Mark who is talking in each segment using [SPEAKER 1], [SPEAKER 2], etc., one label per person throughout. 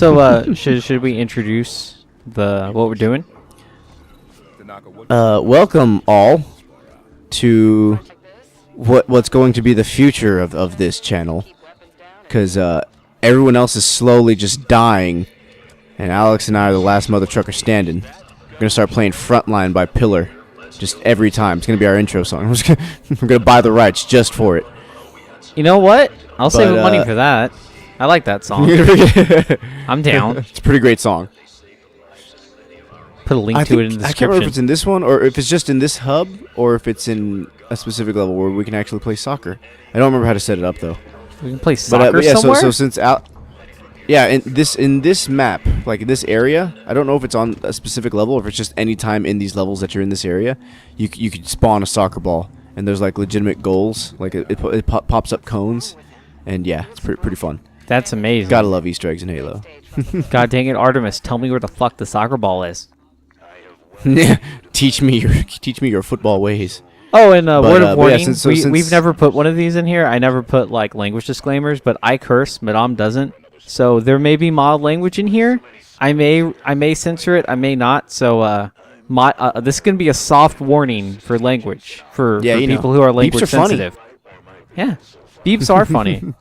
[SPEAKER 1] So, should we introduce what we're doing?
[SPEAKER 2] Welcome all to what's going to be the future of this channel, because everyone else is slowly just dying, and Alex and I are the last mother trucker standing. We're gonna start playing Frontline by Pillar, just every time. It's gonna be our intro song. We're gonna buy the rights just for it.
[SPEAKER 1] You know what? I'll save money for that. I like that song. I'm down.
[SPEAKER 2] It's a pretty great song.
[SPEAKER 1] Put a link to it in the description.
[SPEAKER 2] I can't remember if it's in this one or if it's just in this hub or if it's in a specific level where we can actually play soccer. I don't remember how to set it up though.
[SPEAKER 1] We can play soccer
[SPEAKER 2] yeah,
[SPEAKER 1] somewhere?
[SPEAKER 2] So since in this map, like this area, I don't know if it's on a specific level or if it's just any time in these levels that you're in this area, you could spawn a soccer ball and there's like legitimate goals, like it pops up cones, and yeah, it's pretty fun.
[SPEAKER 1] That's amazing.
[SPEAKER 2] Gotta love Easter eggs in Halo.
[SPEAKER 1] God dang it, Artemis! Tell me where the fuck the soccer ball is.
[SPEAKER 2] teach me your football ways.
[SPEAKER 1] Oh, and word of warning,
[SPEAKER 2] yeah,
[SPEAKER 1] we've never put one of these in here. I never put like language disclaimers, but I curse. Madame doesn't. So there may be mild language in here. I may censor it. I may not. So this is gonna be a soft warning for language for people who are language sensitive. Funny. Yeah, beeps are funny.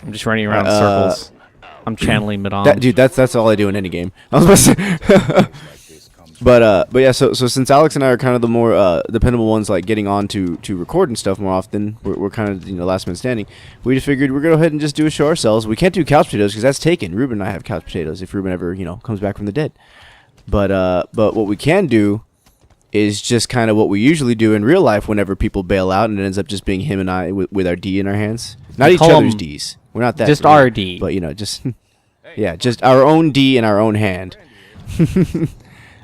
[SPEAKER 1] I'm just running around in circles. I'm channeling Madame.
[SPEAKER 2] Dude, that's all I do in any game. I was about to say. but yeah, so since Alex and I are kind of the more dependable ones, like getting on to record and stuff more often, we're kind of last man standing. We just figured we'd go ahead and just do a show ourselves. We can't do couch potatoes because that's taken. Ruben and I have couch potatoes if Ruben ever comes back from the dead. But what we can do is just kind of what we usually do in real life whenever people bail out, and it ends up just being him and I with our D in our hands. Not each other's D's. We're not that.
[SPEAKER 1] Just really, our D.
[SPEAKER 2] But just just our own D in our own hand.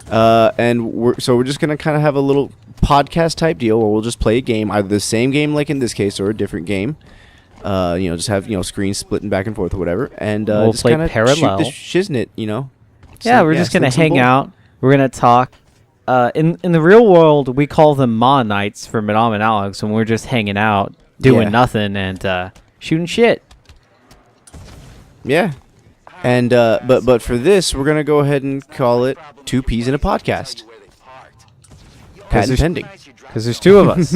[SPEAKER 2] And we're just gonna kind of have a little podcast type deal where we'll just play a game, either the same game like in this case or a different game. Just have screens splitting back and forth or whatever, and
[SPEAKER 1] we'll
[SPEAKER 2] just
[SPEAKER 1] play
[SPEAKER 2] kind of
[SPEAKER 1] parallel.
[SPEAKER 2] shoot the shiznit.
[SPEAKER 1] Yeah, we're just gonna hang out. We're gonna talk. In the real world, we call them Ma nights for Miram and Alex, when we're just hanging out, doing nothing and shooting shit.
[SPEAKER 2] Yeah. And but for this, we're gonna go ahead and call it Two Peas in a Podcast. Patent pending.
[SPEAKER 1] Because there's two of us.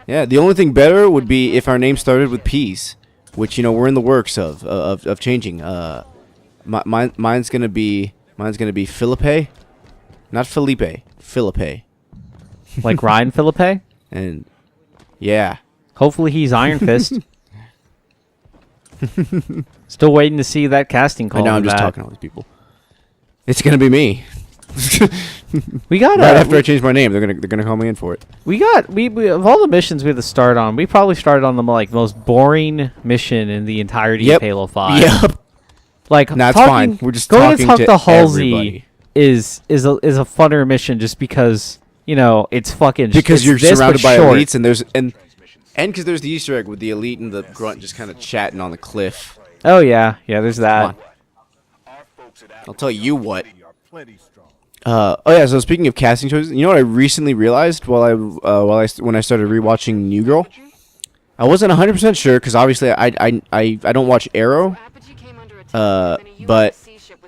[SPEAKER 2] Yeah. The only thing better would be if our name started with P's, which we're in the works of changing. Mine's gonna be Philippe, not Felipe. Philippe.
[SPEAKER 1] Like Ryan Philippe.
[SPEAKER 2] And yeah.
[SPEAKER 1] Hopefully he's Iron Fist. Still waiting to see that casting call.
[SPEAKER 2] And now I'm just talking to all these people. It's gonna be me.
[SPEAKER 1] We got
[SPEAKER 2] right after I change my name, they're gonna call me in for it.
[SPEAKER 1] We of all the missions we had to start on, we probably started on the most boring mission in the entirety of Halo 5.
[SPEAKER 2] Yep.
[SPEAKER 1] Like
[SPEAKER 2] that's fine. We're just
[SPEAKER 1] going
[SPEAKER 2] talking
[SPEAKER 1] to talk to Halsey
[SPEAKER 2] everybody.
[SPEAKER 1] is a funner mission just because it's fucking
[SPEAKER 2] because you're surrounded by
[SPEAKER 1] short.
[SPEAKER 2] elites and because there's the Easter egg with the elite and the grunt just kind of chatting on the cliff.
[SPEAKER 1] Oh yeah, there's that.
[SPEAKER 2] I'll tell you what. So speaking of casting choices, you know what I recently realized when I started rewatching New Girl? I wasn't 100% sure because obviously I don't watch Arrow, but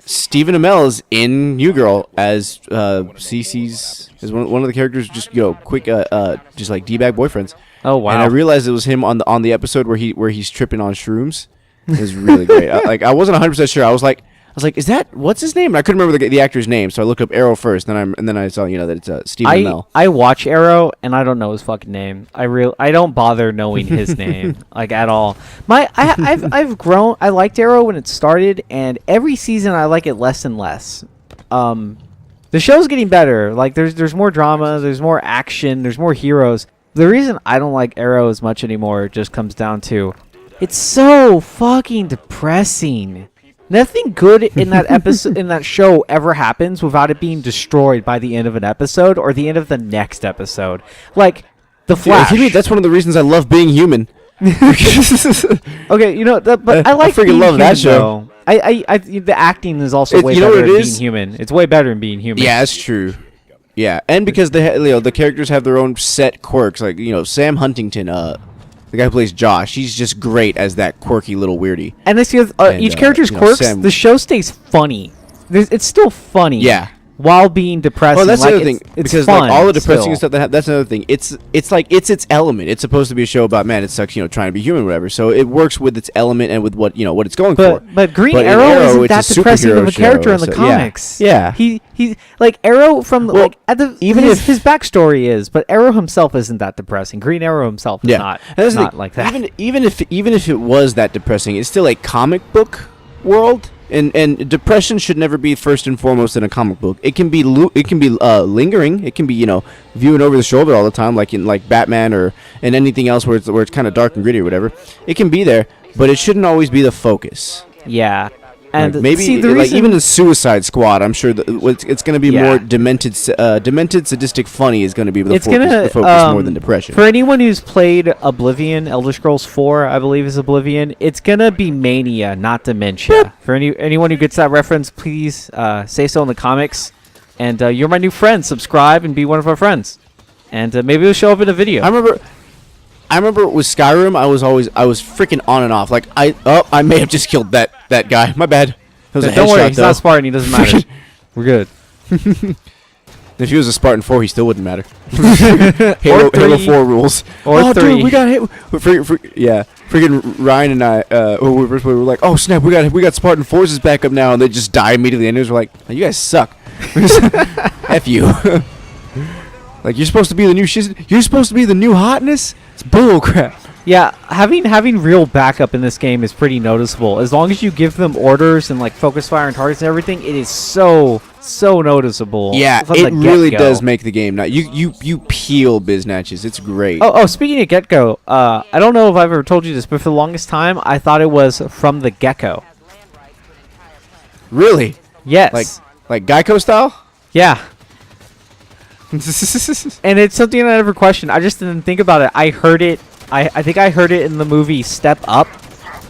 [SPEAKER 2] Stephen Amell is in New Girl as Cece's is one of the characters. Just quick just like D-bag boyfriends.
[SPEAKER 1] Oh wow!
[SPEAKER 2] And I realized it was him on the episode where he's tripping on shrooms. It was really great. I wasn't 100% sure. I was like, is that what's his name? And I couldn't remember the actor's name, so I looked up Arrow first. And then I saw that it's Stephen Amell.
[SPEAKER 1] I watch Arrow and I don't know his fucking name. I don't bother knowing his name like at all. I've grown. I liked Arrow when it started, and every season I like it less and less. The show's getting better. Like there's more drama, there's more action, there's more heroes. The reason I don't like Arrow as much anymore just comes down to it's so fucking depressing. Nothing good in that episode in that show ever happens without it being destroyed by the end of an episode or the end of the next episode. Like the Flash.
[SPEAKER 2] Dude, that's one of the reasons I love being human.
[SPEAKER 1] Okay, but I like
[SPEAKER 2] freaking
[SPEAKER 1] being
[SPEAKER 2] love
[SPEAKER 1] human,
[SPEAKER 2] that show.
[SPEAKER 1] Though. The acting is also way better than being human. It's way better than being human.
[SPEAKER 2] Yeah, that's true. Yeah, and because the characters have their own set quirks, like Sam Huntington, The guy who plays Josh, he's just great as that quirky little weirdie.
[SPEAKER 1] And this each character's quirks.
[SPEAKER 2] Sam,
[SPEAKER 1] the show stays funny. It's still funny.
[SPEAKER 2] Yeah.
[SPEAKER 1] While being depressing.
[SPEAKER 2] Well, that's
[SPEAKER 1] like,
[SPEAKER 2] the other thing,
[SPEAKER 1] it's
[SPEAKER 2] because
[SPEAKER 1] fun
[SPEAKER 2] like all the depressing
[SPEAKER 1] still.
[SPEAKER 2] stuff that's another thing. It's its element. It's supposed to be a show about, man, it sucks, trying to be human, or whatever. So it works with its element and with what what it's going for.
[SPEAKER 1] But Green
[SPEAKER 2] But in
[SPEAKER 1] Arrow isn't
[SPEAKER 2] it's
[SPEAKER 1] that
[SPEAKER 2] a
[SPEAKER 1] depressing of a
[SPEAKER 2] superhero
[SPEAKER 1] character
[SPEAKER 2] show,
[SPEAKER 1] in the
[SPEAKER 2] so, yeah.
[SPEAKER 1] comics.
[SPEAKER 2] Yeah.
[SPEAKER 1] He like Arrow from
[SPEAKER 2] Well,
[SPEAKER 1] like at the
[SPEAKER 2] even
[SPEAKER 1] his backstory is, but Arrow himself isn't that depressing. Green Arrow himself is not
[SPEAKER 2] And that's the
[SPEAKER 1] not
[SPEAKER 2] thing,
[SPEAKER 1] like that.
[SPEAKER 2] Even if it was that depressing, it's still a comic book world. And depression should never be first and foremost in a comic book. It can be lingering. It can be viewing over the shoulder all the time, like in Batman or in anything else where it's kind of dark and gritty or whatever. It can be there, but it shouldn't always be the focus.
[SPEAKER 1] Yeah. And
[SPEAKER 2] Like maybe
[SPEAKER 1] see, the
[SPEAKER 2] like
[SPEAKER 1] reason,
[SPEAKER 2] even the Suicide Squad, I'm sure that it's going to be more demented, sadistic, funny is going to be the focus more than depression.
[SPEAKER 1] For anyone who's played Oblivion, Elder Scrolls 4, I believe is Oblivion, it's gonna be mania, not dementia. For anyone who gets that reference, please say so in the comics. And you're my new friend. Subscribe and be one of our friends. And maybe we'll show up in a video.
[SPEAKER 2] I remember with Skyrim, I was freaking on and off. Like I may have just killed that guy. My bad. It was a
[SPEAKER 1] Don't worry,
[SPEAKER 2] headshot,
[SPEAKER 1] he's
[SPEAKER 2] though.
[SPEAKER 1] not Spartan. He doesn't matter. We're good.
[SPEAKER 2] If he was a Spartan 4, he still wouldn't matter.
[SPEAKER 1] Or
[SPEAKER 2] Halo
[SPEAKER 1] 3.
[SPEAKER 2] 4 rules.
[SPEAKER 1] Or 3.
[SPEAKER 2] Dude, we got hit. Freaking Ryan and I, we were like, oh snap, we got Spartan forces back up now, and they just die immediately. And it was like, oh, you guys suck. F you. Like you're supposed to be the new shit. You're supposed to be the new hotness. It's bull crap.
[SPEAKER 1] Yeah, having real backup in this game is pretty noticeable. As long as you give them orders and like focus fire and targets and everything, it is so noticeable.
[SPEAKER 2] Yeah,
[SPEAKER 1] from
[SPEAKER 2] it
[SPEAKER 1] the
[SPEAKER 2] really
[SPEAKER 1] get-go.
[SPEAKER 2] does make the game. Now you peel biznatches. It's great.
[SPEAKER 1] Oh, speaking of Get-Go, I don't know if I've ever told you this, but for the longest time, I thought it was from the Gecko.
[SPEAKER 2] Really?
[SPEAKER 1] Yes.
[SPEAKER 2] Like Geico style?
[SPEAKER 1] Yeah. And it's something I never questioned. I just didn't think about it. I heard it. I think I heard it in the movie Step Up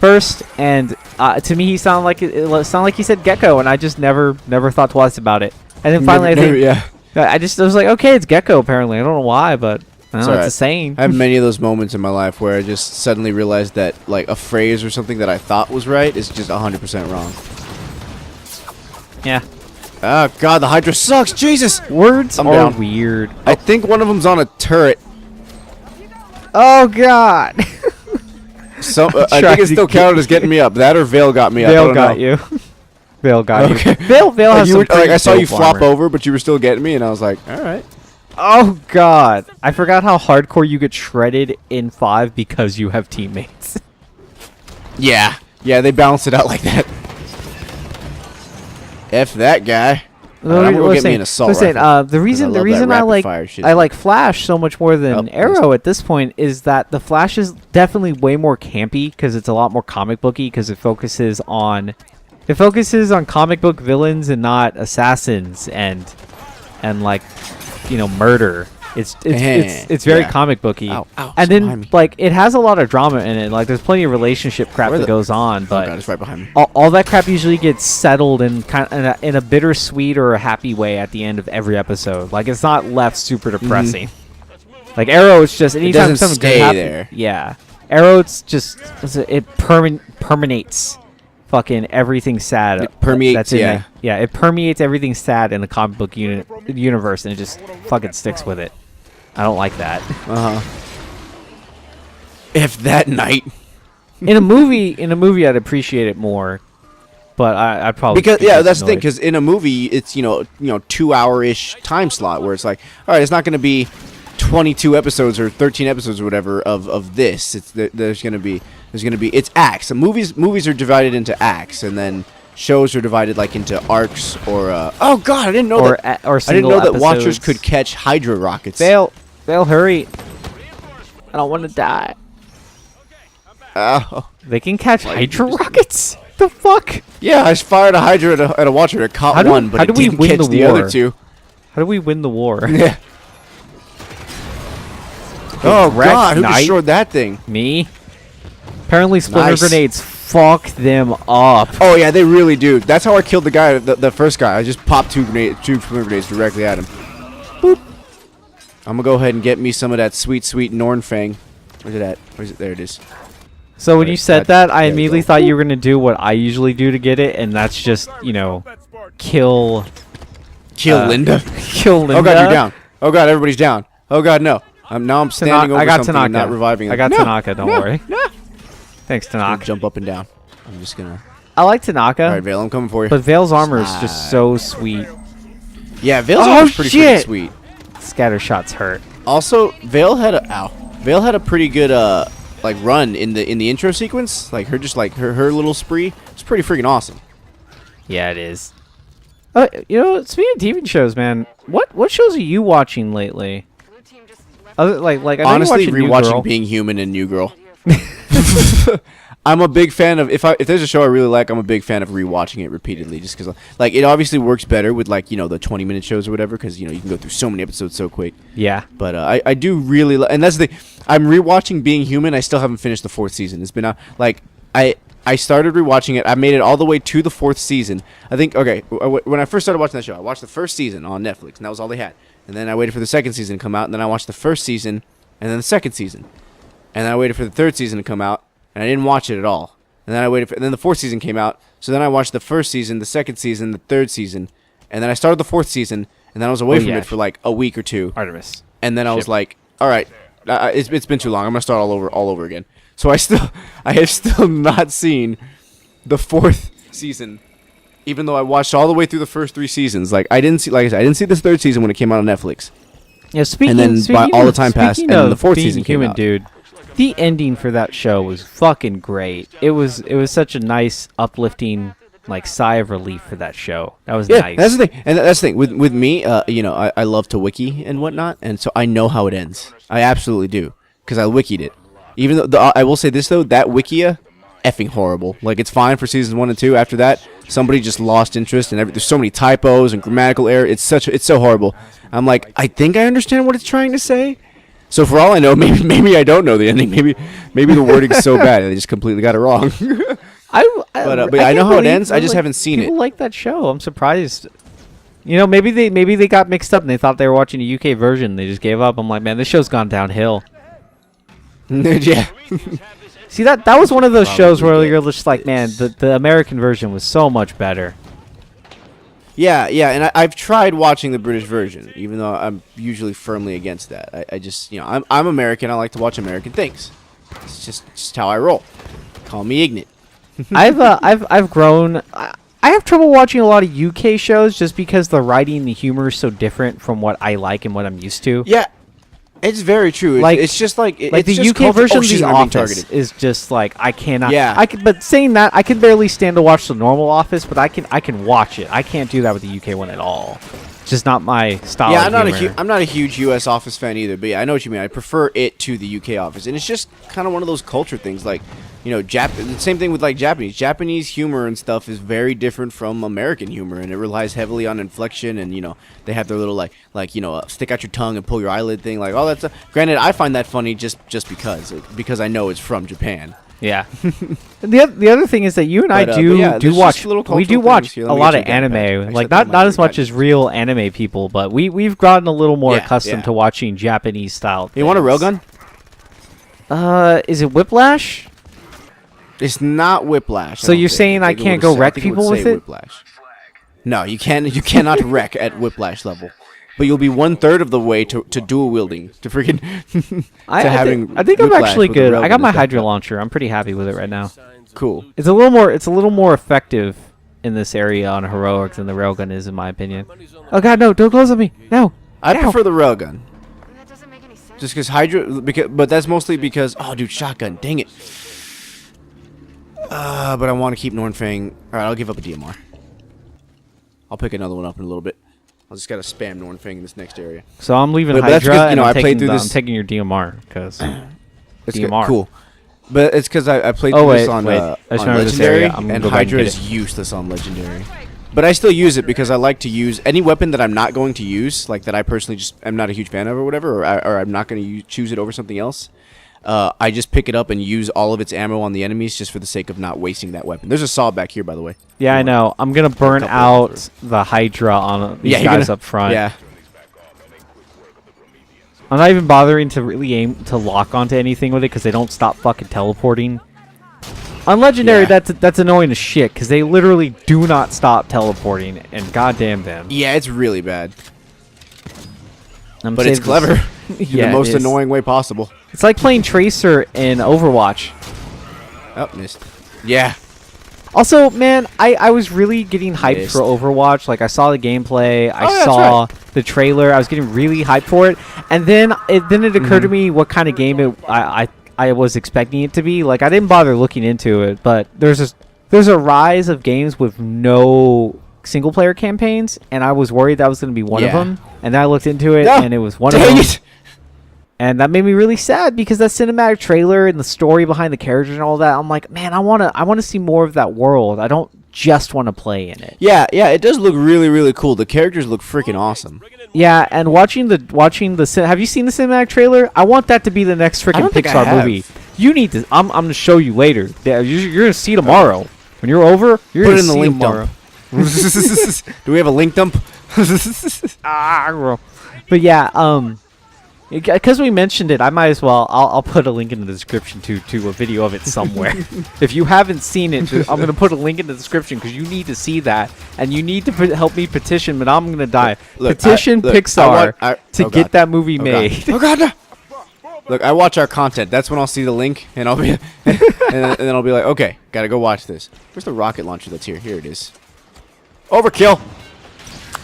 [SPEAKER 1] first, and to me, he sounded like it sounded like he said Gecko, and I just never thought twice about it. And then finally, I was like, okay, it's Gecko. Apparently, I don't know why, but I don't know, it's a saying.
[SPEAKER 2] I have many of those moments in my life where I just suddenly realized that like a phrase or something that I thought was right is just 100% wrong.
[SPEAKER 1] Yeah.
[SPEAKER 2] Oh god, the Hydra sucks. Jesus.
[SPEAKER 1] Words
[SPEAKER 2] I'm
[SPEAKER 1] are
[SPEAKER 2] down.
[SPEAKER 1] weird.
[SPEAKER 2] I think one of them's on a turret.
[SPEAKER 1] Oh god.
[SPEAKER 2] So I think it's still counted as getting me up. That or Vale got me up.
[SPEAKER 1] Vale got you. Vale got you. Vale has some pretty
[SPEAKER 2] I saw you
[SPEAKER 1] dope
[SPEAKER 2] flop
[SPEAKER 1] armor.
[SPEAKER 2] over, but you were still getting me, and I was like, all right.
[SPEAKER 1] Oh god. I forgot how hardcore you get shredded in 5 because you have teammates.
[SPEAKER 2] Yeah, they balance it out like that. F that guy. I'm gonna get me an assault rifle.
[SPEAKER 1] The reason
[SPEAKER 2] love that
[SPEAKER 1] I
[SPEAKER 2] rapid fire shit.
[SPEAKER 1] like Flash so much more than
[SPEAKER 2] Oh,
[SPEAKER 1] Arrow at this point is that the Flash is definitely way more campy because it's a lot more comic booky because it focuses on comic book villains and not assassins and like murder. It's very comic booky.
[SPEAKER 2] Ow,
[SPEAKER 1] and
[SPEAKER 2] behind
[SPEAKER 1] then
[SPEAKER 2] me.
[SPEAKER 1] like it has a lot of drama in it. Like there's plenty of relationship crap
[SPEAKER 2] Where
[SPEAKER 1] that
[SPEAKER 2] the-
[SPEAKER 1] goes on,
[SPEAKER 2] Oh
[SPEAKER 1] but
[SPEAKER 2] god, it's right behind me.
[SPEAKER 1] all that crap usually gets settled in in a bittersweet or a happy way at the end of every episode. Like it's not left super depressing. Like Arrow, it's just anytime
[SPEAKER 2] doesn't
[SPEAKER 1] something good
[SPEAKER 2] stay
[SPEAKER 1] happens.
[SPEAKER 2] there.
[SPEAKER 1] Yeah, Arrow, it's just it permeates fucking everything sad.
[SPEAKER 2] It permeates,
[SPEAKER 1] that's in
[SPEAKER 2] yeah.
[SPEAKER 1] it. Yeah, it permeates everything sad in the comic book universe, and it just fucking sticks with it. I don't like that.
[SPEAKER 2] If that night.
[SPEAKER 1] in a movie, I'd appreciate it more. But I probably
[SPEAKER 2] Because
[SPEAKER 1] be just
[SPEAKER 2] that's the thing.
[SPEAKER 1] annoyed.
[SPEAKER 2] Because in a movie, it's 2-hour-ish time slot where it's like, all right, it's not going to be 22 episodes or 13 episodes or whatever of this. There's going to be it's acts. And movies are divided into acts, and then shows are divided like into arcs or. Oh God, I didn't know
[SPEAKER 1] or
[SPEAKER 2] that.
[SPEAKER 1] or
[SPEAKER 2] I didn't know
[SPEAKER 1] single
[SPEAKER 2] that Watchers
[SPEAKER 1] episodes.
[SPEAKER 2] could catch Hydra rockets.
[SPEAKER 1] Vale, hurry! I don't want to die.
[SPEAKER 2] Oh.
[SPEAKER 1] They can catch
[SPEAKER 2] Why
[SPEAKER 1] Hydra
[SPEAKER 2] you just-
[SPEAKER 1] rockets? The fuck?
[SPEAKER 2] Yeah, I fired a Hydra at a Watcher. It caught one, but
[SPEAKER 1] how
[SPEAKER 2] it
[SPEAKER 1] do we
[SPEAKER 2] didn't
[SPEAKER 1] win
[SPEAKER 2] catch
[SPEAKER 1] the
[SPEAKER 2] the
[SPEAKER 1] war?
[SPEAKER 2] other two.
[SPEAKER 1] How do we win the war?
[SPEAKER 2] Yeah. Oh
[SPEAKER 1] Wreck
[SPEAKER 2] God, who
[SPEAKER 1] Knight?
[SPEAKER 2] destroyed that thing?
[SPEAKER 1] Me? Apparently splinter
[SPEAKER 2] Nice.
[SPEAKER 1] grenades fuck them up.
[SPEAKER 2] Oh yeah, they really do. That's how I killed the guy, the first guy. I just popped two splinter grenades directly at him. Boop. I'm gonna go ahead and get me some of that sweet Nornfang. Where's it at? Where's it? There it is.
[SPEAKER 1] So when you said that, I
[SPEAKER 2] there we
[SPEAKER 1] immediately
[SPEAKER 2] go.
[SPEAKER 1] thought you were gonna do what I usually do to get it, and that's just kill
[SPEAKER 2] Linda.
[SPEAKER 1] kill Linda.
[SPEAKER 2] Oh god, you're down. Oh god, everybody's down. Oh god, no. I'm standing over
[SPEAKER 1] I got
[SPEAKER 2] something
[SPEAKER 1] Tanaka.
[SPEAKER 2] and not reviving.
[SPEAKER 1] I got
[SPEAKER 2] no,
[SPEAKER 1] Tanaka. Don't
[SPEAKER 2] no,
[SPEAKER 1] worry.
[SPEAKER 2] No.
[SPEAKER 1] Thanks,
[SPEAKER 2] I'm gonna
[SPEAKER 1] Tanaka.
[SPEAKER 2] jump up and down. I'm just gonna.
[SPEAKER 1] I like Tanaka.
[SPEAKER 2] All right, Vale, I'm coming for you.
[SPEAKER 1] But Vale's armor is just so sweet.
[SPEAKER 2] Yeah, Vale's armor is pretty freaking sweet.
[SPEAKER 1] Scatter shots hurt.
[SPEAKER 2] Also, Vale had a pretty good like run in the intro sequence. Like her her little spree. It's pretty freaking awesome.
[SPEAKER 1] Yeah, it is. Speaking of TV shows, man, what shows are you watching lately? Other, like I know
[SPEAKER 2] honestly,
[SPEAKER 1] you're watching New Girl.
[SPEAKER 2] rewatching Being Human and New Girl. I'm a big fan of if there's a show I really like, I'm a big fan of rewatching it repeatedly, just because like it obviously works better with like the 20-minute shows or whatever, because you can go through so many episodes so quick.
[SPEAKER 1] Yeah.
[SPEAKER 2] But I do really and that's the I'm rewatching Being Human. I still haven't finished the 4th season. It's been like I started rewatching it. I made it all the way to the 4th season. I think when I first started watching that show, I watched the 1st season on Netflix, and that was all they had. And then I waited for the 2nd season to come out, and then I watched the 1st season, and then the 2nd season, and then I waited for the 3rd season to come out. And I didn't watch it at all. And then I waited and then the 4th season came out. So then I watched the 1st season, the 2nd season, the 3rd season. And then I started the 4th season. And then I was away from it for like a week or two.
[SPEAKER 1] Artemis.
[SPEAKER 2] And then I was like, all right, it's been too long. I'm going to start all over again. So I have still not seen the 4th season. Even though I watched all the way through the first 3 seasons. Like I didn't see this 3rd season when it came out on Netflix.
[SPEAKER 1] Yeah,
[SPEAKER 2] and then all the time passed, and then the 4th season came out.
[SPEAKER 1] Dude. The ending for that show was fucking great. It was such a nice, uplifting, like sigh of relief for that show. That was nice.
[SPEAKER 2] That's the thing. And that's the thing with me. I love to wiki and whatnot, and so I know how it ends. I absolutely do, because I wikied it. Even though I will say this though, that wikia, effing horrible. Like it's fine for seasons 1 and 2. After that, somebody just lost interest, and there's so many typos and grammatical error. It's so horrible. I'm like, I think I understand what it's trying to say. So for all I know, maybe I don't know the ending. Maybe the wording's so bad and they just completely got it wrong. But I know how it ends. I just haven't seen it.
[SPEAKER 1] People like that show. I'm surprised. Maybe they got mixed up and they thought they were watching a UK version. They just gave up. I'm like, man, this show's gone downhill.
[SPEAKER 2] Yeah.
[SPEAKER 1] See that was one of those shows where you're just like, man, the American version was so much better.
[SPEAKER 2] Yeah, and I've tried watching the British version, even though I'm usually firmly against that. I just, I'm American. I like to watch American things. It's just how I roll. Call me ignorant.
[SPEAKER 1] I've grown. I have trouble watching a lot of UK shows just because the writing and the humor is so different from what I like and what I'm used to.
[SPEAKER 2] Yeah, it's very true. It's just like
[SPEAKER 1] the
[SPEAKER 2] it's just
[SPEAKER 1] UK version of
[SPEAKER 2] she's
[SPEAKER 1] The
[SPEAKER 2] not being
[SPEAKER 1] Office is just like I cannot.
[SPEAKER 2] Yeah.
[SPEAKER 1] But saying that, I can barely stand to watch the normal Office, but I can watch it. I can't do that with the UK one at all. It's just not my style.
[SPEAKER 2] Yeah,
[SPEAKER 1] of humor.
[SPEAKER 2] I'm not a huge US Office fan either, but yeah, I know what you mean. I prefer it to the UK Office, and it's just kind of one of those culture things, like the same thing with like Japanese humor and stuff is very different from American humor, and it relies heavily on inflection, and they have their little like stick out your tongue and pull your eyelid thing, like all that stuff. Granted, I find that funny just because I know it's from Japan.
[SPEAKER 1] Yeah. The other thing is that you and I do watch a lot of anime, like not as much as real anime people, but we've gotten a little more accustomed to watching Japanese style things.
[SPEAKER 2] You want a railgun?
[SPEAKER 1] Is it Whiplash?
[SPEAKER 2] It's not Whiplash.
[SPEAKER 1] So you're saying I can't go wreck people with it?
[SPEAKER 2] Whiplash. No, you cannot wreck at Whiplash level. But you'll be 1/3 of the way to dual wielding, to freaking
[SPEAKER 1] I think I'm actually good. I got my Hydra launcher. I'm pretty happy with it right now.
[SPEAKER 2] Cool.
[SPEAKER 1] It's a little more effective in this area on heroic than the railgun is, in my opinion. Oh god, no! Don't close on me! No.
[SPEAKER 2] I prefer the railgun. Just because Hydra, but that's mostly because dude, shotgun. Dang it. But I want to keep Nornfang. All right, I'll give up a DMR. I'll pick another one up in a little bit. I just gotta spam Nornfang in this next area.
[SPEAKER 1] So I'm leaving Hydra, and I'm taking your DMR because DMR.
[SPEAKER 2] Cool. But it's because I played this on Legendary, and Hydra is useless on Legendary. But I still use it because I like to use any weapon that I'm not going to use, like that I personally just am not a huge fan of or whatever, or I'm not going to choose it over something else. I just pick it up and use all of its ammo on the enemies just for the sake of not wasting that weapon. There's a saw back here, by the way.
[SPEAKER 1] Yeah, I know. I'm going to burn out the Hydra on these guys up front.
[SPEAKER 2] Yeah.
[SPEAKER 1] I'm not even bothering to really aim to lock onto anything with it because they don't stop fucking teleporting. On Legendary, that's annoying as shit because they literally do not stop teleporting, and goddamn them.
[SPEAKER 2] Yeah, it's really bad. But it's clever. In the most annoying way possible.
[SPEAKER 1] It's like playing Tracer in Overwatch.
[SPEAKER 2] Oh, missed. Yeah.
[SPEAKER 1] Also, man, I was really getting hyped for Overwatch. Like, I saw the gameplay. I saw the trailer. I was getting really hyped for it. And then it occurred to me what kind of game I was expecting it to be. Like, I didn't bother looking into it. But there's a rise of games with no single-player campaigns. And I was worried that was going to be one of them. And then I looked into it, and it was one of them. And that made me really sad because that cinematic trailer and the story behind the characters and all that, I'm like, man, I wanna see more of that world. I don't just want to play in it.
[SPEAKER 2] Yeah, it does look really, really cool. The characters look freaking awesome.
[SPEAKER 1] Yeah, and watching the have you seen the cinematic trailer? I want that to be the next freaking Pixar movie. You need to. I'm gonna show you later. You're gonna see tomorrow when you're over. You're
[SPEAKER 2] Put
[SPEAKER 1] gonna
[SPEAKER 2] it in the
[SPEAKER 1] see
[SPEAKER 2] link
[SPEAKER 1] tomorrow.
[SPEAKER 2] Dump. Do we have a link dump?
[SPEAKER 1] But yeah, because we mentioned it, I might as well. I'll put a link in the description to a video of it somewhere. If you haven't seen it, I'm going to put a link in the description because you need to see that, and you need to help me petition. But I'm going to die. Petition Pixar to get that movie made.
[SPEAKER 2] Oh God! No. Look, I watch our content. That's when I'll see the link, and I'll be, and then I'll be like, okay, gotta go watch this. Where's the rocket launcher that's here? Here it is. Overkill.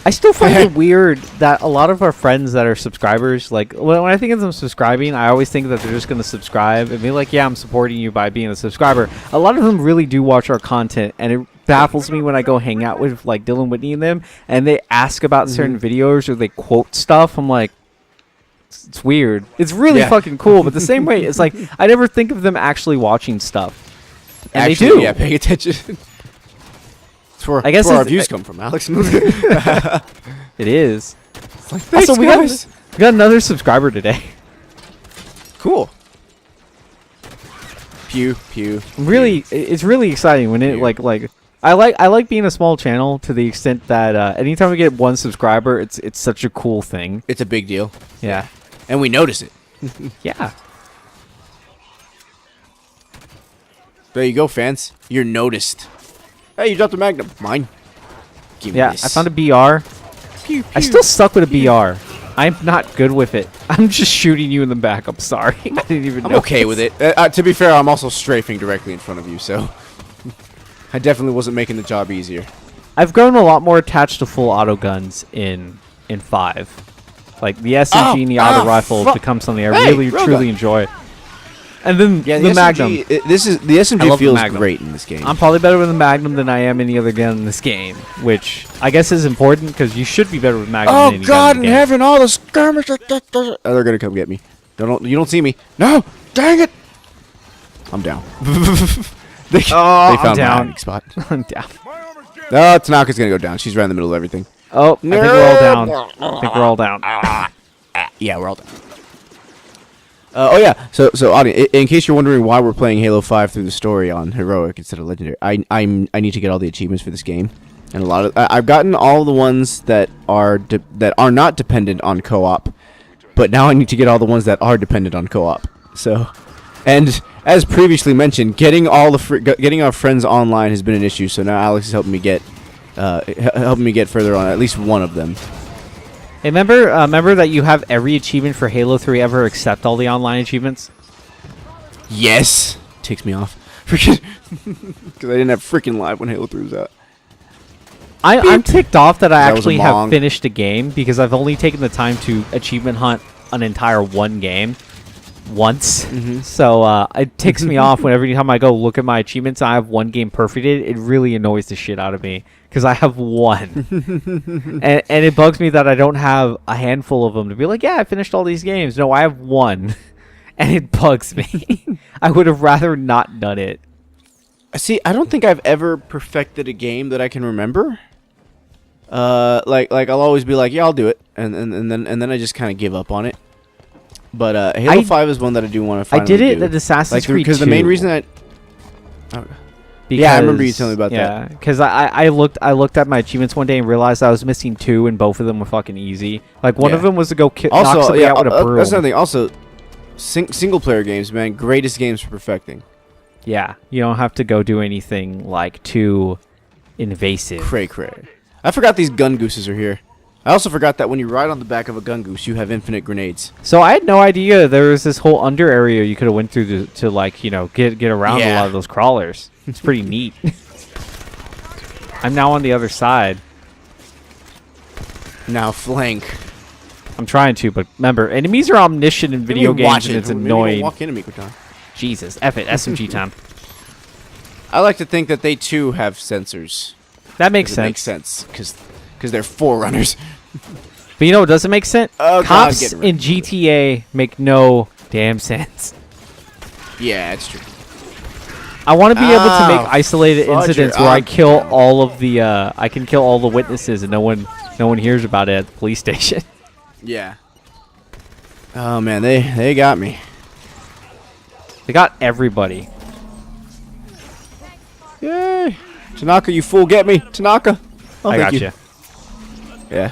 [SPEAKER 1] I still find it weird that a lot of our friends that are subscribers, like when I think of them subscribing, I always think that they're just going to subscribe and be like, yeah, I'm supporting you by being a subscriber. A lot of them really do watch our content, and it baffles me when I go hang out with like Dylan Whitney and them, and they ask about certain videos or they quote stuff. I'm like, it's weird. It's really fucking cool, but the same way, it's like I never think of them actually watching stuff. And they do.
[SPEAKER 2] Yeah, paying attention.
[SPEAKER 1] I guess
[SPEAKER 2] where our views come from, Alex.
[SPEAKER 1] It is.
[SPEAKER 2] Like, thanks,
[SPEAKER 1] also, we got another subscriber today.
[SPEAKER 2] Cool. Pew.
[SPEAKER 1] Really, it's really exciting when it like I like being a small channel to the extent that anytime we get one subscriber, it's such a cool thing.
[SPEAKER 2] It's a big deal.
[SPEAKER 1] Yeah,
[SPEAKER 2] and we notice it.
[SPEAKER 1] Yeah.
[SPEAKER 2] There you go, fans. You're noticed. Hey, you dropped a Magnum. Mine. Give me this.
[SPEAKER 1] I found a BR.
[SPEAKER 2] Pew.
[SPEAKER 1] I still suck with a BR. I'm not good with it. I'm just shooting you in the back. I'm sorry. I didn't even know.
[SPEAKER 2] I'm okay with it. To be fair, I'm also strafing directly in front of you, so I definitely wasn't making the job easier.
[SPEAKER 1] I've grown a lot more attached to full auto guns in 5. Like the SMG and the auto rifle has become something I really truly enjoy. And then the Magnum.
[SPEAKER 2] The SMG feels great in this game.
[SPEAKER 1] I'm probably better with the Magnum than I am any other gun in this game, which I guess is important because you should be better with Magnum than any gun in the game.
[SPEAKER 2] Heaven, all the skirmishers. Oh, they're gonna come get me. You don't see me. No, dang it. I'm down. They found my hiding spot.
[SPEAKER 1] I'm down.
[SPEAKER 2] No, Tanaka's gonna go down. She's right in the middle of everything.
[SPEAKER 1] Oh, I think we're all down. I think we're all down.
[SPEAKER 2] Yeah, we're all down. Oh yeah, so audience, in case you're wondering why we're playing Halo 5 through the story on Heroic instead of Legendary, I need to get all the achievements for this game, and a lot of I've gotten all the ones that are not dependent on co-op, but now I need to get all the ones that are dependent on co-op. So, and as previously mentioned, getting our friends online has been an issue. So now Alex is helping me get further on at least one of them.
[SPEAKER 1] Hey, remember that you have every achievement for Halo 3 ever except all the online achievements?
[SPEAKER 2] Yes. Takes me off. Because I didn't have freaking live when Halo 3 was out.
[SPEAKER 1] I'm ticked off that I actually have finished a game because I've only taken the time to achievement hunt an entire one game once. So it ticks me off when every time I go look at my achievements and I have one game perfected. It really annoys the shit out of me because I have one. and it bugs me that I don't have a handful of them to be like, yeah, I finished all these games. No, I have one. And it bugs me. I would have rather not done it.
[SPEAKER 2] See, I don't think I've ever perfected a game that I can remember. Like I'll always be like, yeah, I'll do it, and then I just kind of give up on it. But Halo 5 is one that I do want to finally do.
[SPEAKER 1] I did it at Assassin's Creed 2.
[SPEAKER 2] Because the main reason Yeah, I remember you telling me about that.
[SPEAKER 1] Yeah, because I looked at my achievements one day and realized I was missing 2, and both of them were fucking easy. Like one of them was to go knock somebody out with a broom.
[SPEAKER 2] That's another thing. Also, single player games, man, greatest games for perfecting.
[SPEAKER 1] Yeah, you don't have to go do anything like too invasive.
[SPEAKER 2] Cray. I forgot these gun gooses are here. I also forgot that when you ride on the back of a gun goose, you have infinite grenades.
[SPEAKER 1] So I had no idea there was this whole under area you could have went through to like, you know, get around a lot of those crawlers. It's pretty neat. I'm now on the other side.
[SPEAKER 2] Now flank.
[SPEAKER 1] I'm trying to, but remember, enemies are omniscient in video games, and it's annoying.
[SPEAKER 2] Walk into me, Kutan.
[SPEAKER 1] Jesus, F it, SMG time.
[SPEAKER 2] I like to think that they too have sensors.
[SPEAKER 1] That makes sense.
[SPEAKER 2] It makes sense because they're forerunners.
[SPEAKER 1] But you know what doesn't make sense?
[SPEAKER 2] Oh,
[SPEAKER 1] Cops in GTA make no damn sense.
[SPEAKER 2] Yeah, it's true.
[SPEAKER 1] I want to be able to make isolated incidents where I kill all of the I can kill all the witnesses and no one hears about it at the police station.
[SPEAKER 2] Yeah. Oh man, they got me.
[SPEAKER 1] They got everybody.
[SPEAKER 2] Yay! Tanaka, you fool, get me, Tanaka. Oh,
[SPEAKER 1] I got you.
[SPEAKER 2] Yeah.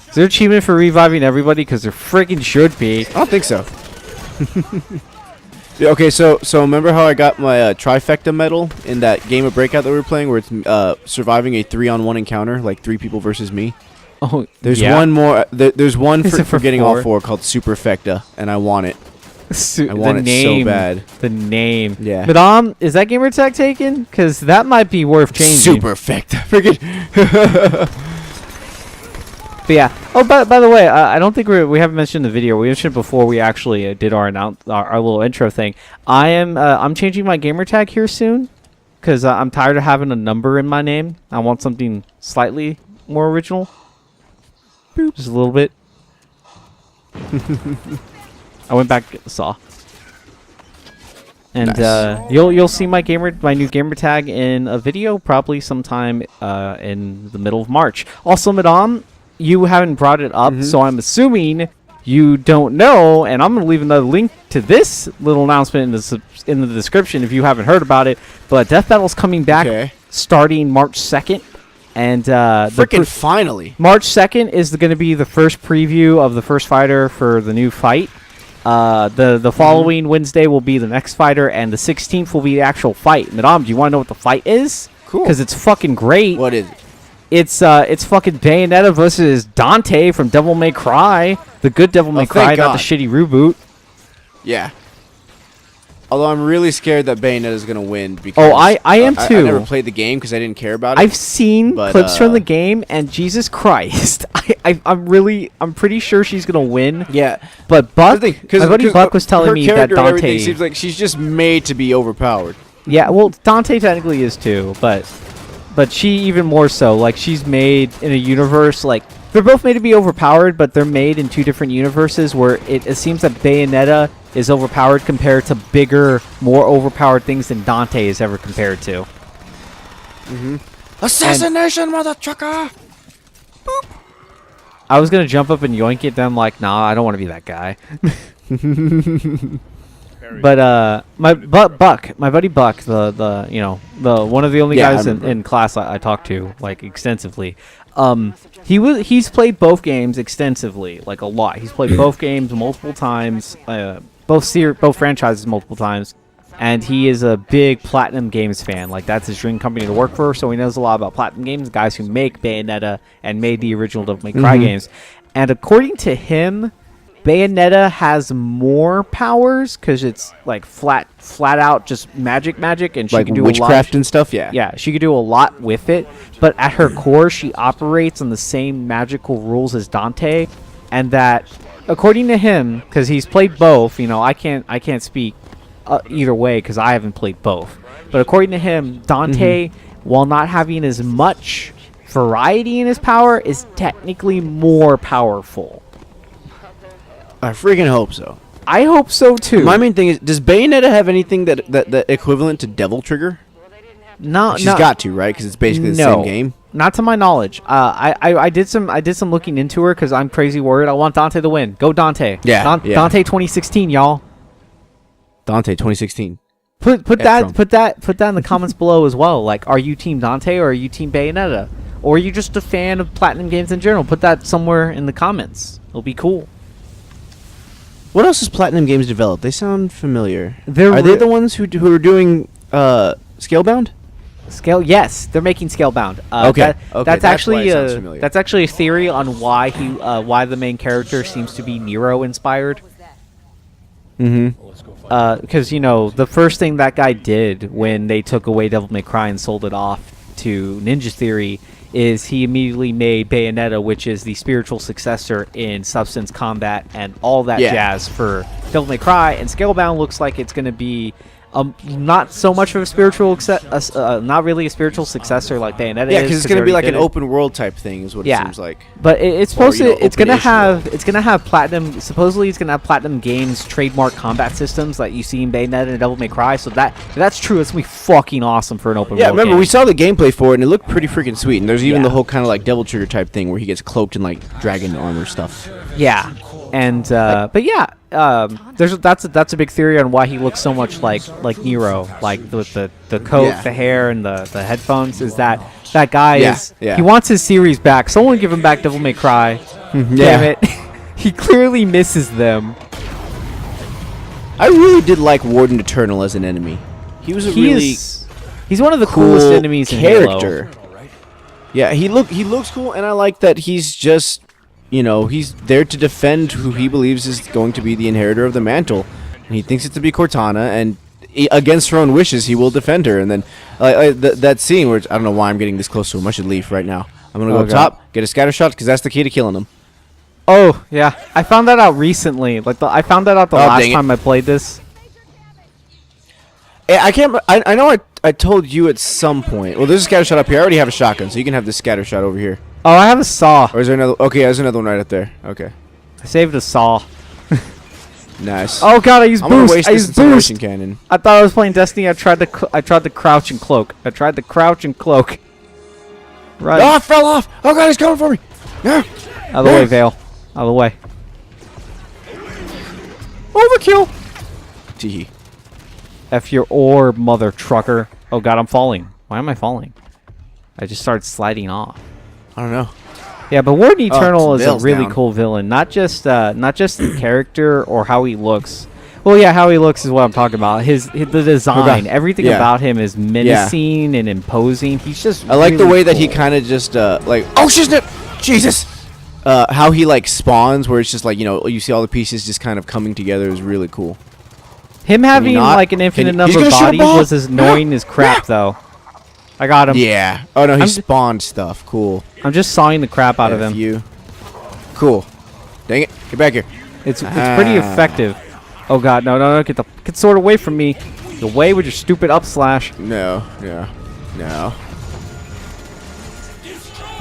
[SPEAKER 1] Is there an achievement for reviving everybody? Because there freaking should be.
[SPEAKER 2] I don't think so. Yeah, okay, so remember how I got my trifecta medal in that game of Breakout that we were playing, where it's surviving a 3-on-1 encounter, like 3 people versus me.
[SPEAKER 1] Oh,
[SPEAKER 2] there's one more. There's one for getting all 4 called Superfecta, and I want it. I want it so bad.
[SPEAKER 1] The name.
[SPEAKER 2] Yeah.
[SPEAKER 1] But is that gamer tag taken? Because that might be worth changing.
[SPEAKER 2] Superfecta. Freaking.
[SPEAKER 1] But yeah. Oh, by the way, I don't think we haven't mentioned the video. We mentioned before we actually did our little intro thing. I'm changing my gamer tag here soon because I'm tired of having a number in my name. I want something slightly more original. Boop. Just a little bit. I went back to get the saw. And nice. You'll see my new gamer tag in a video probably sometime in the middle of March. Also, Madame, you haven't brought it up, so I'm assuming you don't know, and I'm going to leave another link to this little announcement in the description if you haven't heard about it. But Death Battle's coming back starting March 2nd. And
[SPEAKER 2] finally,
[SPEAKER 1] March 2nd is going to be the first preview of the first fighter for the new fight. The following Wednesday will be the next fighter, and the 16th will be the actual fight. Madame, do you want to know what the fight is?
[SPEAKER 2] Cool.
[SPEAKER 1] Because it's fucking great.
[SPEAKER 2] What is it?
[SPEAKER 1] It's fucking Bayonetta versus Dante from Devil May Cry. The good Devil May Cry, not the shitty reboot.
[SPEAKER 2] Yeah. Although I'm really scared that Bayonetta is going to win because
[SPEAKER 1] I am too.
[SPEAKER 2] I never played the game because I didn't care about it.
[SPEAKER 1] I've seen clips from the game, and Jesus Christ, I'm pretty sure she's going to win.
[SPEAKER 2] Yeah,
[SPEAKER 1] but Buck, my buddy Buck was telling me that Dante
[SPEAKER 2] seems like she's just made to be overpowered.
[SPEAKER 1] Yeah, well, Dante technically is too, but she even more so. Like, she's made in a universe, like, they're both made to be overpowered, but they're made in 2 different universes where it seems that Bayonetta is overpowered compared to bigger, more overpowered things than Dante is ever compared to.
[SPEAKER 2] Assassination, mother trucker! Boop.
[SPEAKER 1] I was going to jump up and yoink it, then I'm like, nah, I don't want to be that guy. But my buddy Buck, the one of the only guys in class I talked to like extensively. He's played both games extensively, like a lot. He's played both games multiple times, both franchises multiple times, and he is a big Platinum Games fan. Like, that's his dream company to work for, so he knows a lot about Platinum Games, guys who make Bayonetta and made the original Devil May Cry games. And according to him, Bayonetta has more powers because it's like flat out just magic, and she
[SPEAKER 2] like
[SPEAKER 1] can do
[SPEAKER 2] witchcraft and stuff. Yeah,
[SPEAKER 1] she could do a lot with it. But at her core, she operates on the same magical rules as Dante, and that, according to him, because he's played both, I can't speak either way because I haven't played both. But according to him, Dante, while not having as much variety in his power, is technically more powerful.
[SPEAKER 2] I freaking hope so.
[SPEAKER 1] I hope so too.
[SPEAKER 2] My main thing is, does Bayonetta have anything that equivalent to Devil Trigger?
[SPEAKER 1] No,
[SPEAKER 2] she's got to, right? Because it's basically the same game.
[SPEAKER 1] Not to my knowledge. I did some looking into her because I'm crazy worried. I want Dante to win. Go Dante.
[SPEAKER 2] Yeah,
[SPEAKER 1] Dante 2016, y'all.
[SPEAKER 2] Dante 2016.
[SPEAKER 1] Put
[SPEAKER 2] Trump.
[SPEAKER 1] that in the comments below as well. Like, are you Team Dante or are you Team Bayonetta? Or are you just a fan of Platinum Games in general? Put that somewhere in the comments. It'll be cool.
[SPEAKER 2] What else has Platinum Games developed? They sound familiar.
[SPEAKER 1] They're
[SPEAKER 2] Are they the ones who are doing Scalebound?
[SPEAKER 1] Yes, they're making Scalebound.
[SPEAKER 2] Okay,
[SPEAKER 1] That's
[SPEAKER 2] that's why it sounds
[SPEAKER 1] actually
[SPEAKER 2] familiar.
[SPEAKER 1] that's actually a theory on why the main character seems to be Nero inspired.
[SPEAKER 2] Mm-hmm.
[SPEAKER 1] Because the first thing that guy did when they took away Devil May Cry and sold it off to Ninja Theory is he immediately made Bayonetta, which is the spiritual successor in Substance Combat and all that jazz for Devil May Cry. And Scalebound looks like it's going to be not so much of a spiritual, not really a spiritual successor like Bayonetta is.
[SPEAKER 2] Yeah, because it's going to be like an
[SPEAKER 1] it.
[SPEAKER 2] open world type thing, is what it seems like.
[SPEAKER 1] But it's supposed to. It's
[SPEAKER 2] open-ish
[SPEAKER 1] gonna have Platinum. Supposedly, it's gonna have Platinum Games trademark combat systems that you see in Bayonetta and Devil May Cry. So that's true. It's gonna be fucking awesome for an open world.
[SPEAKER 2] Yeah, remember
[SPEAKER 1] game.
[SPEAKER 2] we saw the gameplay for it, and it looked pretty freaking sweet. And there's even
[SPEAKER 1] Yeah.
[SPEAKER 2] the whole kind of like Devil Trigger type thing where he gets cloaked in like dragon armor stuff.
[SPEAKER 1] Yeah, and but yeah, that's a big theory on why he looks so much like Nero, like with the coat, the hair, and the headphones. Is that guy is he wants his series back? Someone give him back Devil May Cry. Damn it, he clearly misses them.
[SPEAKER 2] I really did like Warden Eternal as an enemy. He was
[SPEAKER 1] he's one of the coolest enemies in
[SPEAKER 2] character.
[SPEAKER 1] Halo.
[SPEAKER 2] Yeah, he looks cool, and I like that he's just, he's there to defend who he believes is going to be the inheritor of the mantle. And he thinks it to be Cortana, and against her own wishes, he will defend her. And then that scene where I don't know why I'm getting this close to him. I should leave right now. I'm gonna go up top, get a scatter shot, because that's the key to killing him.
[SPEAKER 1] Oh yeah, I found that out recently. I found that out the last
[SPEAKER 2] dang it.
[SPEAKER 1] time I played this.
[SPEAKER 2] I can't. I know I told you at some point. Well, there's a scatter shot up here. I already have a shotgun, so you can have this scatter shot over here.
[SPEAKER 1] Oh, I have a saw.
[SPEAKER 2] Or is there another? Okay, there's another one right up there. Okay.
[SPEAKER 1] I saved a saw.
[SPEAKER 2] Nice.
[SPEAKER 1] Oh god, I used
[SPEAKER 2] I'm gonna
[SPEAKER 1] boost.
[SPEAKER 2] waste
[SPEAKER 1] I
[SPEAKER 2] this
[SPEAKER 1] used
[SPEAKER 2] incineration
[SPEAKER 1] boost.
[SPEAKER 2] cannon.
[SPEAKER 1] I thought I was playing Destiny. I tried to crouch and cloak. Right.
[SPEAKER 2] Oh, I fell off. Oh god, he's coming for me. No.
[SPEAKER 1] Out of the way, Vale. Out of the way.
[SPEAKER 2] Overkill. Tee.
[SPEAKER 1] F your orb, mother trucker. Oh god, I'm falling. Why am I falling? I just started sliding off.
[SPEAKER 2] I don't know.
[SPEAKER 1] Yeah, but Warden Eternal is a
[SPEAKER 2] Vale's
[SPEAKER 1] really
[SPEAKER 2] down.
[SPEAKER 1] cool villain. Not just the character or how he looks. Well, yeah, how he looks is what I'm talking about. The design, everything about him is menacing and imposing. He's just.
[SPEAKER 2] I like the
[SPEAKER 1] really
[SPEAKER 2] way that he
[SPEAKER 1] cool.
[SPEAKER 2] kind of just like. Oh shit! Jesus. How he like spawns, where it's just like you see all the pieces just kind of coming together is really cool.
[SPEAKER 1] Him having
[SPEAKER 2] not?
[SPEAKER 1] like an infinite
[SPEAKER 2] He's
[SPEAKER 1] number of
[SPEAKER 2] gonna shoot a
[SPEAKER 1] bodies
[SPEAKER 2] ball.
[SPEAKER 1] was as annoying as crap, though. I got him.
[SPEAKER 2] Yeah. Oh no, he
[SPEAKER 1] I'm
[SPEAKER 2] spawned stuff. Cool.
[SPEAKER 1] I'm just sawing the crap out of him.
[SPEAKER 2] You. Cool. Dang it! Get back here.
[SPEAKER 1] It's pretty effective. Oh god, no! Get the sword away from me. Get away with your stupid up slash.
[SPEAKER 2] No.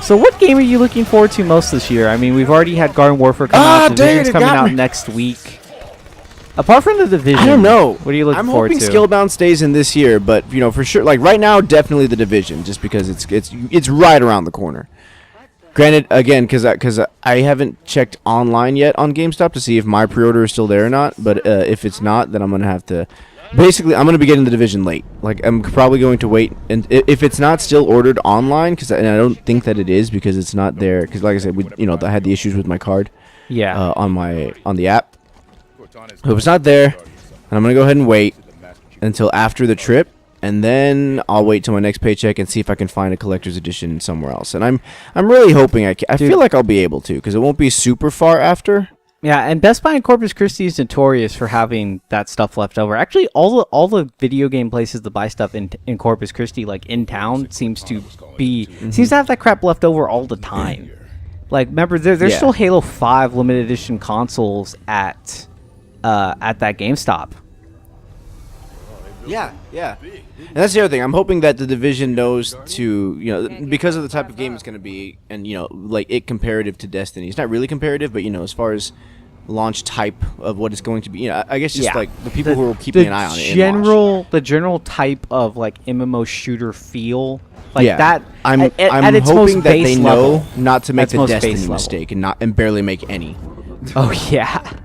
[SPEAKER 1] So what game are you looking forward to most this year? I mean, we've already had Garden Warfare come out. Division's coming out next week. Apart from the Division,
[SPEAKER 2] I don't know.
[SPEAKER 1] What are you looking
[SPEAKER 2] I'm
[SPEAKER 1] forward
[SPEAKER 2] hoping
[SPEAKER 1] to?
[SPEAKER 2] Scalebound stays in this year, but for sure, like right now, definitely the Division, just because it's right around the corner. Granted, again, because I haven't checked online yet on GameStop to see if my pre-order is still there or not. But if it's not, then I'm gonna have to. Basically, I'm gonna be getting the Division late. Like I'm probably going to wait, and if it's not still ordered online, and I don't think that it is because it's not there. Because like I said, I had the issues with my card.
[SPEAKER 1] Yeah.
[SPEAKER 2] On the app. So if it's not there, then I'm gonna go ahead and wait until after the trip, and then I'll wait till my next paycheck and see if I can find a collector's edition somewhere else. And I'm really hoping I feel like I'll be able to, because it won't be super far after.
[SPEAKER 1] Yeah, and Best Buy in Corpus Christi is notorious for having that stuff left over. Actually, all the video game places to buy stuff in Corpus Christi, like in town, seems to have that crap left over all the time. Like, remember, there's still Halo 5 limited edition consoles at that GameStop.
[SPEAKER 2] Yeah. And that's the other thing. I'm hoping that the Division knows to, because of the type of game it's going to be, and, like it comparative to Destiny. It's not really comparative, but, as far as launch type of what it's going to be, I guess just like the people who are keeping an eye on it.
[SPEAKER 1] The general type of like MMO shooter feel. Like that.
[SPEAKER 2] I'm
[SPEAKER 1] at its
[SPEAKER 2] hoping
[SPEAKER 1] most
[SPEAKER 2] that they
[SPEAKER 1] base
[SPEAKER 2] know
[SPEAKER 1] level.
[SPEAKER 2] not to make
[SPEAKER 1] At its
[SPEAKER 2] the
[SPEAKER 1] most
[SPEAKER 2] Destiny
[SPEAKER 1] base level.
[SPEAKER 2] mistake and barely make any.
[SPEAKER 1] Oh, yeah.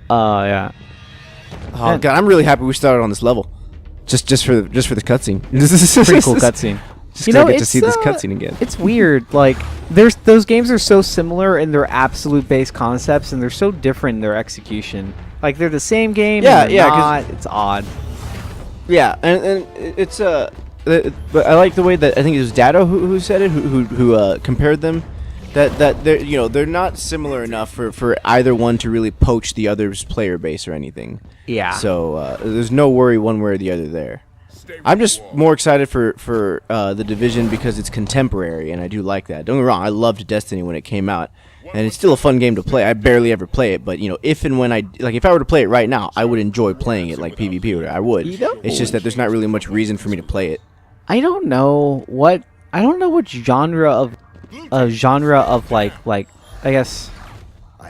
[SPEAKER 1] Yeah.
[SPEAKER 2] Oh, God, I'm really happy we started on this level. Just for the cutscene.
[SPEAKER 1] Pretty cool cutscene.
[SPEAKER 2] Just you know, get to see this cutscene again.
[SPEAKER 1] It's weird. Like, those games are so similar in their absolute base concepts, and they're so different in their execution. Like, they're the same game.
[SPEAKER 2] Yeah,
[SPEAKER 1] and
[SPEAKER 2] yeah.
[SPEAKER 1] not. It's odd.
[SPEAKER 2] Yeah, and it's but I like the way that I think it was Dado who said it, who compared them. That they're not similar enough for either one to really poach the other's player base or anything.
[SPEAKER 1] Yeah.
[SPEAKER 2] So there's no worry one way or the other there. I'm just more excited for the Division because it's contemporary, and I do like that. Don't get me wrong, I loved Destiny when it came out, and it's still a fun game to play. I barely ever play it, but if and when if I were to play it right now, I would enjoy playing it like PvP would. I would. It's just that there's not really much reason for me to play it.
[SPEAKER 1] I don't know what genre of like I guess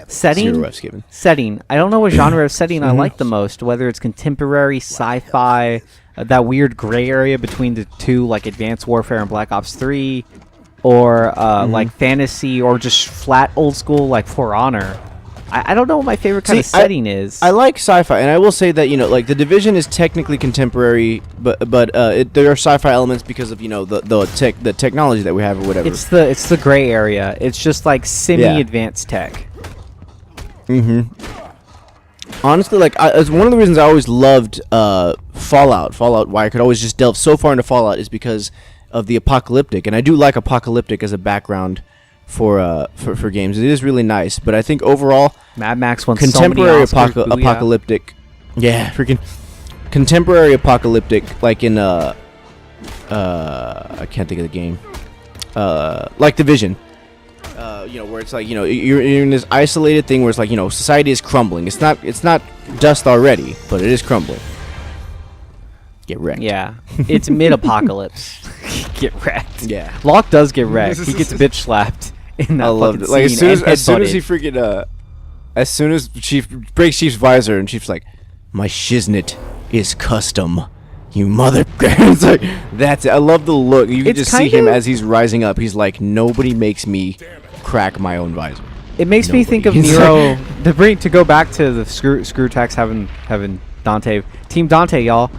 [SPEAKER 1] setting. I don't know what genre of setting I like the most, whether it's contemporary, sci-fi, that weird gray area between the two, like Advanced Warfare and Black Ops 3, or like fantasy, or just flat old school like For Honor. I don't know what my favorite kind of setting is.
[SPEAKER 2] I like sci-fi, and I will say that like the Division is technically contemporary, but there are sci-fi elements because of the technology that we have or whatever.
[SPEAKER 1] It's the gray area. It's just like semi-advanced tech.
[SPEAKER 2] Honestly, like it's one of the reasons I always loved Fallout. Why I could always just delve so far into Fallout is because of the apocalyptic, and I do like apocalyptic as a background for games. It is really nice, but I think overall,
[SPEAKER 1] Mad Max won
[SPEAKER 2] contemporary
[SPEAKER 1] so many Oscars,
[SPEAKER 2] apocalyptic, freaking contemporary apocalyptic, like in I can't think of the game, like Division. Where it's like you're in this isolated thing where it's like society is crumbling. It's not dust already, but it is crumbling. Get wrecked.
[SPEAKER 1] Yeah, it's mid-apocalypse. Get wrecked.
[SPEAKER 2] Yeah,
[SPEAKER 1] Locke does get wrecked. He gets bitch slapped in that. I loved it.
[SPEAKER 2] Like as soon as he freaking as soon as Chief breaks Chief's visor and Chief's like, "My shiznit is custom." You mother! It's like that's it. I love the look. You can just see him as he's rising up. He's like, nobody makes me crack my own visor.
[SPEAKER 1] It makes me think of Nero. To go back to the screw tax having Dante, Team Dante, y'all.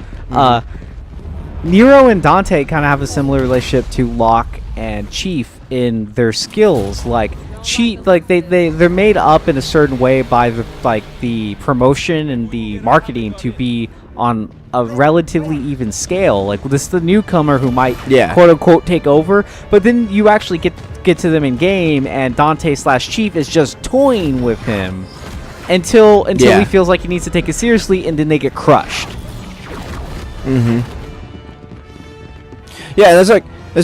[SPEAKER 1] Nero and Dante kind of have a similar relationship to Locke and Chief in their skills. Like they're made up in a certain way by the promotion and the marketing to be on a relatively even scale. Like this is the newcomer who might quote unquote take over, but then you actually get to them in game, and Dante / Chief is just toying with him until he feels like he needs to take it seriously, and then they get crushed.
[SPEAKER 2] Yeah, that's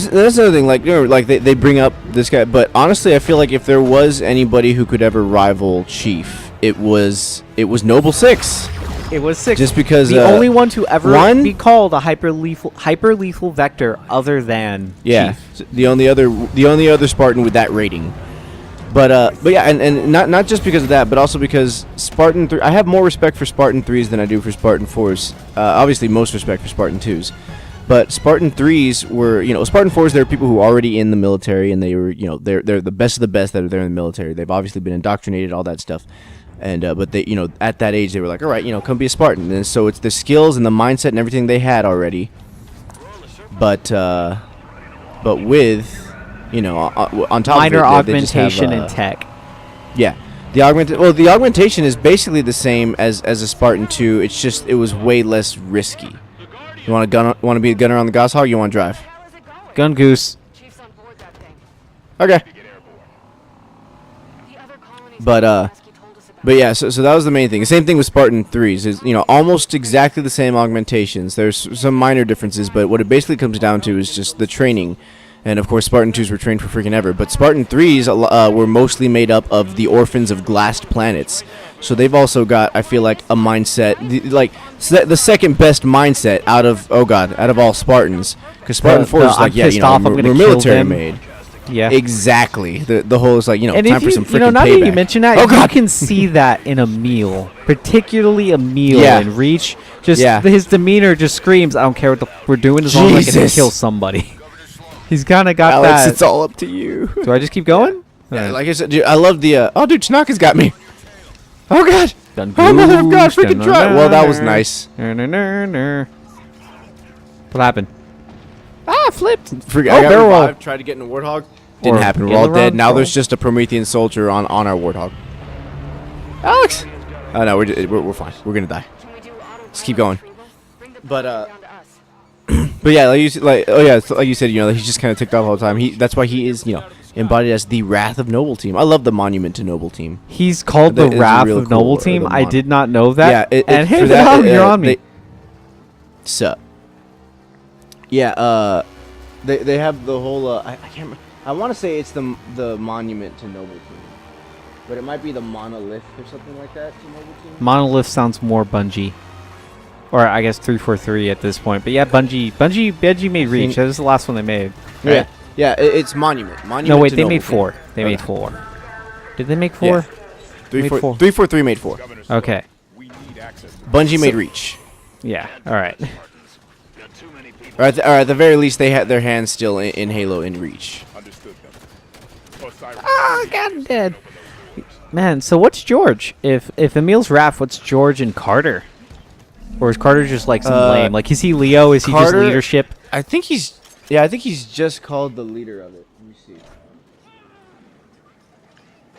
[SPEAKER 2] another thing. Like they bring up this guy, but honestly, I feel like if there was anybody who could ever rival Chief, it was Noble Six.
[SPEAKER 1] It was 6.
[SPEAKER 2] Just because
[SPEAKER 1] the only one to ever be called a hyper lethal vector other than Chief.
[SPEAKER 2] The only other Spartan with that rating. But yeah, and not just because of that, but also because Spartan 3. I have more respect for Spartan 3s than I do for Spartan 4s. Obviously, most respect for Spartan 2s. But Spartan 3s were, Spartan 4s. They're people who are already in the military, and they were, they're the best of the best that are there in the military. They've obviously been indoctrinated, all that stuff. And but they, at that age, they were like, all right, come be a Spartan. And so it's the skills and the mindset and everything they had already. But with, on top
[SPEAKER 1] minor
[SPEAKER 2] of it,
[SPEAKER 1] augmentation and tech.
[SPEAKER 2] Yeah, the augmentation is basically the same as a Spartan 2. It's just it was way less risky. You want to be a gunner on the Goshawk? You want to drive?
[SPEAKER 1] Gun Goose.
[SPEAKER 2] Okay. But yeah, so that was the main thing. The same thing with Spartan 3s is, almost exactly the same augmentations. There's some minor differences, but what it basically comes down to is just the training. And of course, Spartan 2s were trained for freaking ever. But Spartan 3s were mostly made up of the orphans of glassed planets. So they've also got, I feel like, a mindset, the second best mindset out of all Spartans. Because Spartan 4 is like, we're military made.
[SPEAKER 1] Yeah,
[SPEAKER 2] exactly. The whole is like,
[SPEAKER 1] and
[SPEAKER 2] time for some freaking
[SPEAKER 1] now
[SPEAKER 2] payback.
[SPEAKER 1] That you mention that, you can see that in a meal, particularly a meal in Reach. His demeanor just screams, "I don't care what we're doing as long as I can kill somebody." He's kind of got
[SPEAKER 2] Alex,
[SPEAKER 1] that.
[SPEAKER 2] It's all up to you.
[SPEAKER 1] Do I just keep going?
[SPEAKER 2] Yeah, like I said, dude, I love the. Oh, dude, Tanaka's got me. Oh God! Oh mother of God! Freaking drive. Well, that was nice.
[SPEAKER 1] What happened? Ah, flipped.
[SPEAKER 2] Forget.
[SPEAKER 1] Oh,
[SPEAKER 2] I got
[SPEAKER 1] barrel roll.
[SPEAKER 2] revived, tried to get in a Warthog. Didn't
[SPEAKER 1] Or
[SPEAKER 2] happen. We're all
[SPEAKER 1] aileron
[SPEAKER 2] dead. Now
[SPEAKER 1] roll.
[SPEAKER 2] there's just a Promethean soldier on our Warthog. Alex. Oh no, we're fine. We're gonna die. Let's keep going. But but yeah, like you said, he's just kind of ticked off all the time. That's why he is, embodied as the Wrath of Noble Team. I love the monument to Noble Team.
[SPEAKER 1] He's called the
[SPEAKER 2] That is
[SPEAKER 1] Wrath
[SPEAKER 2] real
[SPEAKER 1] of
[SPEAKER 2] cool,
[SPEAKER 1] Noble
[SPEAKER 2] or
[SPEAKER 1] Team.
[SPEAKER 2] the
[SPEAKER 1] I did not know that.
[SPEAKER 2] Yeah,
[SPEAKER 1] and hey,
[SPEAKER 2] for that,
[SPEAKER 1] you're on me.
[SPEAKER 2] Sup? Yeah, they have the whole. I can't remember. I want to say it's the monument to Noble Team, but it might be the monolith or something like that to Noble Team.
[SPEAKER 1] Monolith sounds more Bungie. Or I guess 343 at this point. But yeah, Bungie made Reach. That was the last one they made. Right?
[SPEAKER 2] Yeah, it's Monument.
[SPEAKER 1] No, wait,
[SPEAKER 2] to
[SPEAKER 1] they
[SPEAKER 2] Noble
[SPEAKER 1] made
[SPEAKER 2] Team.
[SPEAKER 1] 4. They made 4. Did they make 4?
[SPEAKER 2] Yeah.
[SPEAKER 1] 4.
[SPEAKER 2] 343 made 4.
[SPEAKER 1] Okay.
[SPEAKER 2] Bungie made Reach.
[SPEAKER 1] Yeah. All right.
[SPEAKER 2] Or at the very least, they had their hands still in Halo in Reach.
[SPEAKER 1] Ah, God, I'm dead. Man, so what's George? If Emil's Raph, what's George and Carter? Or is Carter just like some lame? Like, is he Leo? Is he just
[SPEAKER 2] Carter-
[SPEAKER 1] leadership?
[SPEAKER 2] I think he's just called the leader of it. Let me see.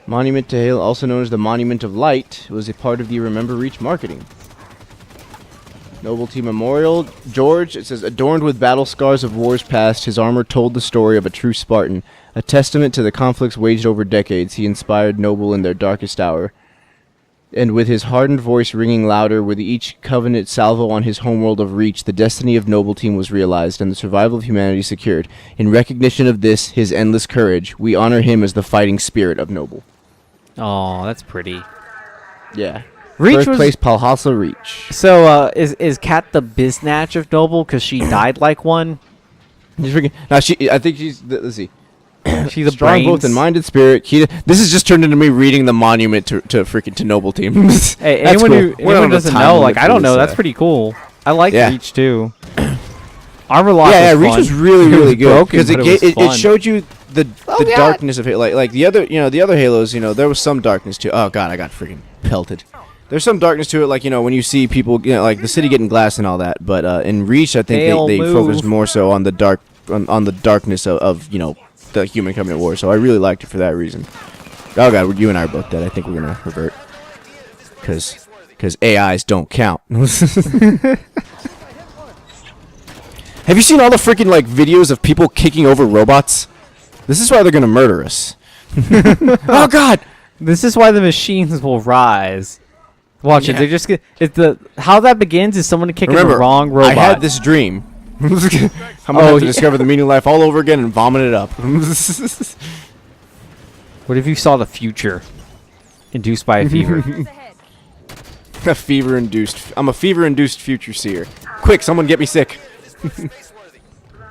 [SPEAKER 2] Monument to Halo, also known as the Monument of Light, was a part of the Remember Reach marketing. Noble Team Memorial. George, it says, adorned with battle scars of wars past, his armor told the story of a true Spartan. A testament to the conflicts waged over decades, he inspired Noble in their darkest hour. And with his hardened voice ringing louder with each Covenant salvo on his homeworld of Reach, the destiny of Noble Team was realized and the survival of humanity secured. In recognition of this, his endless courage, we honor him as the fighting spirit of Noble.
[SPEAKER 1] Oh, that's pretty.
[SPEAKER 2] Yeah.
[SPEAKER 1] Reach
[SPEAKER 2] Birthplace Palhassa Reach.
[SPEAKER 1] So, is Kat the biznatch of Noble because she died like one?
[SPEAKER 2] Now I think she's. Let's see.
[SPEAKER 1] She's a
[SPEAKER 2] Strong
[SPEAKER 1] brains.
[SPEAKER 2] both in mind and spirit. This has just turned into me reading the monument to freaking to Noble Team.
[SPEAKER 1] Hey,
[SPEAKER 2] That's
[SPEAKER 1] anyone
[SPEAKER 2] cool.
[SPEAKER 1] who
[SPEAKER 2] We're on
[SPEAKER 1] anyone
[SPEAKER 2] a
[SPEAKER 1] doesn't
[SPEAKER 2] time
[SPEAKER 1] know,
[SPEAKER 2] limit
[SPEAKER 1] like I
[SPEAKER 2] for
[SPEAKER 1] don't
[SPEAKER 2] this,
[SPEAKER 1] know. That's pretty cool. I like
[SPEAKER 2] Yeah.
[SPEAKER 1] Reach too. Armor lock.
[SPEAKER 2] Yeah,
[SPEAKER 1] was
[SPEAKER 2] Reach
[SPEAKER 1] fun.
[SPEAKER 2] was really really good
[SPEAKER 1] Broken,
[SPEAKER 2] because
[SPEAKER 1] but
[SPEAKER 2] it
[SPEAKER 1] was fun.
[SPEAKER 2] showed you the
[SPEAKER 1] Oh, God.
[SPEAKER 2] darkness of it. Like the other the other Halos, there was some darkness to. Oh god, I got freaking pelted. There's some darkness to it, like when you see people, like the city getting glass and all that. But in Reach, I think they focused more so on the dark, on the darkness of the Human Covenant War. So I really liked it for that reason. Oh god, you and I are both dead. I think we're gonna revert because AIs don't count. Have you seen all the freaking videos of people kicking over robots? This is why they're gonna murder us. Oh god.
[SPEAKER 1] This is why the machines will rise. Watch it.
[SPEAKER 2] Yeah.
[SPEAKER 1] They're just how that begins is someone kicking
[SPEAKER 2] Remember,
[SPEAKER 1] the wrong robot.
[SPEAKER 2] I had this dream. I'm gonna have to discover the meaning of life all over again and vomit it up.
[SPEAKER 1] What if you saw the future induced by a fever?
[SPEAKER 2] A fever-induced. I'm a fever-induced future seer. Quick, someone get me sick.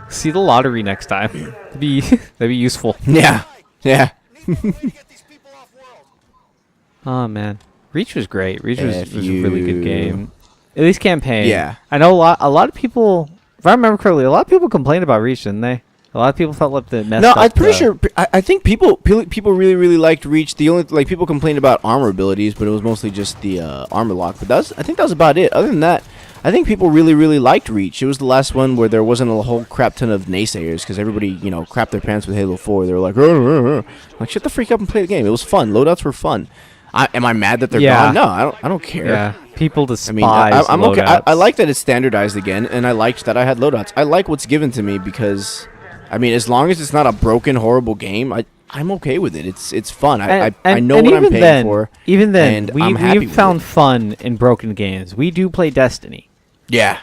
[SPEAKER 1] See the lottery next time. That'd be useful.
[SPEAKER 2] Yeah. Yeah.
[SPEAKER 1] Oh man, Reach was great. Reach was
[SPEAKER 2] F
[SPEAKER 1] a really good
[SPEAKER 2] you.
[SPEAKER 1] game. At least campaign.
[SPEAKER 2] Yeah.
[SPEAKER 1] I know a lot of people. If I remember correctly, a lot of people complained about Reach, didn't they? A lot of people felt like the messed
[SPEAKER 2] No,
[SPEAKER 1] up.
[SPEAKER 2] I'm pretty sure. I think people really really liked Reach. The only people complained about armor abilities, but it was mostly just the armor lock. But I think that was about it. Other than that, I think people really really liked Reach. It was the last one where there wasn't a whole crap ton of naysayers because everybody crapped their pants with Halo 4. They were like shut the freak up and play the game. It was fun. Loadouts were fun. Am I mad that they're gone? No, I don't care.
[SPEAKER 1] Yeah, people despise.
[SPEAKER 2] I mean, I'm okay. I
[SPEAKER 1] loadouts.
[SPEAKER 2] like that it's standardized again, and I liked that I had loadouts. I like what's given to me because, I mean, as long as it's not a broken, horrible game, I'm okay with it. It's fun. I know what I'm paying for.
[SPEAKER 1] Even then,
[SPEAKER 2] and I'm happy
[SPEAKER 1] we've
[SPEAKER 2] with
[SPEAKER 1] found
[SPEAKER 2] it.
[SPEAKER 1] fun in broken games. We do play Destiny.
[SPEAKER 2] Yeah,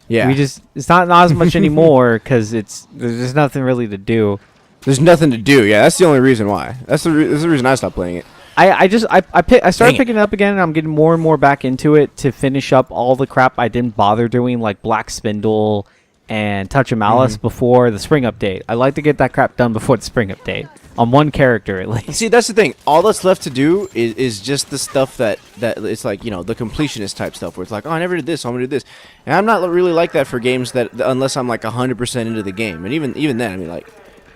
[SPEAKER 2] yeah.
[SPEAKER 1] It's not as much anymore because there's just nothing really to do.
[SPEAKER 2] There's nothing to do. Yeah, that's the only reason why. That's the reason I stopped playing it.
[SPEAKER 1] I started
[SPEAKER 2] Dang it.
[SPEAKER 1] picking it up again, and I'm getting more and more back into it to finish up all the crap I didn't bother doing, like Black Spindle and Touch of Malice before the spring update. I like to get that crap done before the spring update on one character at least.
[SPEAKER 2] See, that's the thing. All that's left to do is just the stuff that it's like, the completionist type stuff where it's like, oh, I never did this, so I'm gonna do this. And I'm not really like that for games that unless I'm like 100% into the game. And even then, I mean, like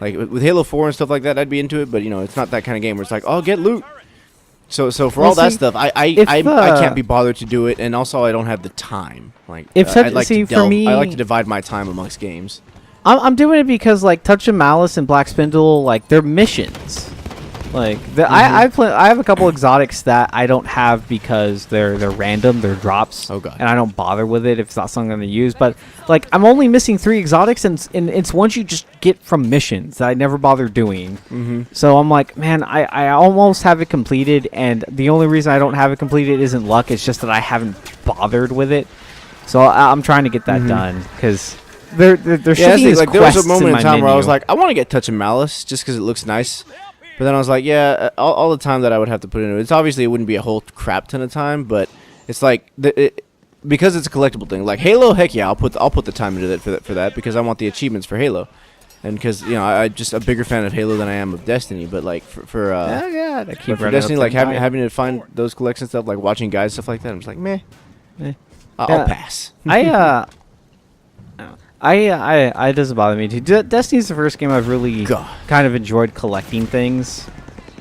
[SPEAKER 2] with Halo 4 and stuff like that, I'd be into it. But it's not that kind of game where it's like, oh, get loot. So for
[SPEAKER 1] Well,
[SPEAKER 2] all that
[SPEAKER 1] see,
[SPEAKER 2] stuff, I
[SPEAKER 1] if,
[SPEAKER 2] can't be bothered to do it, and also I don't have the time. Like,
[SPEAKER 1] If
[SPEAKER 2] I'd like
[SPEAKER 1] see,
[SPEAKER 2] to
[SPEAKER 1] for
[SPEAKER 2] delve,
[SPEAKER 1] me,
[SPEAKER 2] I like to divide my time amongst games.
[SPEAKER 1] I'm doing it because like Touch of Malice and Black Spindle, like they're missions. Like I have a couple exotics that I don't have because they're random, they're drops,
[SPEAKER 2] Oh, God.
[SPEAKER 1] and I don't bother with it if it's not something I'm gonna use. But like I'm only missing 3 exotics, and it's ones you just get from missions that I never bother doing. So I'm like, man, I almost have it completed, and the only reason I don't have it completed isn't luck. It's just that I haven't bothered with it. So I'm trying to get that done because there should be
[SPEAKER 2] like there was a moment in time
[SPEAKER 1] menu.
[SPEAKER 2] where I was like, I want to get Touch of Malice just because it looks nice. But then I was like, yeah, all the time that I would have to put into it. It's obviously it wouldn't be a whole crap ton of time, but it's like because it's a collectible thing. Like Halo, heck yeah, I'll put the time into it for that because I want the achievements for Halo, and because I'm just a bigger fan of Halo than I am of Destiny. But like for Destiny, like having to find those collection stuff, like watching guys stuff like that, I'm just like, meh. I'll pass.
[SPEAKER 1] It doesn't bother me too. Destiny's the first game I've really kind of enjoyed collecting things,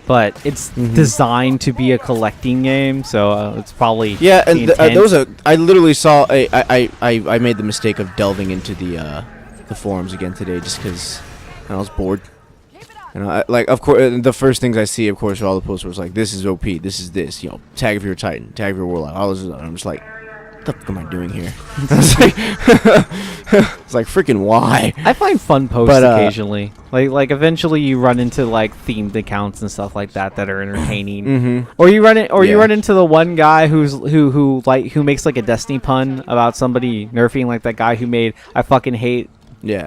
[SPEAKER 1] but it's designed to be a collecting game, so it's probably
[SPEAKER 2] and there was I literally saw I made the mistake of delving into the forums again today just because I was bored. And like of course the first things I see, of course, are all the posts was like, this is OP, this is this, tag if you're a Titan, tag if you're a Warlock, all this. I'm just like, what the fuck am I doing here? It's like freaking why?
[SPEAKER 1] I find fun posts occasionally. Like eventually you run into like themed accounts and stuff like that are entertaining. Or you run into the one guy who makes like a Destiny pun about somebody nerfing, like that guy who made I fucking hate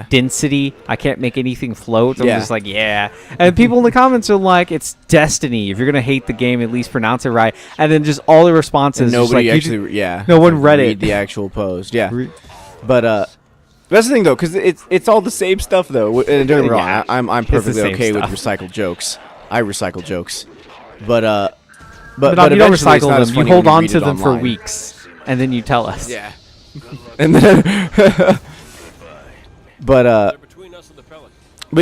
[SPEAKER 1] density. I can't make anything float. I'm just like, yeah. And people in the comments are like, it's Destiny. If you're gonna hate the game, at least pronounce it right. And then just all the responses.
[SPEAKER 2] And nobody
[SPEAKER 1] like, no one read it.
[SPEAKER 2] The actual post. Yeah. But that's the thing though, because it's all the same stuff though. And don't get me wrong, I'm perfectly okay with recycled jokes. I recycle jokes, but
[SPEAKER 1] you don't recycle them. You hold on to them for weeks, and then you tell us.
[SPEAKER 2] Yeah. And then. But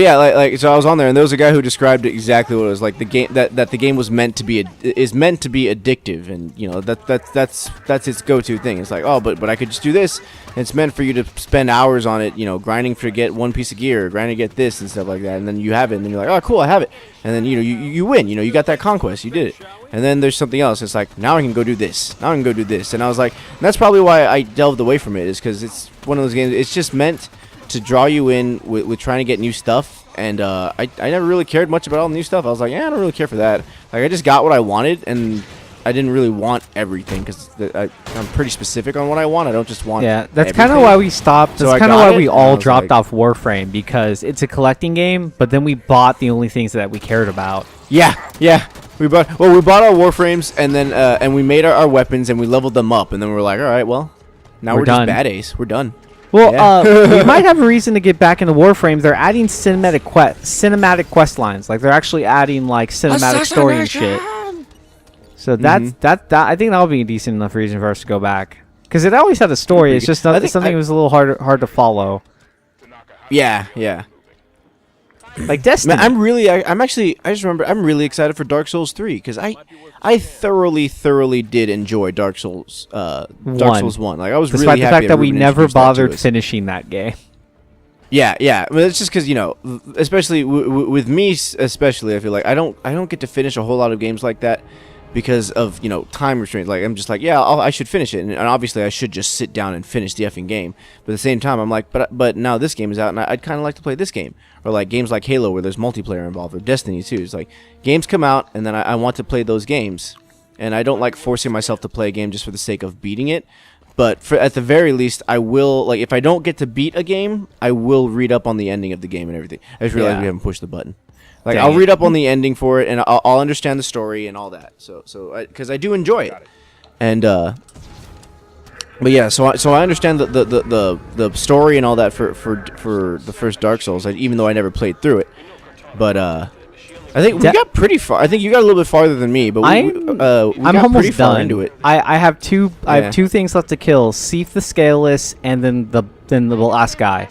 [SPEAKER 2] yeah, like so I was on there, and there was a guy who described exactly what it was like. The game that the game was meant to be addictive, and that's its go-to thing. It's like, oh, but I could just do this. And it's meant for you to spend hours on it, grinding to get one piece of gear, grinding to get this and stuff like that. And then you have it, and then you're like, oh, cool, I have it. And then you win. You got that conquest, you did it. And then there's something else. It's like, now I can go do this. Now I can go do this. And I was like, and that's probably why I delved away from it, is because it's one of those games. It's just meant to draw you in with trying to get new stuff, and I never really cared much about all the new stuff. I was like, yeah, I don't really care for that. Like, I just got what I wanted, and I didn't really want everything because I'm pretty specific on what I want. I don't just want
[SPEAKER 1] that's kind of why we stopped. That's kind of why we all dropped off Warframe, because it's a collecting game, but then we bought the only things that we cared about.
[SPEAKER 2] Yeah. We bought our Warframes, and then and we made our weapons, and we leveled them up, and then we were like, all right, well, now we're just bad ace. We're done.
[SPEAKER 1] Well, we might have a reason to get back into Warframe. They're adding cinematic quest lines. Like, they're actually adding like cinematic story and shit. So that I think that'll be a decent enough reason for us to go back, because it always had a story. It's just something that was a little hard to follow.
[SPEAKER 2] Yeah.
[SPEAKER 1] Like Destiny.
[SPEAKER 2] Man, I'm really excited for Dark Souls 3, because I thoroughly did enjoy Dark Souls 1. Like, I was
[SPEAKER 1] despite
[SPEAKER 2] really happy
[SPEAKER 1] the fact that we never bothered
[SPEAKER 2] that
[SPEAKER 1] finishing that game.
[SPEAKER 2] Yeah. I mean, it's just because especially with me, especially I feel like I don't get to finish a whole lot of games like that because of time restraints. Like, I'm just like, yeah, I should finish it, and obviously I should just sit down and finish the effing game. But at the same time, I'm like, but now this game is out, and I'd kind of like to play this game. Or like games like Halo, where there's multiplayer involved, or Destiny too. It's like games come out, and then I want to play those games, and I don't like forcing myself to play a game just for the sake of beating it. But at the very least, I will, like, if I don't get to beat a game, I will read up on the ending of the game and everything. I just realized we haven't pushed the button. Like, I'll read up on the ending for it, and I'll understand the story and all that. So because I do enjoy it, and but yeah, so I understand the story and all that for the first Dark Souls, even though I never played through it. But I think we got pretty far. I think you got a little bit farther than me, but
[SPEAKER 1] I'm
[SPEAKER 2] got
[SPEAKER 1] almost
[SPEAKER 2] pretty far
[SPEAKER 1] done.
[SPEAKER 2] into it.
[SPEAKER 1] I have two things left to kill: Seif the Scaleless, and then the last guy,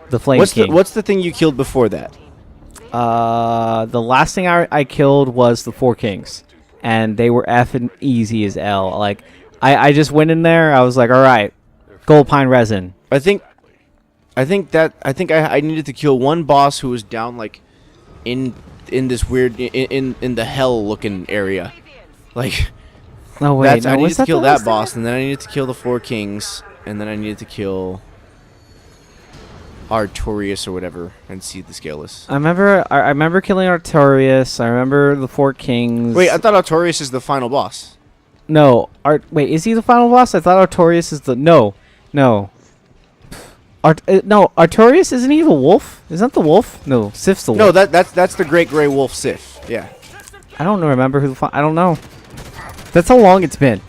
[SPEAKER 1] the Flame King.
[SPEAKER 2] What's the thing you killed before that?
[SPEAKER 1] The last thing I killed was the Four Kings. and they were effing easy as L. Like, I just went in there. I was like, all right, gold pine resin.
[SPEAKER 2] I think I needed to kill one boss who was down like in this weird in the hell looking area. Like,
[SPEAKER 1] No, wait,
[SPEAKER 2] I needed to kill that boss,
[SPEAKER 1] there?
[SPEAKER 2] and then I needed to kill the four kings, and then I needed to kill Artorias or whatever, and see the scaleless.
[SPEAKER 1] I remember killing Artorias. I remember the Four Kings.
[SPEAKER 2] Wait, I thought Artorias is the final boss.
[SPEAKER 1] No, wait, is he the final boss? I thought Artorias is the no. No, Artorias, isn't he the wolf? Isn't that the wolf? No, Sif's the wolf.
[SPEAKER 2] No, that's the Great Gray Wolf Sif. Yeah.
[SPEAKER 1] I don't remember who I don't know. That's how long it's been.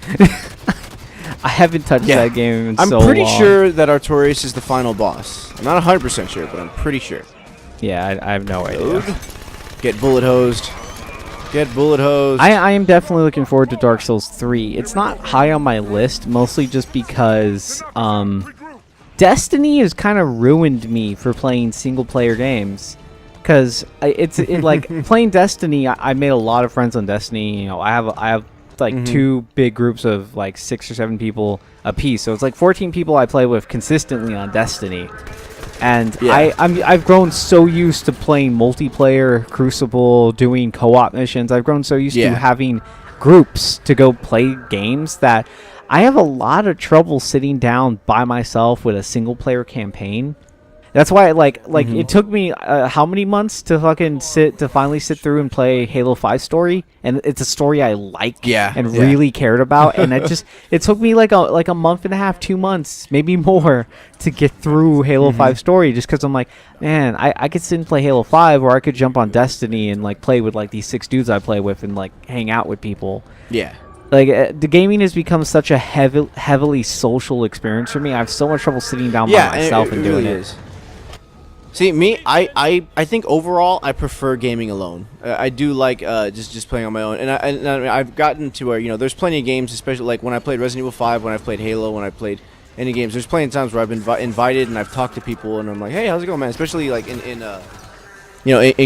[SPEAKER 1] I haven't touched that game in so long.
[SPEAKER 2] I'm pretty sure that Artorias is the final boss. I'm not 100% sure, but I'm pretty sure.
[SPEAKER 1] Yeah, I have no idea.
[SPEAKER 2] Get bullet hosed. Get bullet hosed.
[SPEAKER 1] I am definitely looking forward to Dark Souls 3. It's not high on my list, mostly just because Destiny has kind of ruined me for playing single-player games. Because like playing Destiny, I made a lot of friends on Destiny. You know, I have like two big groups of like 6 or 7 people a piece, so it's like 14 people I play with consistently on Destiny. And I've grown so used to playing multiplayer, Crucible, doing co-op missions. I've grown so used to having groups to go play games that I have a lot of trouble sitting down by myself with a single player campaign. That's why it took me how many months to finally sit through and play Halo 5 story, and it's a story I like and really cared about, and it took me like a month and a half, 2 months, maybe more, to get through Halo 5 story, just because I'm like, man, I could sit and play Halo 5, or I could jump on Destiny and like play with like these 6 dudes I play with and like hang out with people.
[SPEAKER 2] Yeah.
[SPEAKER 1] Like, the gaming has become such a heavily social experience for me. I have so much trouble sitting down by myself and doing it.
[SPEAKER 2] See, me, I think overall I prefer gaming alone. I do like just playing on my own, and I've gotten to where, you know, there's plenty of games, especially like when I played Resident Evil 5, when I played Halo, when I played any games. There's plenty of times where I've been invited and I've talked to people, and I'm like, hey, how's it going, man? Especially like in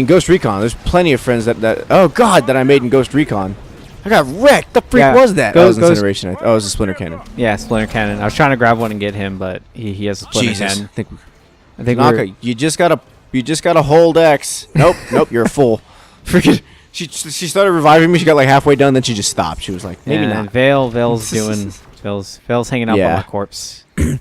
[SPEAKER 2] Ghost Recon, there's plenty of friends that I made in Ghost Recon. I got wrecked. The freak was that? That was Incineration. Oh, it was a Splinter Cannon.
[SPEAKER 1] Yeah, Splinter Cannon. I was trying to grab one and get him, but he has a Splinter Cannon. I think
[SPEAKER 2] you just gotta hold X. Nope, you're a fool. Freaking, she started reviving me. She got like halfway done, then she just stopped. She was like, maybe not.
[SPEAKER 1] Vale's hanging out by my corpse.
[SPEAKER 2] But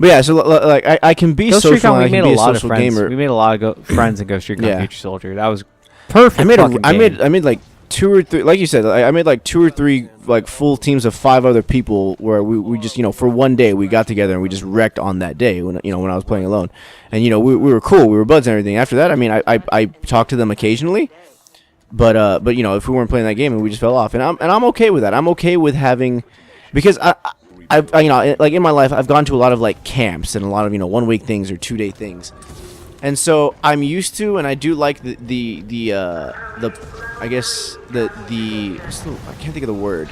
[SPEAKER 2] yeah, so like I can be
[SPEAKER 1] Ghost
[SPEAKER 2] social.
[SPEAKER 1] Recon,
[SPEAKER 2] I can be a social
[SPEAKER 1] gamer. We made a lot of friends in Ghost Recon Future Soldier. That was perfect.
[SPEAKER 2] I made like 2 or 3, like you said, I made like 2 or 3 like full teams of 5 other people where we just, you know, for one day we got together and we just wrecked on that day when I was playing alone, and you know we were cool, we were buds and everything. After that, I mean, I talked to them occasionally, but you know, if we weren't playing that game and we just fell off, and I'm okay with that. I'm okay with having, because I you know, like in my life I've gone to a lot of like camps and a lot of, you know, 1 week things or 2-day things. And so I'm used to, and I do like the I guess the I can't think of the word.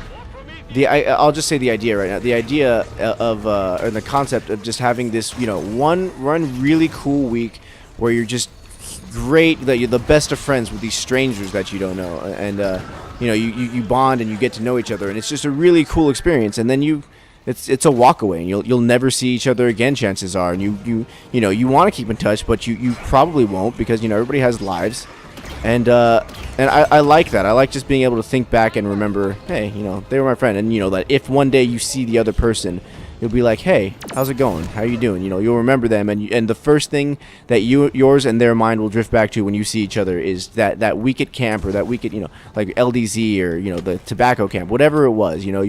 [SPEAKER 2] I'll just say the idea right now. The idea of or the concept of just having this, you know, one really cool week where you're just great, that you're the best of friends with these strangers that you don't know, and you know, you bond and you get to know each other, and it's just a really cool experience. And then it's a walk away, and you'll never see each other again, chances are, and you know, you want to keep in touch, but you probably won't, because, you know, everybody has lives, and I like that. I like just being able to think back and remember, hey, you know, they were my friend, and you know that if one day you see the other person, you'll be like, hey, how's it going? How you doing? You know, you'll remember them, and the first thing that yours and their mind will drift back to when you see each other is that week at camp, or that week at, you know, like LDZ, or, you know, the tobacco camp, whatever it was. You know,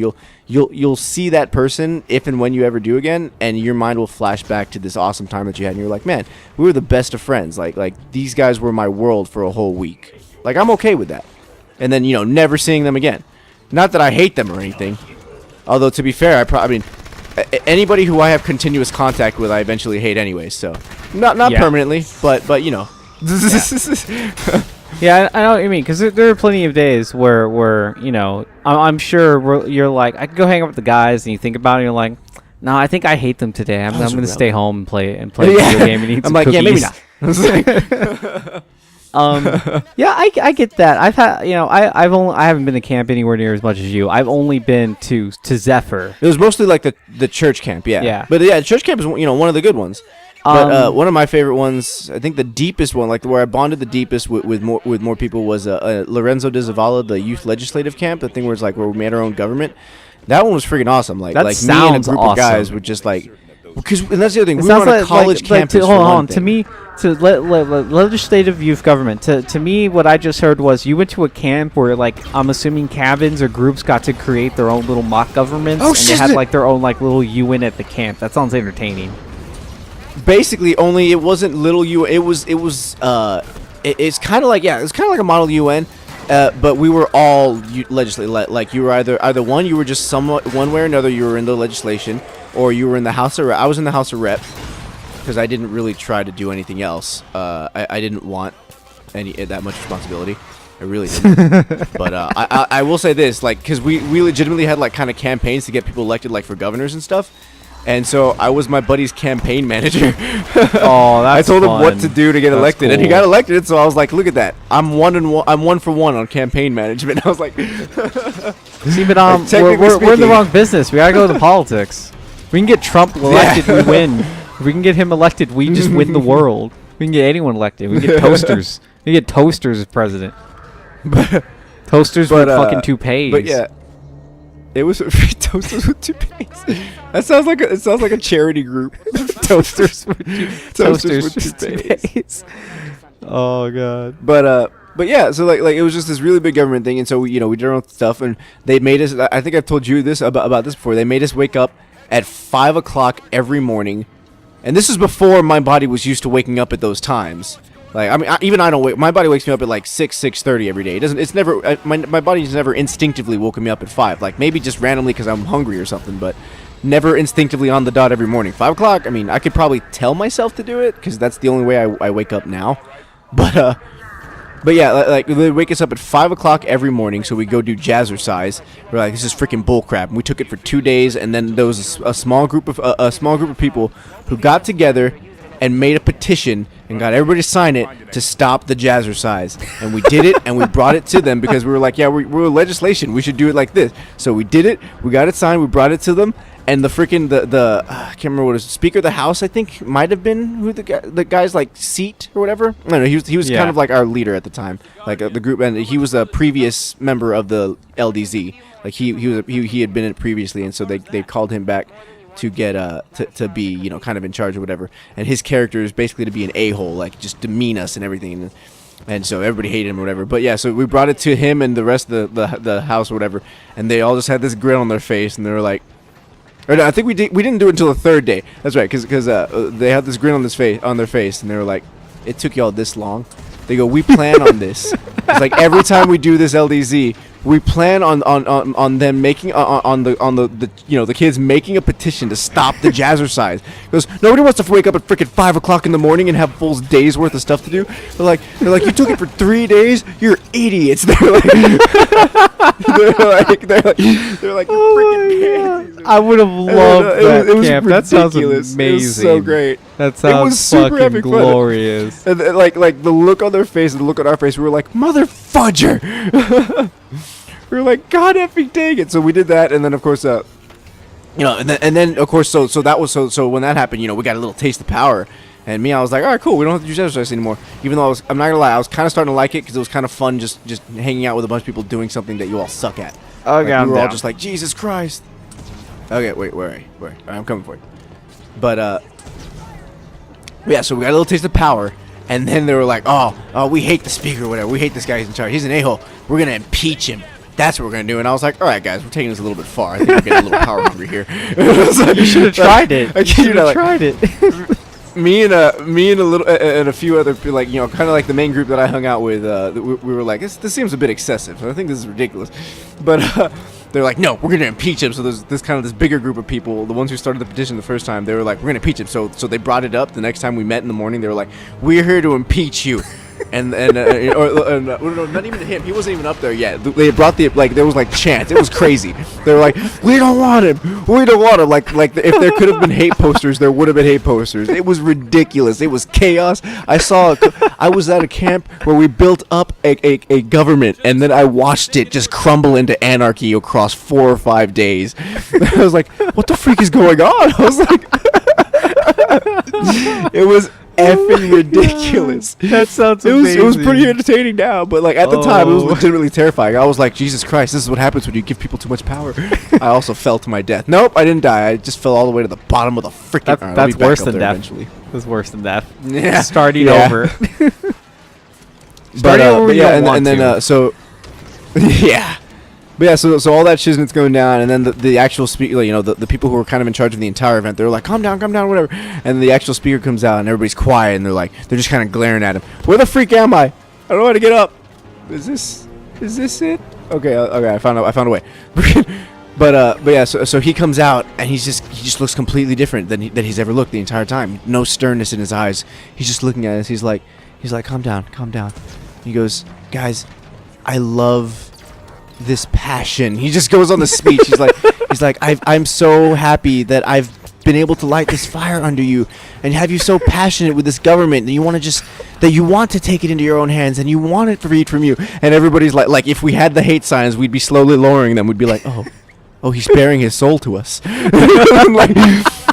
[SPEAKER 2] you'll see that person if and when you ever do again, and your mind will flash back to this awesome time that you had, and you're like, man, we were the best of friends. Like these guys were my world for a whole week. Like, I'm okay with that. And then, you know, never seeing them again. Not that I hate them or anything. Although, to be fair, I mean, anybody who I have continuous contact with, I eventually hate anyway. So, not permanently, but you know.
[SPEAKER 1] Yeah, I know what you mean, because there are plenty of days where you know, I'm sure you're like, I could go hang out with the guys, and you think about it, and you're like, no, I think I hate them today. I'm going to stay home and play a video game and eat some cookies.
[SPEAKER 2] Yeah, maybe not.
[SPEAKER 1] Yeah, I get that. I've had, I haven't been to camp anywhere near as much as you. I've only been to Zephyr.
[SPEAKER 2] It was mostly like the church camp, yeah.
[SPEAKER 1] Yeah.
[SPEAKER 2] But yeah, church camp is one of the good ones. But one of my favorite ones, I think the deepest one, like where I bonded the deepest with more people, was Lorenzo de Zavala, the youth legislative camp. The thing where it's like where we made our own government. That one was freaking awesome. Like
[SPEAKER 1] That
[SPEAKER 2] me and a
[SPEAKER 1] sounds
[SPEAKER 2] group
[SPEAKER 1] awesome.
[SPEAKER 2] of guys would just like, because and that's the other thing.
[SPEAKER 1] It
[SPEAKER 2] We were
[SPEAKER 1] sounds
[SPEAKER 2] on a college campus.
[SPEAKER 1] hold
[SPEAKER 2] for one
[SPEAKER 1] on.
[SPEAKER 2] thing.
[SPEAKER 1] To me, legislative youth government. To me, what I just heard was you went to a camp where, like, I'm assuming cabins or groups got to create their own little mock governments,
[SPEAKER 2] Oh,
[SPEAKER 1] and
[SPEAKER 2] shit.
[SPEAKER 1] they had like their own like little UN at the camp. That sounds entertaining.
[SPEAKER 2] Basically, only it wasn't little UN. It's kind of like it's kind of like a model UN. But we were all legislative. Like you were either one, you were just somewhat one way or another. You were in the legislation, or you were in the House of Rep. I was in the House of Rep because I didn't really try to do anything else. I didn't want that much responsibility. I really didn't. But I will say this, like, because we legitimately had like kind of campaigns to get people elected, like for governors and stuff. And so I was my buddy's campaign manager.
[SPEAKER 1] Oh, that's
[SPEAKER 2] I told him what
[SPEAKER 1] fun.
[SPEAKER 2] to do to get
[SPEAKER 1] That's
[SPEAKER 2] elected, and he
[SPEAKER 1] cool.
[SPEAKER 2] got elected. So I was like, "Look at that! I'm 1 for 1 on campaign management." I was like,
[SPEAKER 1] See, but
[SPEAKER 2] technically
[SPEAKER 1] we're in the
[SPEAKER 2] speaking-
[SPEAKER 1] wrong business. We gotta go to politics. We can get Trump elected, we win. If we can get him elected, we just win the world. We can get anyone elected. We can get toasters. We can get toasters as president. Toasters with fucking toupees.
[SPEAKER 2] But yeah, it was toasters with toupees. That sounds like a charity group.
[SPEAKER 1] toasters with
[SPEAKER 2] Toasters with
[SPEAKER 1] toupees. Oh god.
[SPEAKER 2] But yeah, so like it was just this really big government thing, and so we did our own stuff, and they made us. I think I've told you this about this before. They made us wake up at 5 o'clock every morning, and this is before my body was used to waking up at those times. Like, I mean, even I don't wake. My body wakes me up at like 6:30 every day. It doesn't. It's never. My body's never instinctively woken me up at 5. Like maybe just randomly because I'm hungry or something, but never instinctively on the dot every morning. 5 o'clock. I mean, I could probably tell myself to do it because that's the only way I wake up now. But yeah, like they wake us up at 5 o'clock every morning, so we go do jazzercise. We're like, this is freaking bullcrap. And we took it for 2 days, and then there was a small group of people who got together and made a petition and got everybody to sign it to stop the jazzercise. And we did it, and we brought it to them because we were like, yeah, we're legislation. We should do it like this. So we did it. We got it signed. We brought it to them. And the freaking I can't remember what it was. Speaker of the House, I think, might have been who the guy's like seat or whatever. No, he was kind of like our leader at the time, like the group, and he was a previous member of the LDZ. Like he had been in it previously, and so they called him back to get to be kind of in charge or whatever. And his character is basically to be an a-hole, like just demean us and everything. And so everybody hated him or whatever. But yeah, so we brought it to him and the rest of the house or whatever, and they all just had this grin on their face, and they were like. Or no, I think we didn't do it until the third day. That's right, because they had this grin on their face, and they were like, "It took y'all this long." They go, "We plan on this." It's like every time we do this LDZ, we plan on them making on the kids making a petition to stop the jazzercise. Because nobody wants to wake up at freaking 5 o'clock in the morning and have a full day's worth of stuff to do. They're like, you took it for 3 days. You're idiots. They're like, they're like,
[SPEAKER 1] Oh
[SPEAKER 2] freaking
[SPEAKER 1] my God. I would have loved that
[SPEAKER 2] it was
[SPEAKER 1] camp. That sounds
[SPEAKER 2] ridiculous.
[SPEAKER 1] amazing.
[SPEAKER 2] It was so great.
[SPEAKER 1] That sounds
[SPEAKER 2] was super
[SPEAKER 1] fucking
[SPEAKER 2] epic fun.
[SPEAKER 1] glorious.
[SPEAKER 2] And like the look on their face and the look on our face, we were like, motherfudger. We were like, God effing dang it. So we did that, and then of course, and then of course, so that was so when that happened, we got a little taste of power. And I was like, all right, cool. We don't have to use exercise anymore. Even though I'm not gonna lie, I was kind of starting to like it because it was kind of fun just hanging out with a bunch of people doing something that you all suck at.
[SPEAKER 1] Okay,
[SPEAKER 2] Like,
[SPEAKER 1] I'm
[SPEAKER 2] we were all
[SPEAKER 1] down.
[SPEAKER 2] just like, Jesus Christ. Okay, wait, where are you? All right, I'm coming for you. But yeah, so we got a little taste of power, and then they were like, oh, we hate the speaker or whatever. We hate this guy who's in charge. He's an a-hole. We're gonna impeach him. That's what we're gonna do. And I was like, all right, guys, we're taking this a little bit far. I think we're getting a little power hungry here.
[SPEAKER 1] You should have tried it.
[SPEAKER 2] I kid you not, like,
[SPEAKER 1] tried it.
[SPEAKER 2] me and a few other people, like kind of like the main group that I hung out with. We were like, this seems a bit excessive. I think this is ridiculous. But they're like, no, we're gonna impeach him. So there's this bigger group of people, the ones who started the petition the first time. They were like, we're gonna impeach him. So they brought it up the next time we met in the morning. They were like, we're here to impeach you. or not even him. He wasn't even up there yet. They brought there was like chants. It was crazy. They were like, we don't want him. We don't want him. Like if there could have been hate posters, there would have been hate posters. It was ridiculous. It was chaos. I was at a camp where we built up a government, and then I watched it just crumble into anarchy across 4 or 5 days. I was like, what the freak is going on? I was like, it was effing ridiculous.
[SPEAKER 1] That sounds amazing.
[SPEAKER 2] It was pretty entertaining now, but like at the time it was legitimately terrifying. I was like, Jesus Christ, this is what happens when you give people too much power. I also fell to my death. Nope, I didn't die. I just fell all the way to the bottom of the freaking.
[SPEAKER 1] That's worse than death. Eventually. That's worse than death.
[SPEAKER 2] Yeah,
[SPEAKER 1] starting over.
[SPEAKER 2] But then so yeah. But yeah, so all that shiznit's going down, and then the actual speaker, the people who were kind of in charge of the entire event, they're like, calm down, whatever. And the actual speaker comes out, and everybody's quiet, and they're just kind of glaring at him. Where the freak am I? I don't know how to get up. Is this it? Okay, I found a way. But yeah, so he comes out, and he just looks completely different than he's ever looked the entire time. No sternness in his eyes. He's just looking at us. He's like, calm down. He goes, guys, I love this passion. He just goes on the speech. He's like, I'm so happy that I've been able to light this fire under you and have you so passionate with this government that you want to take it into your own hands and you want it freed from you. And everybody's like if we had the hate signs, we'd be slowly lowering them. We'd be like, oh, he's bearing his soul to us.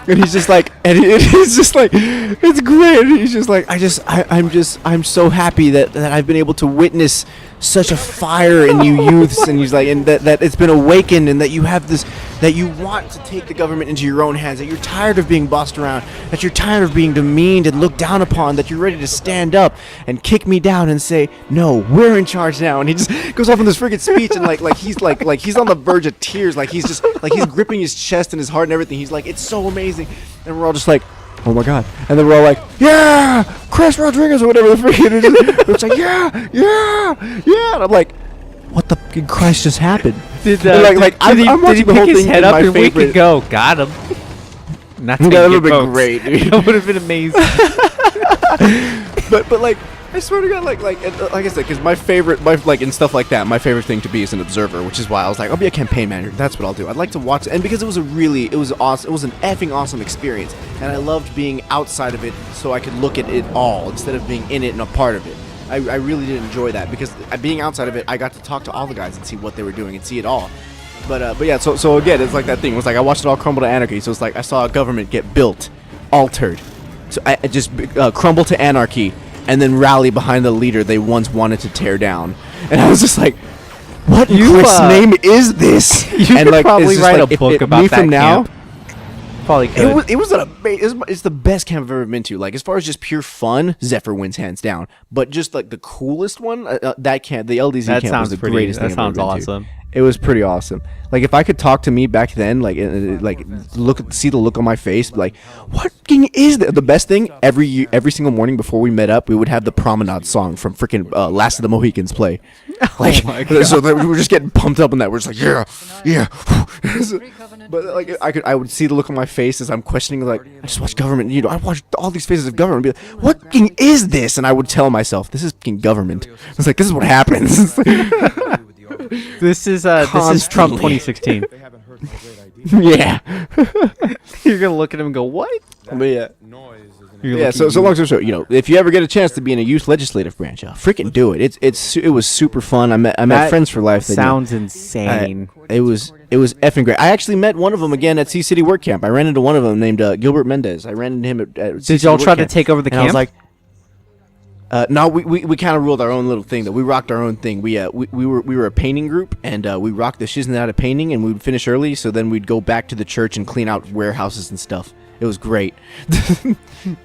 [SPEAKER 2] And he's just like, and it's just like, it's great. And he's just like, I'm so happy that I've been able to witness such a fire in you youths, and he's like, and that it's been awakened, and that you have this, that you want to take the government into your own hands, that you're tired of being bossed around, that you're tired of being demeaned and looked down upon, that you're ready to stand up and kick me down and say, no, we're in charge now. And he just goes off in this freaking speech, and like he's on the verge of tears, like he's gripping his chest and his heart and everything. He's like, it's so amazing, and we're all just like, oh my god. And then we're all like, yeah, Chris Rodriguez or whatever the freaking it is. It's like, yeah. And I'm like, what the fucking Christ just happened? I'm watching the whole thing
[SPEAKER 1] head up and
[SPEAKER 2] favorite.
[SPEAKER 1] we could go. Got him. Not
[SPEAKER 2] that would have been great, dude.
[SPEAKER 1] That would have been amazing.
[SPEAKER 2] but like, I swear to God, like I said, because my favorite thing to be is an observer, which is why I was like, I'll be a campaign manager. That's what I'll do. I'd like to watch, and because it was an effing awesome experience, and I loved being outside of it, so I could look at it all instead of being in it and a part of it. I really did enjoy that, because being outside of it, I got to talk to all the guys and see what they were doing and see it all. But yeah, so again, it's like that thing. It was like I watched it all crumble to anarchy. So it's like I saw a government get built, altered, so I just crumble to anarchy, and then rally behind the leader they once wanted to tear down. And I was just like, what in Christ's name is this?
[SPEAKER 1] You
[SPEAKER 2] and
[SPEAKER 1] could
[SPEAKER 2] like,
[SPEAKER 1] probably
[SPEAKER 2] just
[SPEAKER 1] write
[SPEAKER 2] like,
[SPEAKER 1] a book about that camp. Probably could.
[SPEAKER 2] It's the best camp I've ever been to. Like, as far as just pure fun, Zephyr wins hands down. But just like the coolest one, that camp, the LDZ camp, was the greatest thing I've ever been to. That sounds awesome. It was pretty awesome. Like, if I could talk to me back then, like see the look on my face, like, what fucking is that? The best thing, every single morning before we met up, we would have the promenade song from freaking Last of the Mohicans play. Like, so we were just getting pumped up on that. We're just like, yeah. But like, I would see the look on my face as I'm questioning, like, I just watched government. I watched all these faces of government. And be like, what fucking is this? And I would tell myself, this is fucking government. It's like, this is what happens.
[SPEAKER 1] This is Trump 2016.
[SPEAKER 2] Yeah.
[SPEAKER 1] You're gonna look at him and go, what?
[SPEAKER 2] But yeah. So long story short, if you ever get a chance to be in a youth legislative branch, freaking do it. It was super fun. I met friends for life.
[SPEAKER 1] Sounds insane.
[SPEAKER 2] It was effing great. I actually met one of them again at Sea City Work Camp. I ran into one of them named Gilbert Mendez. I ran into him at
[SPEAKER 1] Did y'all try to take over the camp?
[SPEAKER 2] I was like, no, we kind of ruled our own little thing. That we rocked our own thing. We were a painting group, and we rocked the shiznit out of painting, and we would finish early. So then we'd go back to the church and clean out warehouses and stuff. It was great.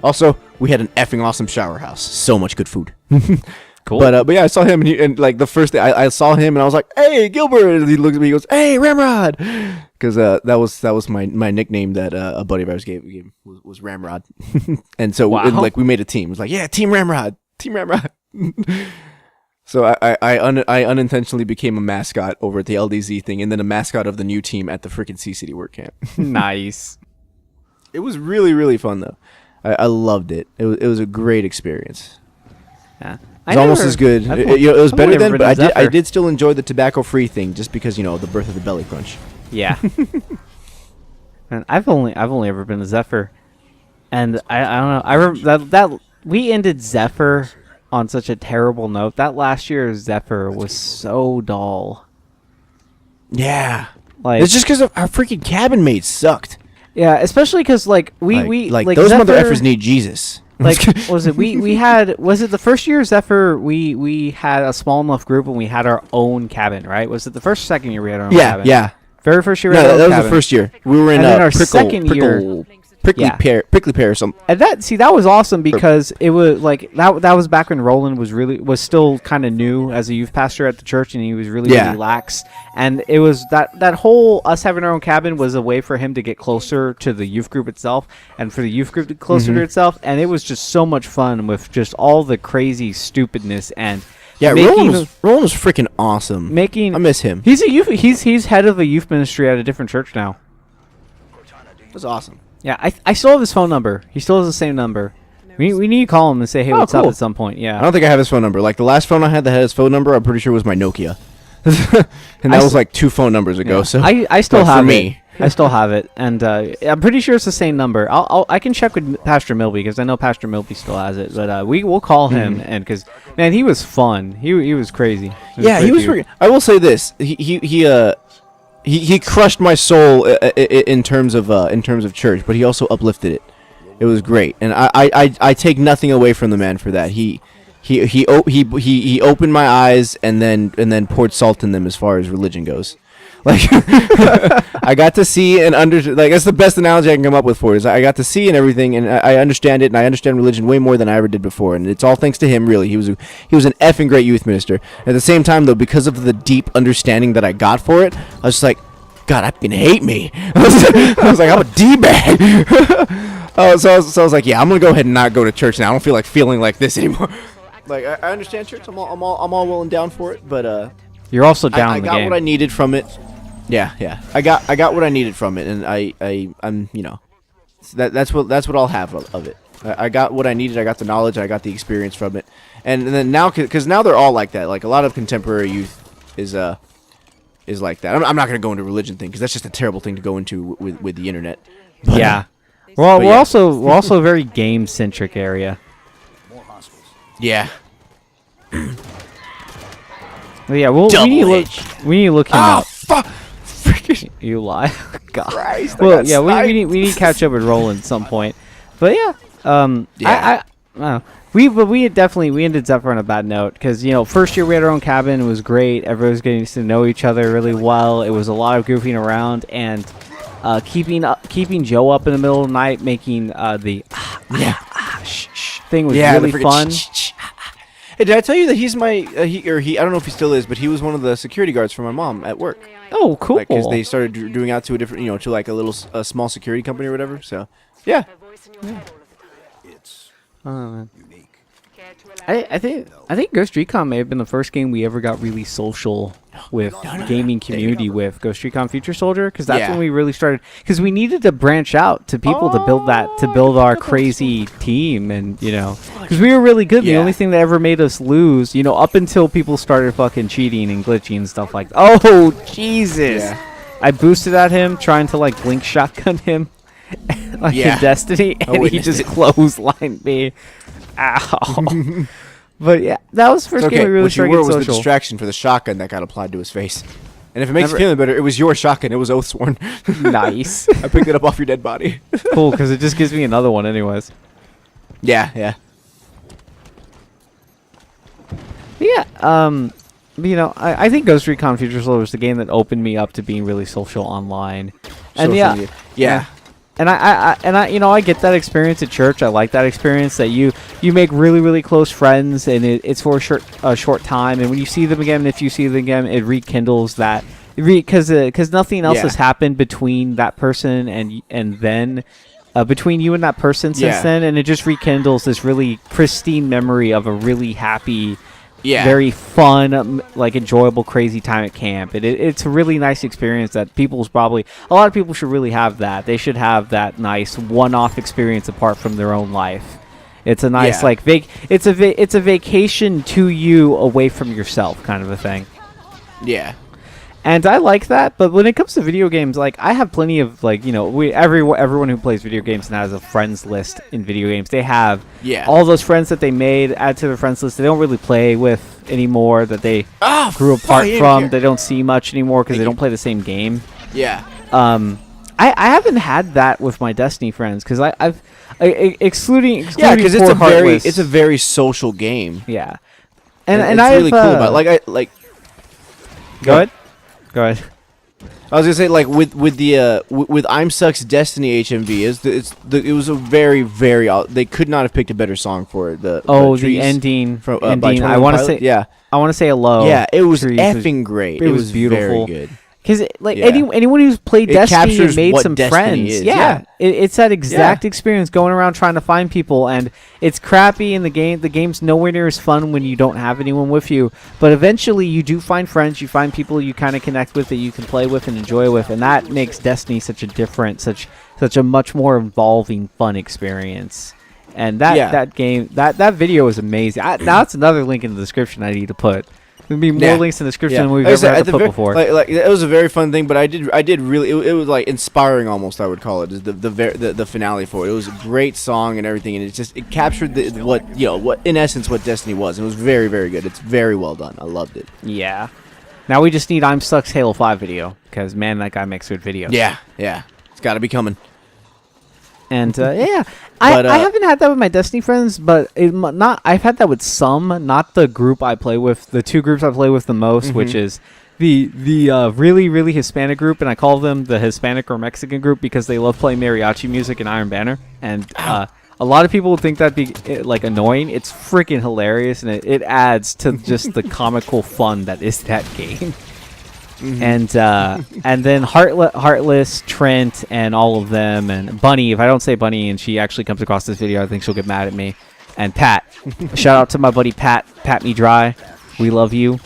[SPEAKER 2] Also, we had an effing awesome shower house. So much good food.
[SPEAKER 1] Cool.
[SPEAKER 2] But yeah, I saw him, and like the first day I saw him, and I was like, "Hey, Gilbert!" And he looks at me, he goes, "Hey, Ramrod," because that was my nickname that a buddy of ours gave was Ramrod, and so we made a team. It was like, yeah, Team Ramrod. So I unintentionally became a mascot over at the LDZ thing, and then a mascot of the new team at the freaking Sea City Work Camp.
[SPEAKER 1] Nice.
[SPEAKER 2] It was really, really fun though. I loved it. It was a great experience.
[SPEAKER 1] Yeah.
[SPEAKER 2] It's almost as good. It was better then, but I
[SPEAKER 1] Zephyr.
[SPEAKER 2] did still enjoy the tobacco-free thing, just because the birth of the belly crunch.
[SPEAKER 1] Yeah. And I've only ever been a Zephyr, and I don't know. I remember that we ended Zephyr on such a terrible note. That last year's Zephyr was so dull.
[SPEAKER 2] Yeah,
[SPEAKER 1] Like
[SPEAKER 2] it's just because our freaking cabin mates sucked.
[SPEAKER 1] yeah, especially because like those
[SPEAKER 2] Zephyr,
[SPEAKER 1] mother
[SPEAKER 2] effers need Jesus.
[SPEAKER 1] Like was it the first year Zephyr we had a small enough group and we had our own cabin, right? Was it the first or second year we had our own cabin?
[SPEAKER 2] Yeah.
[SPEAKER 1] Very first year we
[SPEAKER 2] No,
[SPEAKER 1] had our own
[SPEAKER 2] that was
[SPEAKER 1] cabin.
[SPEAKER 2] the first year. We were in
[SPEAKER 1] And then our
[SPEAKER 2] prickly
[SPEAKER 1] second
[SPEAKER 2] pear or something.
[SPEAKER 1] And that was awesome because it was like that was back when Roland was still kind of new as a youth pastor at the church, and he was really lax. And it was that whole us having our own cabin was a way for him to get closer to the youth group itself, and for the youth group to get closer to itself. And it was just so much fun with just all the crazy stupidness and
[SPEAKER 2] Roland was freaking awesome.
[SPEAKER 1] I
[SPEAKER 2] miss him.
[SPEAKER 1] He's head of a youth ministry at a different church now.
[SPEAKER 2] It was awesome.
[SPEAKER 1] Yeah, I still have his phone number. He still has the same number. We need to call him and say, hey, what's up at some point. Yeah.
[SPEAKER 2] I don't think I have his phone number. Like, the last phone I had that had his phone number, I'm pretty sure was my Nokia. And that was like 2 phone numbers ago.
[SPEAKER 1] Yeah.
[SPEAKER 2] So
[SPEAKER 1] I still have
[SPEAKER 2] for
[SPEAKER 1] it.
[SPEAKER 2] me.
[SPEAKER 1] I still have it. And I'm pretty sure it's the same number. I can check with Pastor Milby because I know Pastor Milby still has it. But we'll call him, and because, man, he was fun. He was crazy.
[SPEAKER 2] He was freaking. I will say this. He crushed my soul in terms of church, but he also uplifted it. It was great, and I take nothing away from the man for that. He opened my eyes and then poured salt in them as far as religion goes. Like I got to see and that's the best analogy I can come up with for it. Is I got to see and everything, and I understand it, and I understand religion way more than I ever did before, and it's all thanks to him. Really, he was an effing great youth minister. At the same time, though, because of the deep understanding that I got for it, I was just like, God, I can hate me. I was like, I'm a d-bag. So I was like, yeah, I'm gonna go ahead and not go to church now. I don't feel like feeling like this anymore. Like I understand church. I'm all well and down for it, but
[SPEAKER 1] you're also down.
[SPEAKER 2] I got what I needed from it. Yeah. I got what I needed from it, and I'm that's what I'll have of it. I got what I needed. I got the knowledge. I got the experience from it, and then now because now they're all like that. Like a lot of contemporary youth is like that. I'm not gonna go into religion thing because that's just a terrible thing to go into with the internet. But,
[SPEAKER 1] yeah. Well, we're also a very game centric area.
[SPEAKER 2] Yeah.
[SPEAKER 1] Well, yeah. We need to look him up.
[SPEAKER 2] Fuck.
[SPEAKER 1] You lie. God.
[SPEAKER 2] Christ,
[SPEAKER 1] Well, yeah, we need to catch up with Roland at some point. But yeah, I don't know. We ended Zephyr on a bad note because first year we had our own cabin. It was great. Everyone was getting to know each other really well. It was a lot of goofing around and keeping Joe up in the middle of the night, making the thing was really fun.
[SPEAKER 2] Hey, did I tell you that he's my he I don't know if he still is, but he was one of the security guards for my mom at work.
[SPEAKER 1] Oh, cool.
[SPEAKER 2] Because they started doing out to a different, to like a small security company or whatever. So, yeah.
[SPEAKER 1] I think Ghost Recon may have been the first game we ever got really social with gaming community with Ghost Recon Future Soldier, because that's when we really started, because we needed to branch out to people to build our crazy team, and because we were really good. The only thing that ever made us lose, up until people started fucking cheating and glitching and stuff like that. Oh Jesus! I boosted at him trying to like blink shotgun him like in Destiny, and he just clotheslined me. Ow. But yeah, that was the first game we really started getting social.
[SPEAKER 2] Was the distraction for the shotgun that got applied to his face. And if it makes you feel better, it was your shotgun. It was Oathsworn.
[SPEAKER 1] Nice.
[SPEAKER 2] I picked it up off your dead body.
[SPEAKER 1] Cool, because it just gives me another one anyways.
[SPEAKER 2] Yeah.
[SPEAKER 1] Yeah, I think Ghost Recon Future Soldier was the game that opened me up to being really social online. And yeah. And I get that experience at church. I like that experience that you make really, really close friends, and it's for a short time. And when you see them again, if you see them again, it rekindles that, because nothing else has happened between that person and then between you and that person since then, and it just rekindles this really pristine memory of a really happy, very fun, like enjoyable, crazy time at camp. It's a really nice experience that a lot of people should really have that. They should have that nice one-off experience apart from their own life. It's a nice
[SPEAKER 2] Yeah.
[SPEAKER 1] it's a vacation to you away from yourself kind of a thing.
[SPEAKER 2] Yeah.
[SPEAKER 1] And I like that, but when it comes to video games, like I have plenty of everyone who plays video games and has a friends list in video games, they have all those friends that they made add to their friends list. They don't really play with anymore, that they grew apart from. They don't see much anymore because they don't play the same game.
[SPEAKER 2] Yeah.
[SPEAKER 1] I haven't had that with my Destiny friends because I've excluding
[SPEAKER 2] because
[SPEAKER 1] Heartless.
[SPEAKER 2] it's a very social game.
[SPEAKER 1] Yeah,
[SPEAKER 2] and
[SPEAKER 1] it's
[SPEAKER 2] really cool about it.
[SPEAKER 1] Go ahead. Go ahead.
[SPEAKER 2] I was gonna say, like with the with I'm Suck's Destiny HMV, it was a very they could not have picked a better song for it. The
[SPEAKER 1] ending
[SPEAKER 2] from
[SPEAKER 1] ending. I want to say I want to say hello.
[SPEAKER 2] Yeah, it was effing great.
[SPEAKER 1] It was beautiful.
[SPEAKER 2] Very good.
[SPEAKER 1] Because anyone who's played Destiny and made some
[SPEAKER 2] Destiny
[SPEAKER 1] friends,
[SPEAKER 2] is.
[SPEAKER 1] It's that exact experience going around trying to find people, and it's crappy in the game. The game's nowhere near as fun when you don't have anyone with you. But eventually, you do find friends. You find people you kind of connect with that you can play with and enjoy with, and that makes Destiny such a much more involving, fun experience. And that video is amazing. Now that's another link in the description I need to put. There'll be more links in the description than we've ever had to put before.
[SPEAKER 2] Like it was a very fun thing, but I did really it was like inspiring almost, I would call it, the finale for it. It was a great song and everything, and it captured what in essence what Destiny was. And it was very, very good. It's very well done. I loved it.
[SPEAKER 1] Yeah. Now we just need I'm Suck's Halo 5 video because man, that guy makes good videos.
[SPEAKER 2] Yeah, it's got to be coming.
[SPEAKER 1] And I haven't had that with my Destiny friends, but I've had that with some, not the group I play with. The two groups I play with the most, which is the really, really Hispanic group, and I call them the Hispanic or Mexican group because they love playing mariachi music and Iron Banner. And a lot of people would think that'd be like annoying. It's freaking hilarious, and it adds to just the comical fun that is that game. And then Heartless, Trent, and all of them, and Bunny. If I don't say Bunny and she actually comes across this video, I think she'll get mad at me. And Pat. Shout out to my buddy Pat. Pat me dry. We love you.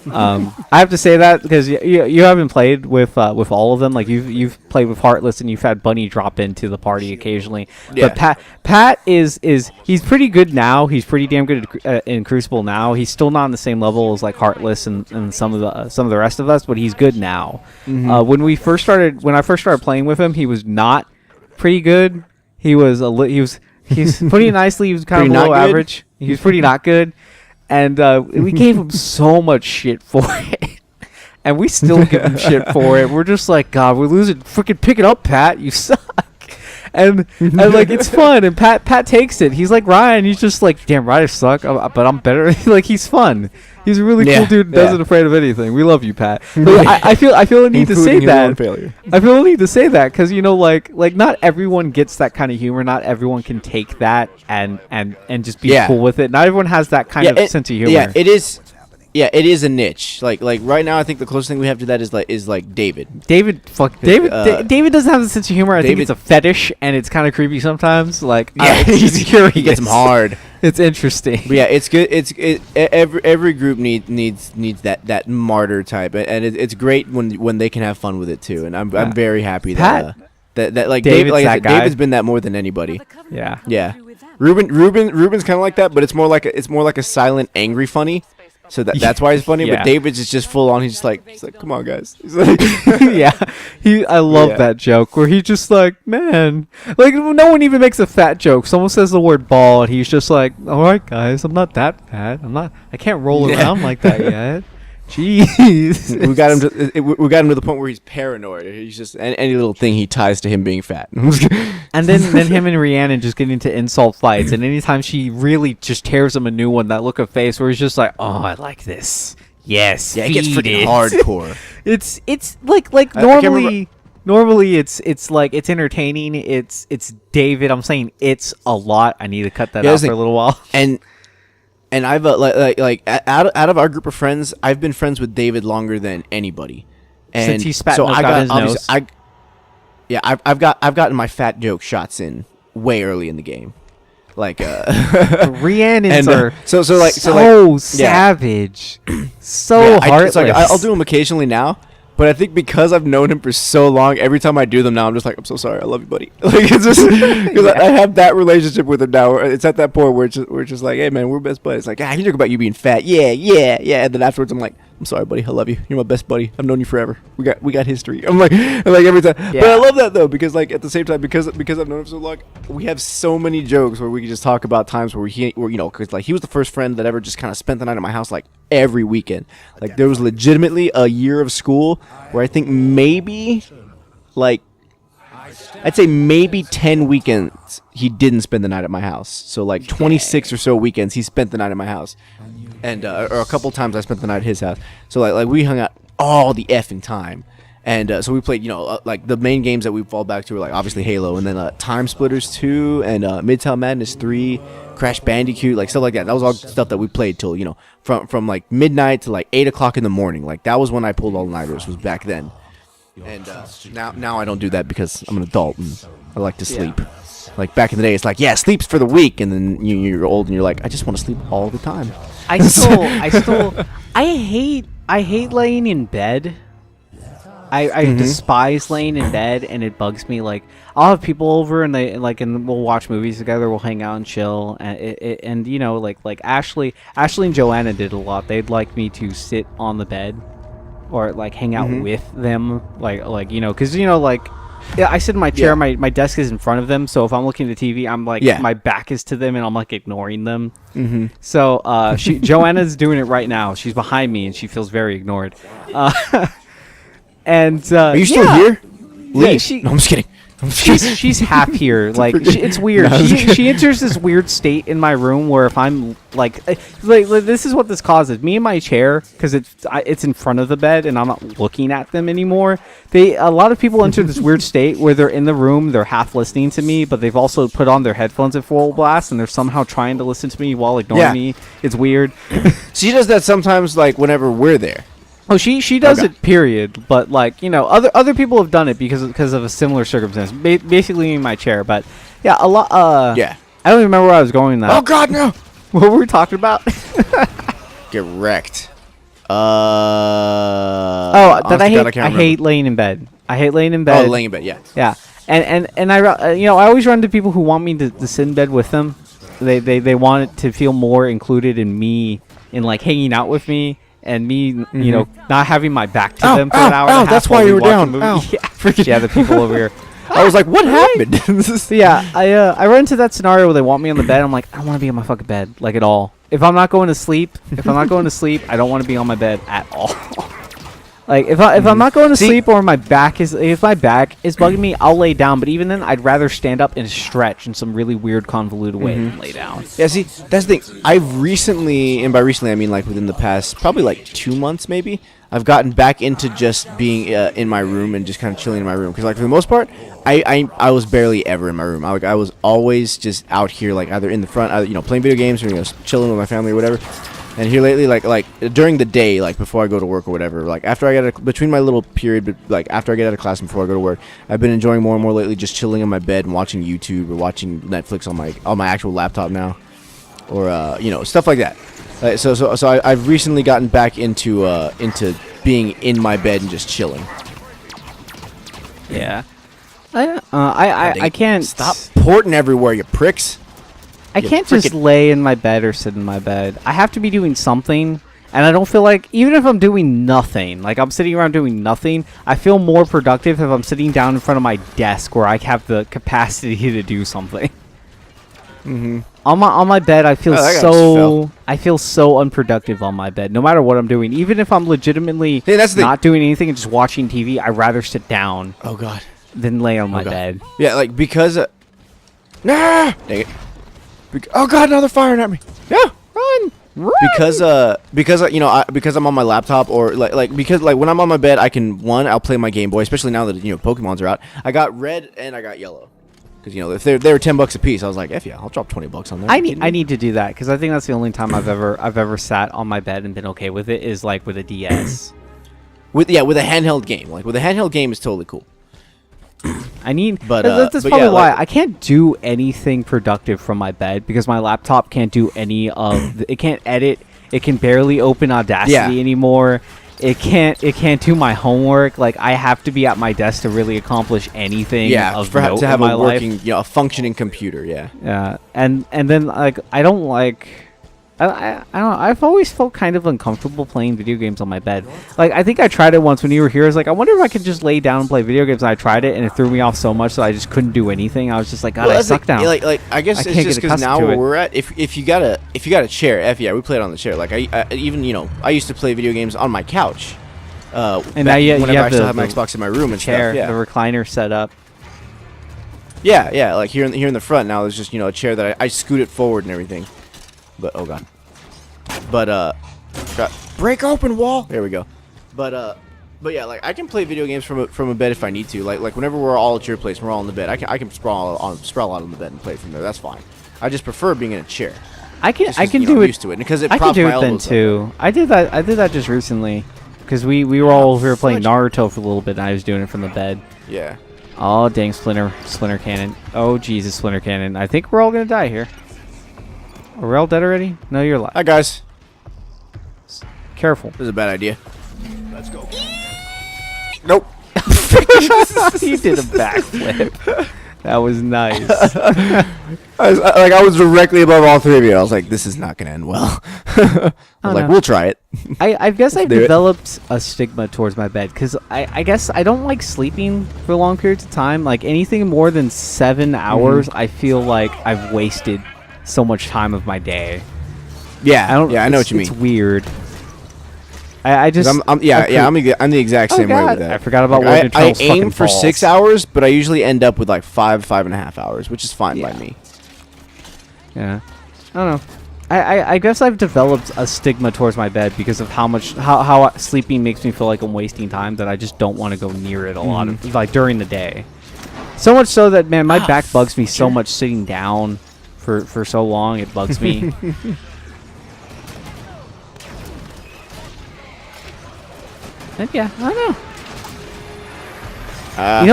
[SPEAKER 1] I have to say that because you haven't played with all of them. Like you've played with Heartless and you've had Bunny drop into the party occasionally. Yeah. But Pat is he's pretty good now. He's pretty damn good in Crucible now. He's still not on the same level as like Heartless and some of the rest of us, but he's good now. When I first started playing with him, he was not pretty good. He's pretty nicely. He was kind of below average. He was pretty not good. And we gave him so much shit for it. And we still give him shit for it. We're just like, God, we're losing. Freaking pick it up, Pat. You suck. And like, it's fun. And Pat takes it. He's like Ryan. He's just like, damn right, I suck. But I'm better. Like, he's fun. He's a really cool dude. Doesn't afraid of anything. We love you, Pat. But I feel a need to say that. I feel a need to say that because like not everyone gets that kind of humor. Not everyone can take that and just be cool with it. Not everyone has that kind of sense of humor.
[SPEAKER 2] Yeah, it is. Yeah, it is a niche. Like right now, I think the closest thing we have to that is like David.
[SPEAKER 1] David doesn't have a sense of humor. I think it's a fetish, and it's kind of creepy sometimes. Like, he's curious.
[SPEAKER 2] He gets him hard.
[SPEAKER 1] It's interesting.
[SPEAKER 2] But yeah, it's good. Every group needs that martyr type, and it's great when they can have fun with it too. And I'm very happy that like David's been that more than anybody.
[SPEAKER 1] Yeah.
[SPEAKER 2] Yeah. Ruben's kind of like that, but it's more like a silent, angry funny. So that's why he's funny. But David's is just full on. He's like, come on, guys. He's like,
[SPEAKER 1] I love that joke where he's just like, man, like no one even makes a fat joke. Someone says the word ball, and he's just like, all right, guys, I'm not that fat. I can't roll around like that yet. Jeez.
[SPEAKER 2] we got him to the point where he's paranoid. He's just any little thing he ties to him being fat.
[SPEAKER 1] And then him and Rhiannon just get into insult fights, and anytime she really just tears him a new one, that look of face where he's just like, oh, I like this. Yes,
[SPEAKER 2] yeah, it gets freaking hardcore.
[SPEAKER 1] It's like normally it's like it's entertaining. It's David. I'm saying it's a lot. I need to cut that out for a little while.
[SPEAKER 2] And I've like out of our group of friends, I've been friends with David longer than anybody. And
[SPEAKER 1] since he spat milk out his nose.
[SPEAKER 2] I've gotten my fat joke shots in way early in the game. Like
[SPEAKER 1] Rhiannon's are
[SPEAKER 2] so savage.
[SPEAKER 1] So heartless.
[SPEAKER 2] I'll do them occasionally now. But I think because I've known him for so long, every time I do them now, I'm just like, I'm so sorry, I love you, buddy. Like it's just because I have that relationship with him now. It's at that point where we're just like, hey man, we're best buddies. Like, I can joke about you being fat, yeah. And then afterwards, I'm like, I'm sorry, buddy, I love you. You're my best buddy. I've known you forever. We got history. I'm like every time. Yeah. But I love that though, because like at the same time, because I've known him so long, we have so many jokes where we can just talk about times where because like he was the first friend that ever just kind of spent the night at my house like every weekend. Like there was legitimately a year of school where I think maybe like I'd say maybe 10 weekends he didn't spend the night at my house. So like 26 or so weekends he spent the night at my house. And or a couple times I spent the night at his house. So like we hung out all the effing time. And so we played, like the main games that we fall back to were like obviously Halo, and then Time Splitters 2 and Midtown Madness 3, Crash Bandicoot, like stuff like that. That was all stuff that we played till, from like midnight to like 8 o'clock in the morning. Like that was when I pulled all-nighters, was back then. And now I don't do that because I'm an adult and I like to sleep. Yeah. Like back in the day, it's like, yeah, sleep's for the weak, and then you're old and you're like, I just want to sleep all the time.
[SPEAKER 1] I hate laying in bed. I despise laying in bed, and it bugs me. Like I'll have people over, and we'll watch movies together. We'll hang out and chill, and like Ashley and Joanna did a lot. They'd like me to sit on the bed, or like hang out with them, because yeah, I sit in my chair. Yeah. My desk is in front of them, so if I'm looking at the TV, I'm like my back is to them, and I'm like ignoring them. Mm-hmm. So Joanna's doing it right now. She's behind me, and she feels very ignored. And
[SPEAKER 2] are you still here? Leave.
[SPEAKER 1] Yeah,
[SPEAKER 2] no, I'm just kidding.
[SPEAKER 1] She's half here. Like it's weird. No, she enters this weird state in my room where if I'm like this is what this causes. Me in my chair, because it's in front of the bed and I'm not looking at them anymore. A lot of people enter this weird state where they're in the room, they're half listening to me, but they've also put on their headphones at full blast and they're somehow trying to listen to me while ignoring me. It's weird.
[SPEAKER 2] She does that sometimes, like whenever we're there.
[SPEAKER 1] Oh, she does it, period. But like other people have done it because of a similar circumstance. Basically in my chair, but yeah, a lot.
[SPEAKER 2] Yeah,
[SPEAKER 1] I don't even remember where I was going now.
[SPEAKER 2] Oh God, no!
[SPEAKER 1] What were we talking about?
[SPEAKER 2] Get wrecked.
[SPEAKER 1] I hate laying in bed. I hate laying in bed.
[SPEAKER 2] Oh, laying in bed, yeah.
[SPEAKER 1] Yeah, and I always run to people who want me to sit in bed with them. They want it to feel more included in me, in like hanging out with me. And me, not having my back to them for an hour and a half.
[SPEAKER 2] That's why you were down.
[SPEAKER 1] Yeah, the people over here.
[SPEAKER 2] I was like, what happened?
[SPEAKER 1] Yeah, I run into that scenario where they want me on the bed. I'm like, I don't want to be on my fucking bed, like at all. If I'm not going to sleep, I don't want to be on my bed at all. Like if I'm not going to sleep, or if my back is bugging me, I'll lay down. But even then, I'd rather stand up and stretch in some really weird, convoluted way than lay down.
[SPEAKER 2] Yeah, see, that's the thing. I've recently, and by recently I mean like within the past probably like 2 months maybe, I've gotten back into just being in my room and just kind of chilling in my room. Because like for the most part, I was barely ever in my room. I was always just out here, like either in the front, either, playing video games or chilling with my family or whatever. And here lately, like during the day, like before I go to work or whatever, like after I get between my little period, but like after I get out of class and before I go to work, I've been enjoying more and more lately just chilling in my bed and watching YouTube or watching Netflix on my actual laptop now, or stuff like that. So I've recently gotten back into being in my bed and just chilling.
[SPEAKER 1] Yeah, I can't
[SPEAKER 2] stop porting everywhere, you pricks.
[SPEAKER 1] I can't just lay in my bed or sit in my bed. I have to be doing something, and I don't feel like, even if I'm doing nothing, like I'm sitting around doing nothing, I feel more productive if I'm sitting down in front of my desk where I have the capacity to do something. Mm-hmm. On my bed, I feel so unproductive on my bed, no matter what I'm doing. Even if I'm legitimately not doing anything and just watching TV, I'd rather sit down.
[SPEAKER 2] Oh God.
[SPEAKER 1] Than lay on my bed.
[SPEAKER 2] Yeah, like because. Dang it. Oh God! Now they're firing at me. Yeah, run. Because I'm on my laptop, or because when I'm on my bed, I'll play my Game Boy, especially now that Pokemons are out. I got red and I got yellow, because if they were $10 a piece, I was like, F yeah, I'll drop $20 on there.
[SPEAKER 1] I need to do that because I think that's the only time I've ever sat on my bed and been okay with it is like with a DS. with a
[SPEAKER 2] handheld game. Like with a handheld game is totally cool.
[SPEAKER 1] That's probably why I can't do anything productive from my bed, because my laptop can't do any of it can't edit, it can barely open Audacity anymore, it can't do my homework. Like I have to be at my desk to really accomplish anything.
[SPEAKER 2] Yeah,
[SPEAKER 1] of
[SPEAKER 2] to
[SPEAKER 1] note
[SPEAKER 2] have
[SPEAKER 1] in my
[SPEAKER 2] a
[SPEAKER 1] life.
[SPEAKER 2] working, a functioning computer. Yeah.
[SPEAKER 1] Yeah, and then like I don't like. I don't know. I've always felt kind of uncomfortable playing video games on my bed. Like, I think I tried it once when you were here. I was like, I wonder if I could just lay down and play video games. And I tried it, and it threw me off so much that I just couldn't do anything. I was just like, God, I suck down.
[SPEAKER 2] Like I guess
[SPEAKER 1] I
[SPEAKER 2] it's
[SPEAKER 1] can't
[SPEAKER 2] just
[SPEAKER 1] get
[SPEAKER 2] because now
[SPEAKER 1] accustomed to
[SPEAKER 2] where
[SPEAKER 1] it.
[SPEAKER 2] we're at, if you got a chair, yeah, we played on the chair. Like I even I used to play video games on my couch.
[SPEAKER 1] And now you
[SPEAKER 2] whenever
[SPEAKER 1] have
[SPEAKER 2] I still
[SPEAKER 1] the-
[SPEAKER 2] have my
[SPEAKER 1] the
[SPEAKER 2] Xbox in my room and
[SPEAKER 1] Chair,
[SPEAKER 2] stuff. Yeah.
[SPEAKER 1] the recliner set up.
[SPEAKER 2] Yeah. Like here in the front now, there's just a chair that I scoot it forward and everything. But oh god. But break open wall. There we go. But yeah, like I can play video games from a bed if I need to. Like whenever we're all at your place, and we're all in the bed. I can sprawl out on the bed and play from there. That's fine. I just prefer being in a chair.
[SPEAKER 1] I can
[SPEAKER 2] I'm
[SPEAKER 1] do it.
[SPEAKER 2] used to it because it
[SPEAKER 1] I can
[SPEAKER 2] props
[SPEAKER 1] do
[SPEAKER 2] my
[SPEAKER 1] it then
[SPEAKER 2] elbows up.
[SPEAKER 1] too. I did that just recently, because we were all over here playing Naruto for a little bit, and I was doing it from the bed.
[SPEAKER 2] Yeah.
[SPEAKER 1] Oh dang, Splinter Cannon. Oh Jesus, Splinter Cannon. I think we're all gonna die here. Are we all dead already? No, you're alive.
[SPEAKER 2] Hi guys.
[SPEAKER 1] Careful.
[SPEAKER 2] This is a bad idea. Let's go. Nope.
[SPEAKER 1] He did a backflip. That was nice.
[SPEAKER 2] I was directly above all three of you. I was like, this is not gonna end well. I was like,
[SPEAKER 1] no.
[SPEAKER 2] we'll try it.
[SPEAKER 1] I guess I've
[SPEAKER 2] do it.
[SPEAKER 1] developed a stigma towards my bed, because I guess I don't like sleeping for long periods of time. Like anything more than 7 hours, I feel like I've wasted so much time of my day.
[SPEAKER 2] Yeah. I know
[SPEAKER 1] it's-
[SPEAKER 2] what you mean.
[SPEAKER 1] It's weird. I just
[SPEAKER 2] I'm the exact
[SPEAKER 1] Oh,
[SPEAKER 2] same way
[SPEAKER 1] God.
[SPEAKER 2] with that.
[SPEAKER 1] I forgot about
[SPEAKER 2] Like,
[SPEAKER 1] Warden
[SPEAKER 2] I
[SPEAKER 1] Charles'
[SPEAKER 2] aim
[SPEAKER 1] fucking
[SPEAKER 2] for
[SPEAKER 1] balls.
[SPEAKER 2] 6 hours, but I usually end up with like 5.5 hours, which is fine by
[SPEAKER 1] Yeah.
[SPEAKER 2] me.
[SPEAKER 1] Yeah, I don't know. I guess I've developed a stigma towards my bed because of how sleeping makes me feel like I'm wasting time, that I just don't want to go near it a lot of, like during the day. So much so that, man, my back bugs me so much sitting down for so long. It bugs me. And yeah, I don't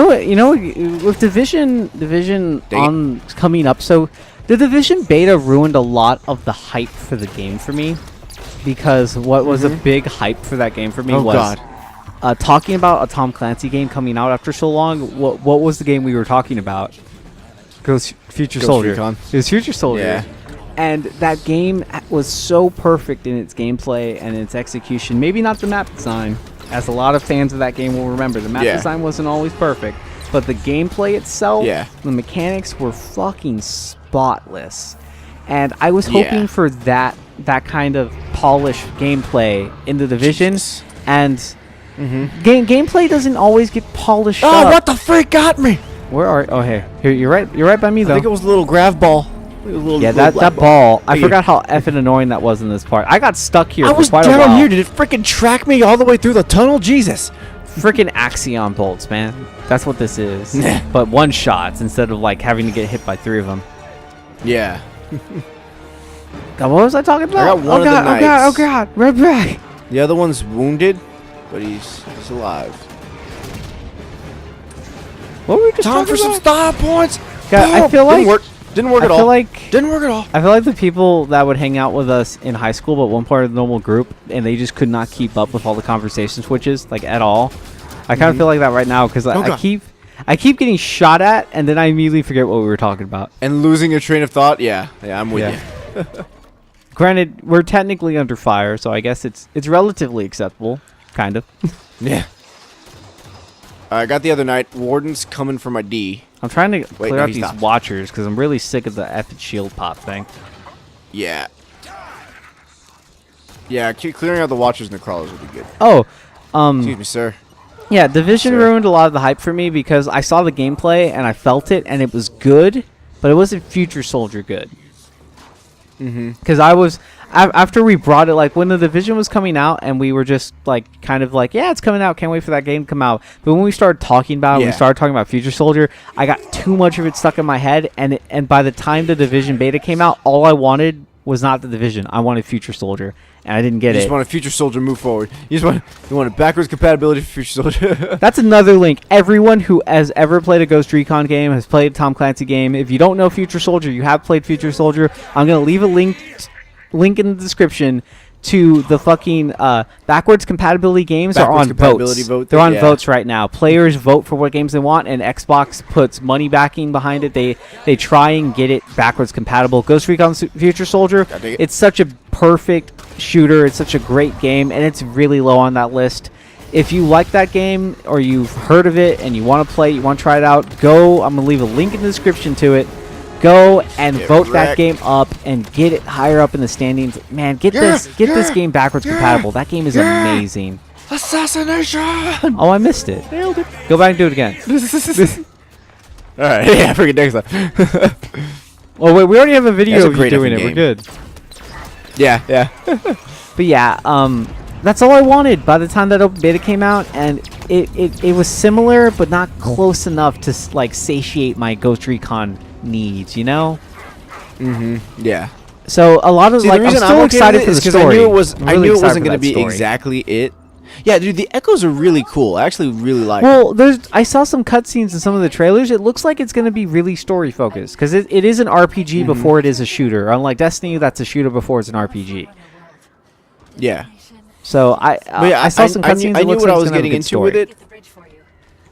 [SPEAKER 1] know. You know what, with Division
[SPEAKER 2] Dang
[SPEAKER 1] on coming up, so the Division beta ruined a lot of the hype for the game for me, because what was a big hype for that game for me was talking about a Tom Clancy game coming out after so long. What was the game we were talking about? Future Soldier.
[SPEAKER 2] Recon.
[SPEAKER 1] It was Future Soldier.
[SPEAKER 2] Yeah.
[SPEAKER 1] And that game was so perfect in its gameplay and its execution. Maybe not the map design, as a lot of fans of that game will remember. The map design wasn't always perfect, but the gameplay itself, the mechanics were fucking spotless. And I was hoping for that kind of polished gameplay in the Division.
[SPEAKER 2] Jesus.
[SPEAKER 1] And gameplay doesn't always get polished
[SPEAKER 2] Oh,
[SPEAKER 1] up.
[SPEAKER 2] what the freak got me?
[SPEAKER 1] Where are? Oh, hey, here, you're right by me though.
[SPEAKER 2] I think it was a little grav ball.
[SPEAKER 1] Yeah, that ball. I forgot how effing annoying that was in this part. I got stuck here
[SPEAKER 2] I
[SPEAKER 1] for
[SPEAKER 2] was
[SPEAKER 1] quite a
[SPEAKER 2] down
[SPEAKER 1] while.
[SPEAKER 2] here. Did it freaking track me all the way through the tunnel? Jesus.
[SPEAKER 1] Freaking Axion bolts, man. That's what this is. But one shots instead of like having to get hit by 3 of them.
[SPEAKER 2] Yeah.
[SPEAKER 1] God, what was I talking about?
[SPEAKER 2] got one of the
[SPEAKER 1] oh
[SPEAKER 2] knights.
[SPEAKER 1] God, right back.
[SPEAKER 2] The other one's wounded, but he's alive.
[SPEAKER 1] What were we just
[SPEAKER 2] Time
[SPEAKER 1] talking
[SPEAKER 2] for some
[SPEAKER 1] about?
[SPEAKER 2] style points.
[SPEAKER 1] God, I feel like
[SPEAKER 2] Didn't work
[SPEAKER 1] I
[SPEAKER 2] at all.
[SPEAKER 1] feel like
[SPEAKER 2] Didn't work at all.
[SPEAKER 1] I feel like the people that would hang out with us in high school, but one part of the normal group, and they just could not keep up with all the conversation switches, like at all. I kind of feel like that right now because I keep getting shot at, and then I immediately forget what we were talking about.
[SPEAKER 2] And losing your train of thought. Yeah, I'm with you.
[SPEAKER 1] Granted, we're technically under fire, so I guess it's relatively acceptable, kind of.
[SPEAKER 2] Yeah. I got the other night. Warden's coming for my D.
[SPEAKER 1] I'm trying to clear
[SPEAKER 2] no,
[SPEAKER 1] out
[SPEAKER 2] he
[SPEAKER 1] these
[SPEAKER 2] stopped.
[SPEAKER 1] watchers because I'm really sick of the effing shield pop thing.
[SPEAKER 2] Yeah. Yeah, clearing out the watchers and the crawlers would be good.
[SPEAKER 1] Oh,
[SPEAKER 2] Excuse me, sir.
[SPEAKER 1] yeah, Division
[SPEAKER 2] Sure.
[SPEAKER 1] ruined a lot of the hype for me because I saw the gameplay and I felt it and it was good, but it wasn't Future Soldier good. Because I was after we brought it, like when the Division was coming out and we were just like kind of like, yeah, it's coming out, can't wait for that game to come out. But when we started talking about it, we started talking about Future Soldier, I got too much of it stuck in my head, and by the time the Division beta came out, all I wanted was not the Division. I wanted Future Soldier, and I didn't get
[SPEAKER 2] You
[SPEAKER 1] it.
[SPEAKER 2] just want a Future Soldier move forward. You want a backwards compatibility for Future Soldier.
[SPEAKER 1] That's another link. Everyone who has ever played a Ghost Recon game has played a Tom Clancy game. If you don't know Future Soldier, you have played Future Soldier. I'm gonna leave a link in the description to the fucking backwards compatibility games are on
[SPEAKER 2] compatibility
[SPEAKER 1] votes. They're on
[SPEAKER 2] yeah.
[SPEAKER 1] votes right now. Players vote for what games they want, and Xbox puts money backing behind it. They try and get it backwards compatible. Ghost Recon Future Soldier, it's such a perfect shooter. It's such a great game, and it's really low on that list. If you like that game or you've heard of it and you want to play, you want to try it out, go. I'm going to leave a link in the description to it. Go and vote that game up and get it higher up in the standings. Man, get this game backwards compatible. That game is amazing.
[SPEAKER 2] Assassination!
[SPEAKER 1] Oh, I missed it. Nailed it. Go back and do it again.
[SPEAKER 2] All right, yeah, forget next time.
[SPEAKER 1] Oh wait, we already have a video of you
[SPEAKER 2] great
[SPEAKER 1] doing it.
[SPEAKER 2] game.
[SPEAKER 1] We're good.
[SPEAKER 2] Yeah, yeah.
[SPEAKER 1] But yeah, that's all I wanted by the time that open beta came out, and it was similar but not close enough to like satiate my Ghost Recon needs, you know?
[SPEAKER 2] Yeah.
[SPEAKER 1] So a lot of like I'm still excited for the story.
[SPEAKER 2] I knew it was.
[SPEAKER 1] I'm
[SPEAKER 2] I
[SPEAKER 1] really
[SPEAKER 2] knew it
[SPEAKER 1] excited
[SPEAKER 2] wasn't
[SPEAKER 1] for
[SPEAKER 2] going to
[SPEAKER 1] that
[SPEAKER 2] be
[SPEAKER 1] story.
[SPEAKER 2] exactly it. Yeah, dude, the echoes are really cool. I actually really like.
[SPEAKER 1] Well, I saw some cutscenes in some of the trailers. It looks like it's going to be really story focused because it is an RPG before it is a shooter. Unlike Destiny, that's a shooter before it's an RPG.
[SPEAKER 2] Yeah.
[SPEAKER 1] So I saw some cutscenes.
[SPEAKER 2] I knew what I was getting into with it.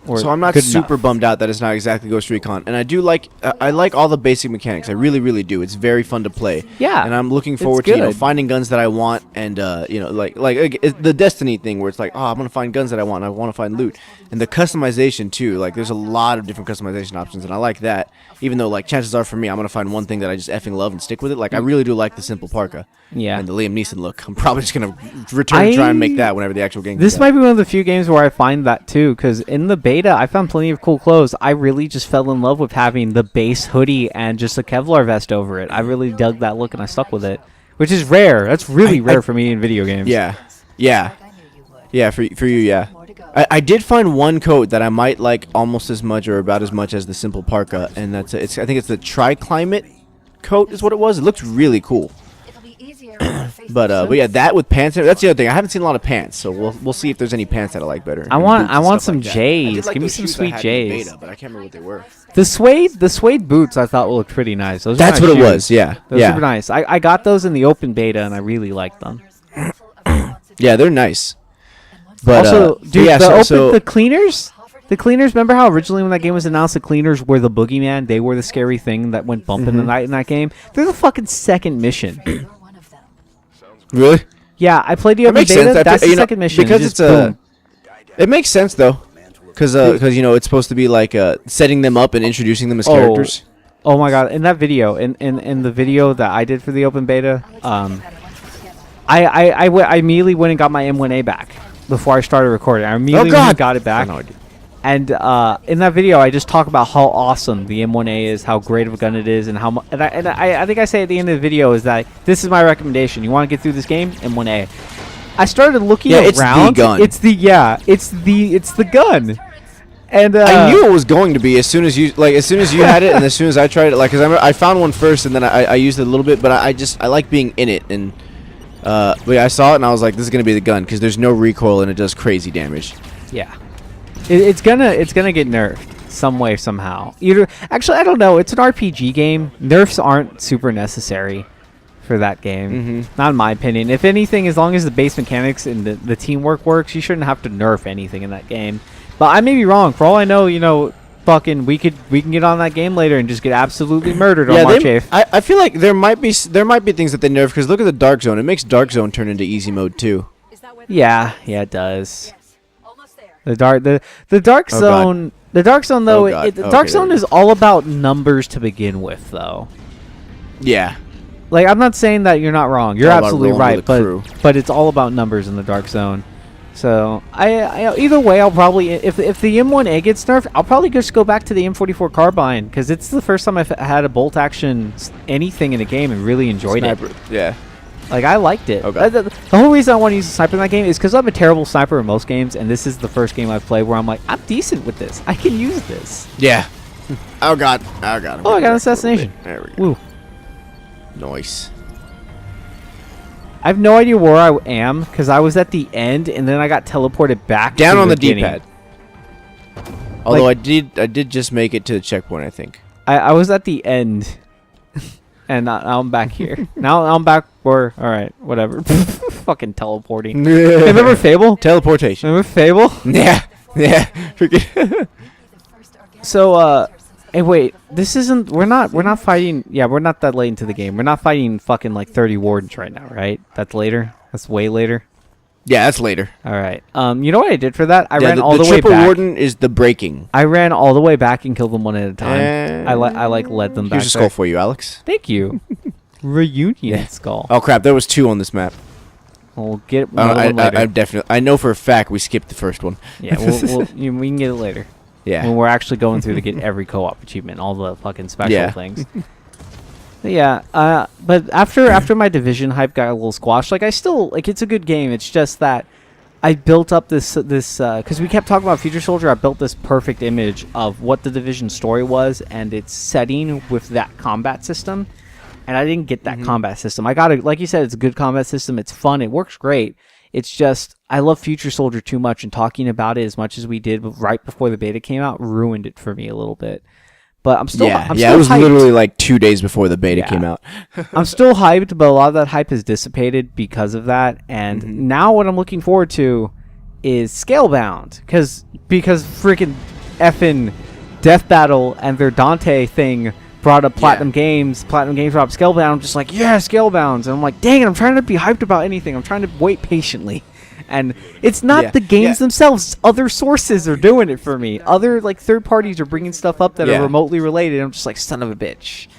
[SPEAKER 2] So I'm not
[SPEAKER 1] good
[SPEAKER 2] super
[SPEAKER 1] enough.
[SPEAKER 2] bummed out that it's not exactly Ghost Recon, and I do like I like all the basic mechanics. I really, really do. It's very fun to play.
[SPEAKER 1] Yeah,
[SPEAKER 2] and I'm looking forward
[SPEAKER 1] it's
[SPEAKER 2] to
[SPEAKER 1] good.
[SPEAKER 2] finding guns that I want, and like it's the Destiny thing where it's like, oh, I'm gonna find guns that I want. I want to find loot, and the customization too. Like there's a lot of different customization options, and I like that. Even though like chances are for me, I'm gonna find one thing that I just effing love and stick with it. Like I really do like the simple parka.
[SPEAKER 1] Yeah.
[SPEAKER 2] And the Liam Neeson look. I'm probably just gonna return and try and make that whenever the actual game.
[SPEAKER 1] This might be one of the few games where I find that too, because in the beta I found plenty of cool clothes. I really just fell in love with having the base hoodie and just a Kevlar vest over it. I really dug that look and I stuck with it, which is rare. That's really rare for me in video games.
[SPEAKER 2] Yeah, yeah, yeah. For you, yeah. I did find one coat that I might like almost as much or about as much as the simple parka, and that's I think it's the tri-climate coat is what it was. It looks really cool. But yeah, that with pants. That's the other thing. I haven't seen a lot of pants, so we'll see if there's any pants that I like better.
[SPEAKER 1] I want some
[SPEAKER 2] like
[SPEAKER 1] J's.
[SPEAKER 2] Like
[SPEAKER 1] Give me
[SPEAKER 2] those
[SPEAKER 1] some
[SPEAKER 2] shoes I
[SPEAKER 1] sweet
[SPEAKER 2] had in
[SPEAKER 1] J's.
[SPEAKER 2] beta, but I can't remember what they were.
[SPEAKER 1] The suede boots I thought looked pretty nice. Those
[SPEAKER 2] That's
[SPEAKER 1] are nice
[SPEAKER 2] what it
[SPEAKER 1] shoes.
[SPEAKER 2] was. Yeah,
[SPEAKER 1] Those
[SPEAKER 2] yeah.
[SPEAKER 1] are super nice. I got those in the open beta and I really liked them.
[SPEAKER 2] Yeah, they're nice. But
[SPEAKER 1] also, dude,
[SPEAKER 2] yeah,
[SPEAKER 1] the cleaners. The cleaners, remember how originally when that game was announced, the cleaners were the boogeyman? They were the scary thing that went bump in the night in that game. They're the fucking second mission.
[SPEAKER 2] Really?
[SPEAKER 1] Yeah, I played the
[SPEAKER 2] That
[SPEAKER 1] open
[SPEAKER 2] makes
[SPEAKER 1] beta.
[SPEAKER 2] sense.
[SPEAKER 1] That's the second mission.
[SPEAKER 2] Because
[SPEAKER 1] Just
[SPEAKER 2] it's
[SPEAKER 1] boom.
[SPEAKER 2] it makes sense though, because it's supposed to be like setting them up and introducing them as characters.
[SPEAKER 1] Oh my god! In that video, in the video that I did for the open beta, I immediately went and got my M1A back before I started recording. I immediately went and got it back. And in that video, I just talk about how awesome the M1A is, how great of a gun it is, and how I think I say at the end of the video is that this is my recommendation. You want to get through this game? M1A. I started looking around.
[SPEAKER 2] It's the gun.
[SPEAKER 1] It's the gun. And
[SPEAKER 2] I knew it was going to be as soon as you had it, and as soon as I tried it, like, cause I found one first, and then I used it a little bit, but I like being in it, and but yeah, I saw it, and I was like, this is gonna be the gun, because there's no recoil, and it does crazy damage.
[SPEAKER 1] Yeah. It's gonna get nerfed some way somehow. Actually, I don't know. It's an RPG game. Nerfs aren't super necessary for that game. Not in my opinion. If anything, as long as the base mechanics and the teamwork works, you shouldn't have to nerf anything in that game. But I may be wrong. For all I know, fucking we can get on that game later and just get absolutely murdered on March 8th.
[SPEAKER 2] I feel like there might be things that they nerf, because look at the Dark Zone. It makes Dark Zone turn into easy mode too.
[SPEAKER 1] Yeah, it does. The dark zone. The dark zone though. The dark zone is all about numbers to begin with, though.
[SPEAKER 2] Yeah.
[SPEAKER 1] Like, I'm not saying that you're not wrong. You're
[SPEAKER 2] All about
[SPEAKER 1] absolutely
[SPEAKER 2] rolling
[SPEAKER 1] right,
[SPEAKER 2] with the crew.
[SPEAKER 1] but it's all about numbers in the dark zone. So I either way, I'll probably if the M1A gets nerfed, I'll probably just go back to the M44 carbine, because it's the first time I've had a bolt action anything in a game and really enjoyed it.
[SPEAKER 2] Yeah.
[SPEAKER 1] Like, I liked it.
[SPEAKER 2] Okay.
[SPEAKER 1] The whole reason I want to use a sniper in that game is because I'm a terrible sniper in most games, and this is the first game I've played where I'm like, I'm decent with this. I can use this.
[SPEAKER 2] Yeah. Oh god.
[SPEAKER 1] Oh, I got an assassination.
[SPEAKER 2] There we go.
[SPEAKER 1] Woo.
[SPEAKER 2] Nice.
[SPEAKER 1] I have no idea where I am, because I was at the end, and then I got teleported back
[SPEAKER 2] Down
[SPEAKER 1] to
[SPEAKER 2] on the
[SPEAKER 1] beginning.
[SPEAKER 2] D-pad. Although I did just make it to the checkpoint, I think.
[SPEAKER 1] I was at the end, and now I'm back here. Now I'm back for, all right, whatever. fucking teleporting. Remember Fable?
[SPEAKER 2] Teleportation.
[SPEAKER 1] Remember Fable?
[SPEAKER 2] Yeah. Forget.
[SPEAKER 1] So, hey, wait. This isn't. We're not fighting. Yeah, we're not that late into the game. We're not fighting fucking like 30 wardens right now, right? That's later. That's way later.
[SPEAKER 2] Yeah, that's later.
[SPEAKER 1] All right. You know what I did for that? I ran
[SPEAKER 2] the,
[SPEAKER 1] all the way
[SPEAKER 2] triple
[SPEAKER 1] back.
[SPEAKER 2] warden is the breaking.
[SPEAKER 1] I ran all the way back and killed them one at a time. I led them back.
[SPEAKER 2] Here's a skull for you, Alex.
[SPEAKER 1] Thank you. Reunion skull.
[SPEAKER 2] Oh crap! There was 2 on this map.
[SPEAKER 1] We'll get one later.
[SPEAKER 2] I definitely. I know for a fact we skipped the first one.
[SPEAKER 1] Yeah, we can get it later.
[SPEAKER 2] Yeah.
[SPEAKER 1] When we're actually going through to get every co-op achievement, all the fucking special things. Yeah, but after my Division hype got a little squashed, like I still like it's a good game. It's just that I built up this because we kept talking about Future Soldier. I built this perfect image of what the Division story was and its setting with that combat system, and I didn't get that combat system. I got it, like you said, it's a good combat system. It's fun. It works great. It's just I love Future Soldier too much, and talking about it as much as we did right before the beta came out ruined it for me a little bit. But I'm still
[SPEAKER 2] it
[SPEAKER 1] still
[SPEAKER 2] was
[SPEAKER 1] hyped.
[SPEAKER 2] literally like 2 days before the beta came out.
[SPEAKER 1] I'm still hyped, but a lot of that hype has dissipated because of that. And now what I'm looking forward to is Scalebound, because freaking effing Death Battle and their Dante thing brought up Platinum Games. Platinum Games brought up Scalebound. I'm just like, yeah, Scalebounds. And I'm like, dang it, I'm trying to be hyped about anything. I'm trying to wait patiently. And it's not the games themselves. Other sources are doing it for me. Other like third parties are bringing stuff up that are remotely related. I'm just like, son of a bitch.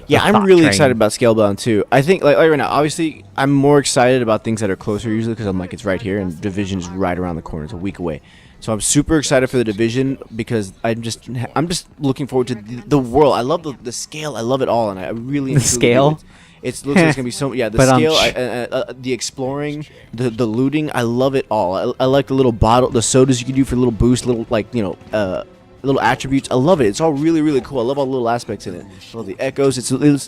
[SPEAKER 2] Yeah, I'm really excited about Scalebound too. I think like right now, obviously, I'm more excited about things that are closer usually because I'm like it's right here and Division is right around the corner. It's a week away. So I'm super excited for the Division because I'm just looking forward to the world. I love the scale. I love it all, and I really
[SPEAKER 1] the scale.
[SPEAKER 2] It looks like it's gonna be so the scale, the exploring, the looting. I love it all. I like the little bottle, the sodas you can do for little boost, little like little attributes. I love it. It's all really really cool. I love all the little aspects in it. I love the echoes. It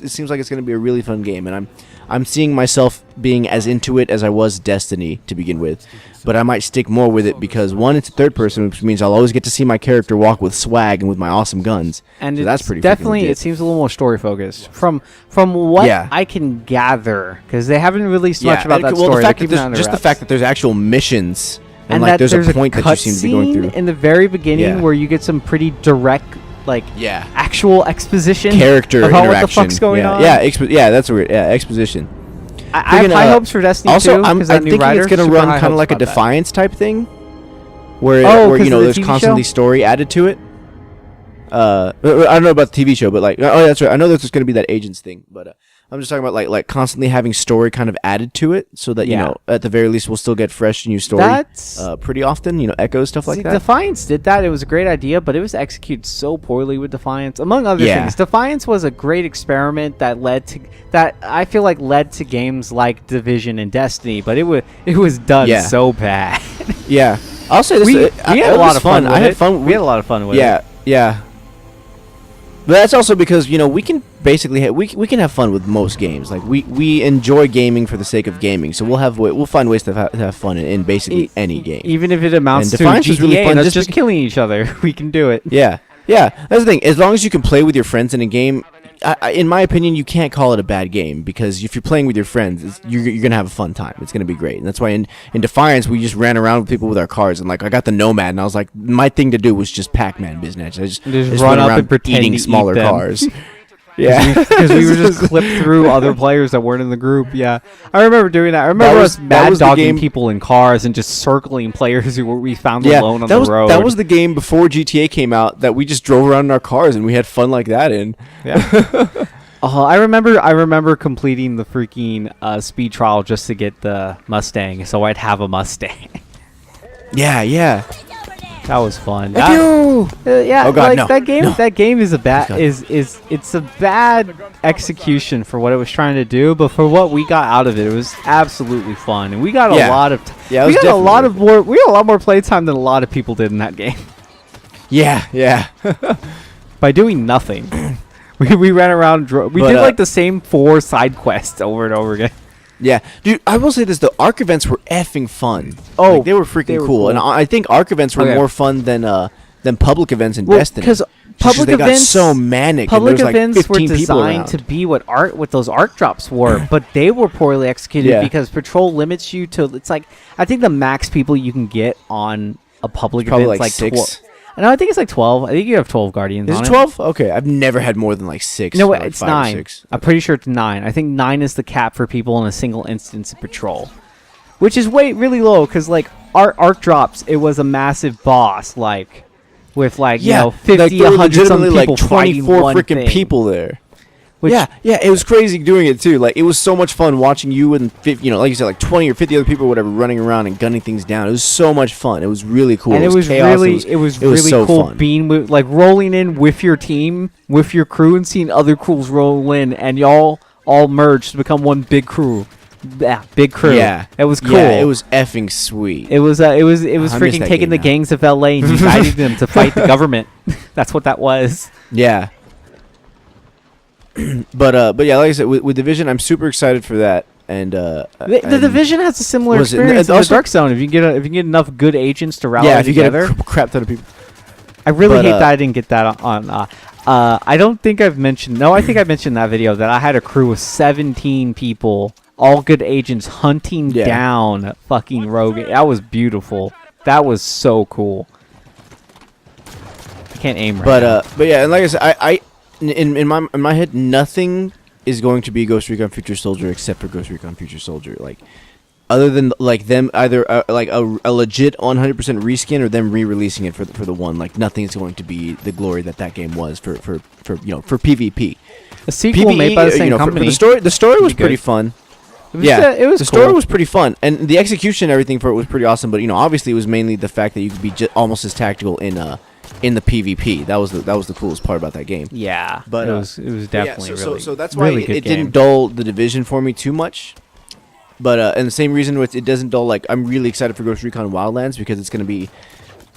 [SPEAKER 2] seems like it's gonna be a really fun game, and I'm seeing myself being as into it as I was Destiny to begin with. But I might stick more with it because one, it's third person, which means I'll always get to see my character walk with swag and with my awesome guns.
[SPEAKER 1] And
[SPEAKER 2] so that's pretty
[SPEAKER 1] definitely it seems a little more story focused from what I can gather, because they haven't released much about that story.
[SPEAKER 2] The fact that there's actual missions and like there's a point that you seem to be going through
[SPEAKER 1] in the very beginning where you get some pretty direct actual exposition
[SPEAKER 2] character
[SPEAKER 1] about
[SPEAKER 2] interaction.
[SPEAKER 1] What the fuck's going on.
[SPEAKER 2] That's weird. Exposition.
[SPEAKER 1] I have high hopes for Destiny
[SPEAKER 2] also,
[SPEAKER 1] 2.
[SPEAKER 2] I'm thinking it's going to run kind of like a Defiance type thing, where there's constantly story added to it. I don't know about the TV show, but like, oh, that's right. I know there's going to be that agents thing, but I'm just talking about like constantly having story kind of added to it, so that you know at the very least we'll still get fresh new story. That's pretty often, echoes, stuff like that.
[SPEAKER 1] Defiance did that. It was a great idea, but it was executed so poorly with Defiance, among other things. Defiance was a great experiment that led to games like Division and Destiny, but it was done so bad.
[SPEAKER 2] Yeah, I'll say this:
[SPEAKER 1] we had a lot of fun.
[SPEAKER 2] I had fun.
[SPEAKER 1] We had a lot of fun with it.
[SPEAKER 2] Yeah. But that's also because we can basically we can have fun with most games. Like we enjoy gaming for the sake of gaming, so we'll find ways to have fun in basically any game.
[SPEAKER 1] Even if it amounts to
[SPEAKER 2] Defiance
[SPEAKER 1] GTA,
[SPEAKER 2] is really fun,
[SPEAKER 1] just killing each other, we can do it.
[SPEAKER 2] Yeah, that's the thing. As long as you can play with your friends in a game, in my opinion, you can't call it a bad game, because if you're playing with your friends, you're gonna have a fun time. It's gonna be great, and that's why in Defiance we just ran around with people with our cars, and like I got the Nomad, and I was like, my thing to do was just Pac-Man business. I just
[SPEAKER 1] run up and pretend
[SPEAKER 2] eating smaller cars.
[SPEAKER 1] Yeah, because we were just clipped through other players that weren't in the group. Yeah, I remember doing that. I remember us mad dogging people in cars and just circling players who we found alone on the road.
[SPEAKER 2] That was the game before GTA came out that we just drove around in our cars and we had fun like that in.
[SPEAKER 1] Yeah. I remember completing the freaking speed trial just to get the Mustang, so I'd have a Mustang.
[SPEAKER 2] Yeah.
[SPEAKER 1] That was fun.
[SPEAKER 2] Oh God, no.
[SPEAKER 1] That game is a bad it's a bad execution for what it was trying to do, but for what we got out of it, it was absolutely fun, and we got a lot of we got a lot more playtime than a lot of people did in that game.
[SPEAKER 2] Yeah.
[SPEAKER 1] By doing nothing. We ran around. We did like the same 4 side quests over and over again.
[SPEAKER 2] Yeah, dude, I will say this, the ARC events were effing fun.
[SPEAKER 1] Oh,
[SPEAKER 2] they were freaking cool. And I think ARC events were more fun than public events in Destiny.
[SPEAKER 1] Because public
[SPEAKER 2] they
[SPEAKER 1] events
[SPEAKER 2] got so manic.
[SPEAKER 1] Public
[SPEAKER 2] and there was
[SPEAKER 1] events
[SPEAKER 2] like
[SPEAKER 1] were
[SPEAKER 2] 15 people
[SPEAKER 1] designed
[SPEAKER 2] around.
[SPEAKER 1] to be what those art drops were, but they were poorly executed
[SPEAKER 2] Yeah.
[SPEAKER 1] because patrol limits you to. It's like I think the max people you can get on a public
[SPEAKER 2] Probably
[SPEAKER 1] event is
[SPEAKER 2] like 6.
[SPEAKER 1] No, I think it's like 12. I think you have 12 guardians.
[SPEAKER 2] Is
[SPEAKER 1] on
[SPEAKER 2] it 12? Okay, I've never had more than like 6.
[SPEAKER 1] No,
[SPEAKER 2] or, like
[SPEAKER 1] it's
[SPEAKER 2] 5 or
[SPEAKER 1] 9.
[SPEAKER 2] 6.
[SPEAKER 1] I'm pretty sure it's 9. I think 9 is the cap for people in a single instance of patrol, which is really low because like our arc drops, it was a massive boss like with like 50,
[SPEAKER 2] like, there were
[SPEAKER 1] 100 some
[SPEAKER 2] legitimately,
[SPEAKER 1] people
[SPEAKER 2] like
[SPEAKER 1] fighting
[SPEAKER 2] 24
[SPEAKER 1] one
[SPEAKER 2] freaking
[SPEAKER 1] thing.
[SPEAKER 2] people there.
[SPEAKER 1] Which,
[SPEAKER 2] yeah, it was crazy doing it too. Like it was so much fun watching you and like you said, like 20 or 50 other people, or whatever, running around and gunning things down. It was so much fun. It was really cool.
[SPEAKER 1] And it was
[SPEAKER 2] chaos.
[SPEAKER 1] really
[SPEAKER 2] so
[SPEAKER 1] cool
[SPEAKER 2] fun.
[SPEAKER 1] being like rolling in with your team, with your crew, and seeing other crews roll in, and y'all all merged to become one big crew. Yeah, big crew.
[SPEAKER 2] Yeah,
[SPEAKER 1] it was cool.
[SPEAKER 2] Yeah, it was effing sweet.
[SPEAKER 1] It was
[SPEAKER 2] I miss
[SPEAKER 1] freaking
[SPEAKER 2] that
[SPEAKER 1] taking
[SPEAKER 2] game
[SPEAKER 1] the
[SPEAKER 2] now.
[SPEAKER 1] gangs of LA and uniting them to fight the government. That's what that was.
[SPEAKER 2] Yeah. but yeah, like I said, with Division, I'm super excited for that. And
[SPEAKER 1] The Division has a similar
[SPEAKER 2] Was it-
[SPEAKER 1] experience in the
[SPEAKER 2] also-
[SPEAKER 1] Dark Zone. If you get enough good agents to rally
[SPEAKER 2] yeah, if you get
[SPEAKER 1] together.
[SPEAKER 2] a crap ton of people.
[SPEAKER 1] I really
[SPEAKER 2] But,
[SPEAKER 1] hate that I didn't get that on. I don't think I've mentioned. No, I think I mentioned in that video that I had a crew of 17 people, all good agents, hunting
[SPEAKER 2] Yeah.
[SPEAKER 1] down fucking rogue. That was beautiful. That was so cool. I can't aim right now.
[SPEAKER 2] But yeah, and like I said, I in my head, nothing is going to be Ghost Recon Future Soldier except for Ghost Recon Future Soldier. Like, other than like them either like a legit 100% reskin or them re-releasing it for the one. Like, nothing's going to be the glory that game was for PvP.
[SPEAKER 1] A sequel made by the same company.
[SPEAKER 2] For the story was
[SPEAKER 1] Be good.
[SPEAKER 2] pretty fun.
[SPEAKER 1] It was
[SPEAKER 2] Yeah,
[SPEAKER 1] it was
[SPEAKER 2] the
[SPEAKER 1] cool.
[SPEAKER 2] story was pretty fun, and the execution, and everything for it was pretty awesome. But obviously, it was mainly the fact that you could be almost as tactical in the PvP. That was the coolest part about that game.
[SPEAKER 1] Yeah,
[SPEAKER 2] But,
[SPEAKER 1] it was definitely
[SPEAKER 2] so,
[SPEAKER 1] really.
[SPEAKER 2] so that's why
[SPEAKER 1] really
[SPEAKER 2] it
[SPEAKER 1] good
[SPEAKER 2] didn't
[SPEAKER 1] game.
[SPEAKER 2] dull the Division for me too much. But and the same reason it doesn't dull, like, I'm really excited for Ghost Recon Wildlands because it's gonna be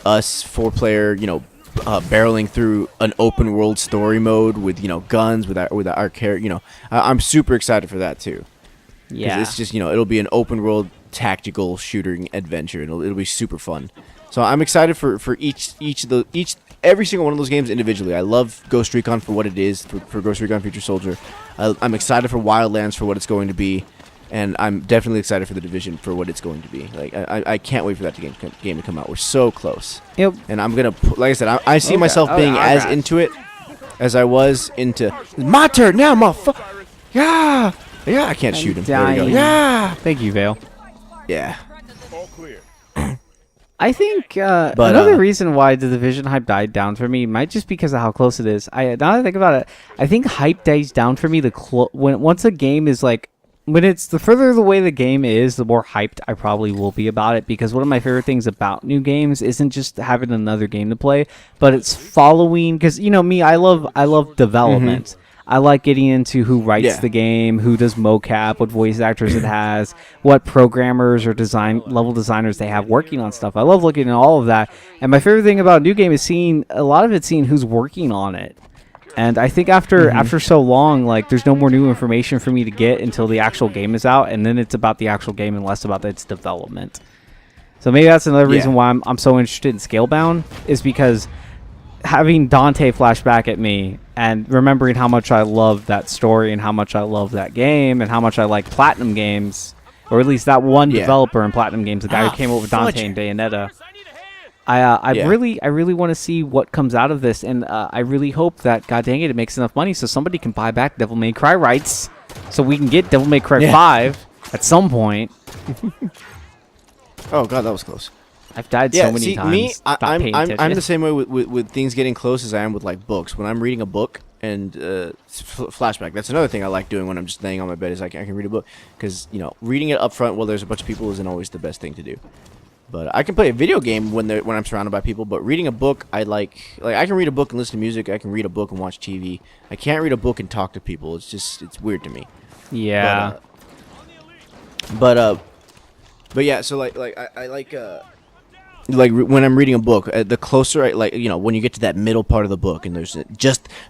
[SPEAKER 2] us 4-player, barreling through an open world story mode with guns with our character. I'm super excited for that too. 'Cause
[SPEAKER 1] Yeah,
[SPEAKER 2] it's just it'll be an open world tactical shooting adventure, and it'll be super fun. So I'm excited for every single one of those games individually. I love Ghost Recon for what it is for Ghost Recon Future Soldier. I'm excited for Wildlands for what it's going to be, and I'm definitely excited for the Division for what it's going to be. Like I can't wait for that game to come out. We're so close,
[SPEAKER 1] Yep.
[SPEAKER 2] and I'm gonna like I said, I see
[SPEAKER 1] Okay.
[SPEAKER 2] myself
[SPEAKER 1] Oh,
[SPEAKER 2] being
[SPEAKER 1] yeah,
[SPEAKER 2] as
[SPEAKER 1] okay.
[SPEAKER 2] into it as I was into my turn now, motherfucker. Yeah. Yeah, I can't shoot him. There we go.
[SPEAKER 1] dying.
[SPEAKER 2] Yeah.
[SPEAKER 1] Thank you, Vale.
[SPEAKER 2] Yeah.
[SPEAKER 1] I think
[SPEAKER 2] But,
[SPEAKER 1] another reason why the Division hype died down for me might just because of how close it is. Now that I think about it, I think hype dies down for me once a game is like when it's the further away the game is, the more hyped I probably will be about it. Because one of my favorite things about new games isn't just having another game to play, but it's following. Because me, I love development. I like getting into who writes
[SPEAKER 2] Yeah.
[SPEAKER 1] the game, who does mocap, what voice actors it has, what programmers or level designers they have working on stuff. I love looking at all of that. And my favorite thing about a new game is seeing who's working on it. And I think after so long, like, there's no more new information for me to get until the actual game is out, and then it's about the actual game and less about its development. So maybe that's another reason why I'm so interested in Scalebound, is because having Dante flash back at me and remembering how much I love that story and how much I love that game and how much I like Platinum Games, or at least that one developer in Platinum Games, the guy who came up with Dante and Bayonetta. I really want to see what comes out of this, and I really hope that, god dang it makes enough money so somebody can buy back Devil May Cry rights, so we can get Devil May Cry 5 at some point.
[SPEAKER 2] Oh god, that was close.
[SPEAKER 1] I've died so many times.
[SPEAKER 2] Me,
[SPEAKER 1] not paying
[SPEAKER 2] I'm
[SPEAKER 1] attention.
[SPEAKER 2] the same way with things getting close as I am with like books. When I'm reading a book and flashback, that's another thing I like doing when I'm just laying on my bed is I can read a book, because reading it up front while there's a bunch of people isn't always the best thing to do. But I can play a video game when I'm surrounded by people. But reading a book, I like I can read a book and listen to music. I can read a book and watch TV. I can't read a book and talk to people. It's weird to me.
[SPEAKER 1] Yeah.
[SPEAKER 2] But yeah. So I like when I'm reading a book, the closer I when you get to that middle part of the book, and there's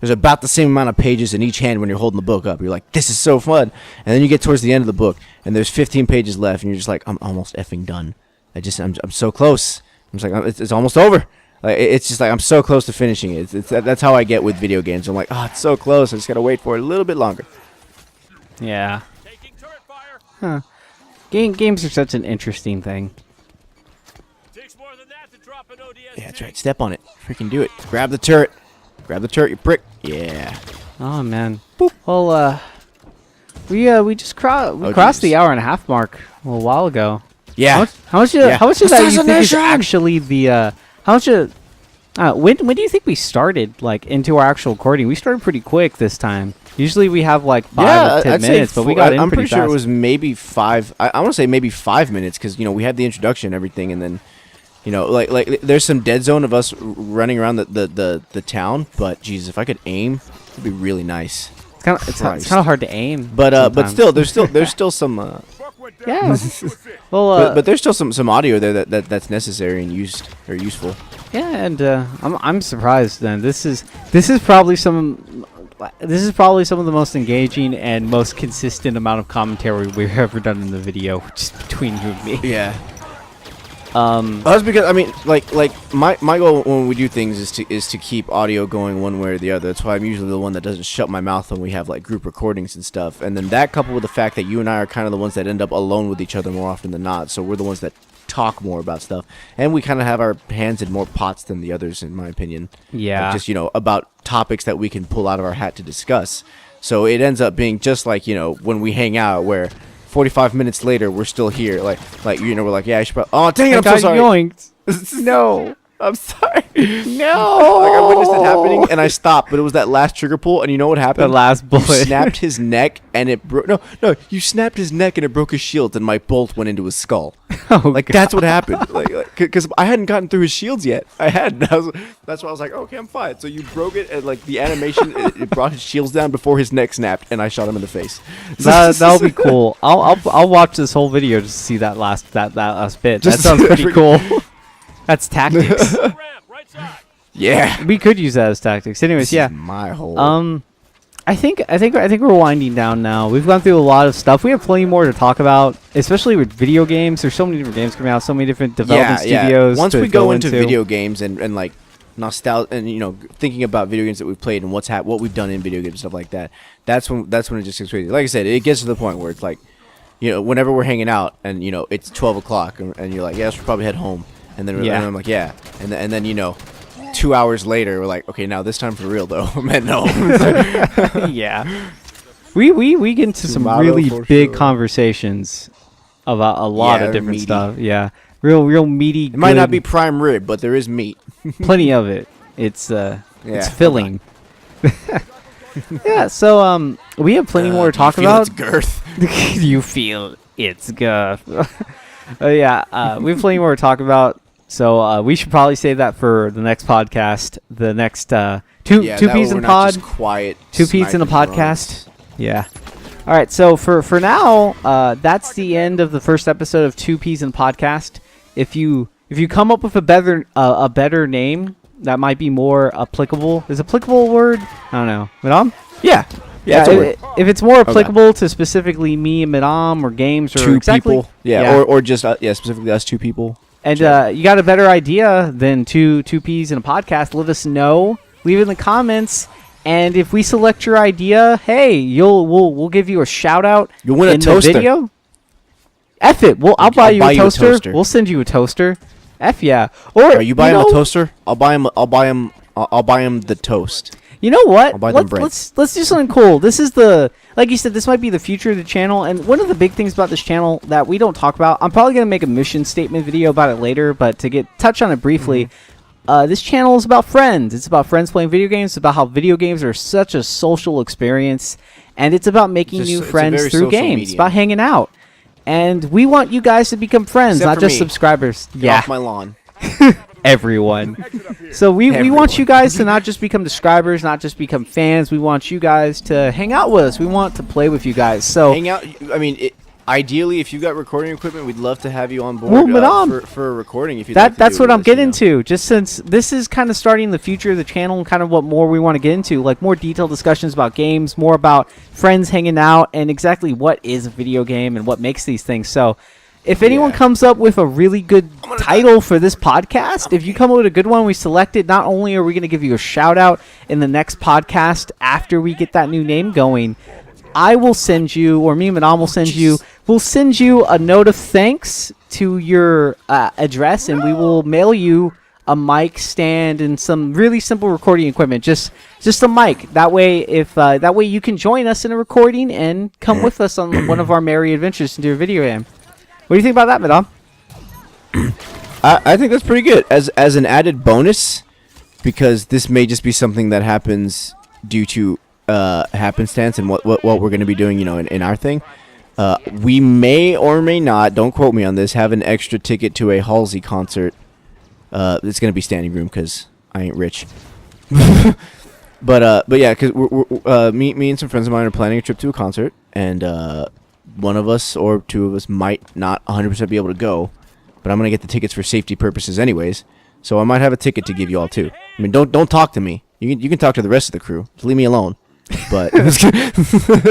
[SPEAKER 2] about the same amount of pages in each hand when you're holding the book up. You're like, this is so fun. And then you get towards the end of the book, and there's 15 pages left, and you're just like, I'm almost effing done. I'm so close. I'm just like, it's almost over. Like it's just like I'm so close to finishing it. That's how I get with video games. I'm like, oh, it's so close. I just gotta wait for it a little bit longer.
[SPEAKER 1] Yeah. Huh. Games are such an interesting thing.
[SPEAKER 2] Yeah, that's right. Step on it. Freaking do it. Grab the turret. Grab the turret, you prick. Yeah.
[SPEAKER 1] Oh man. Boop. Well, we just crossed the hour and a half mark a little while ago.
[SPEAKER 2] Yeah.
[SPEAKER 1] How much of that you think is actually the how much of when do you think we started like into our actual recording? We started pretty quick this time. Usually we have like 5 or 10 minutes, but we got in
[SPEAKER 2] I'm
[SPEAKER 1] pretty
[SPEAKER 2] pretty sure
[SPEAKER 1] fast.
[SPEAKER 2] it was maybe 5. I want to say maybe 5 minutes because we had the introduction and everything, and then like there's some dead zone of us running around the town. But Jesus, if I could aim, it'd be really nice.
[SPEAKER 1] It's kind of hard to aim.
[SPEAKER 2] But still, there's still some.
[SPEAKER 1] Yeah. Well,
[SPEAKER 2] but there's still some audio there that's necessary and useful.
[SPEAKER 1] Yeah, and I'm surprised. Then this is probably some of the most engaging and most consistent amount of commentary we've ever done in the video, just between you and me.
[SPEAKER 2] Yeah. That's because my goal when we do things is to keep audio going one way or the other. That's why I'm usually the one that doesn't shut my mouth when we have like group recordings and stuff. And then that coupled with the fact that you and I are kind of the ones that end up alone with each other more often than not. So we're the ones that talk more about stuff, and we kind of have our hands in more pots than the others, in my opinion.
[SPEAKER 1] Yeah.
[SPEAKER 2] Like just about topics that we can pull out of our hat to discuss. So it ends up being just like when we hang out where 45 minutes later we're still here like we're like, yeah, I should oh dang it, I'm so sorry.
[SPEAKER 1] Yoinked. No,
[SPEAKER 2] I'm sorry.
[SPEAKER 1] No.
[SPEAKER 2] Like I witnessed it happening and I stopped, but it was that last trigger pull, and you know what happened?
[SPEAKER 1] The last bullet.
[SPEAKER 2] You snapped his neck and it broke. No, you snapped his neck and it broke his shield, and my bolt went into his skull.
[SPEAKER 1] Oh,
[SPEAKER 2] like God. That's what happened. Like because I hadn't gotten through his shields yet. I hadn't. That's why I was like, okay, I'm fine. So you broke it, and like the animation, it brought his shields down before his neck snapped, and I shot him in the face.
[SPEAKER 1] That'll be cool. I'll watch this whole video just to see that last bit. That sounds pretty cool. That's tactics.
[SPEAKER 2] Yeah,
[SPEAKER 1] we could use that as tactics. Anyways,
[SPEAKER 2] this is my whole.
[SPEAKER 1] I think we're winding down now. We've gone through a lot of stuff. We have plenty more to talk about, especially with video games. There's so many different games coming out, so many different development studios.
[SPEAKER 2] Once we go into video games and like nostalgia and thinking about video games that we've played and what we've done in video games and stuff like that. That's when it just gets crazy. Like I said, it gets to the point where it's like, whenever we're hanging out and it's 12 o'clock and you're like, yeah, I should probably head home. And then I'm like, yeah, and then 2 hours later, we're like, okay, now this time for real though. Man, no.
[SPEAKER 1] Yeah. We get into some really big conversations about a lot of different stuff. Yeah. Real meaty.
[SPEAKER 2] It might not be prime rib, but there is meat.
[SPEAKER 1] Plenty of it. It's filling. Yeah, so we have plenty more to talk about.
[SPEAKER 2] Its girth.
[SPEAKER 1] You feel its girth. Yeah, we have plenty more to talk about. So we should probably save that for the next podcast. The next two peas in the pod.
[SPEAKER 2] Quiet.
[SPEAKER 1] 2 peas in the podcast. Yeah. All right. So for now, that's the end of the first episode of 2 peas in the podcast. If you come up with a better name that might be more applicable, is applicable a word? I don't know. Madam?
[SPEAKER 2] Yeah. Yeah.
[SPEAKER 1] If it's more applicable to specifically me and Madam or games or
[SPEAKER 2] 2
[SPEAKER 1] exactly,
[SPEAKER 2] people. Yeah. Or just specifically us 2 people.
[SPEAKER 1] And you got a better idea than two peas in a podcast, let us know. Leave it in the comments. And if we select your idea, hey, we'll give you a shout out.
[SPEAKER 2] You'll win a toaster.
[SPEAKER 1] The video. F it. I'll buy you a toaster. We'll send you a toaster. F yeah. Or
[SPEAKER 2] are you buying him a toaster? I'll buy him the toast.
[SPEAKER 1] You know what?
[SPEAKER 2] I'll buy them bread.
[SPEAKER 1] Let's do something cool. This is like you said, this might be the future of the channel. And one of the big things about this channel that we don't talk about, I'm probably going to make a mission statement video about it later, but to touch on it briefly, this channel is about friends. It's about friends playing video games. It's about how video games are such a social experience. And it's about making new friends through games. It's about hanging out. And we want you guys to become friends, not just subscribers.
[SPEAKER 2] Get off my lawn.
[SPEAKER 1] Everyone. So we want you guys to not just become subscribers, not just become fans. We want you guys to hang out with us. We want to play with you guys. So
[SPEAKER 2] hang out. I mean, ideally, if you got recording equipment, we'd love to have you on board for a recording. If
[SPEAKER 1] that's what I'm getting to. Just since this is kind of starting the future of the channel and kind of what more we want to get into, like more detailed discussions about games, more about friends hanging out, and exactly what is a video game and what makes these things. So if anyone comes up with a really good title for this podcast, if you come up with a good one, we select it. Not only are we going to give you a shout out in the next podcast after we get that new name going, I will send you, or me and Madame will send you, we'll send you a note of thanks to your address, and we will mail you a mic stand and some really simple recording equipment. Just a mic. That way, that way you can join us in a recording and come with us on one of our merry adventures into a video game. What do you think about that, Madame?
[SPEAKER 2] I think that's pretty good as an added bonus, because this may just be something that happens due to happenstance and what we're going to be doing, in our thing. We may or may not, don't quote me on this, have an extra ticket to a Halsey concert. It's going to be standing room because I ain't rich. but yeah, because me and some friends of mine are planning a trip to a concert, and one of us or two of us might not 100% be able to go, but I'm going to get the tickets for safety purposes anyways, so I might have a ticket to give you all too. I mean, don't talk to me. You can talk to the rest of the crew. Just leave me alone. But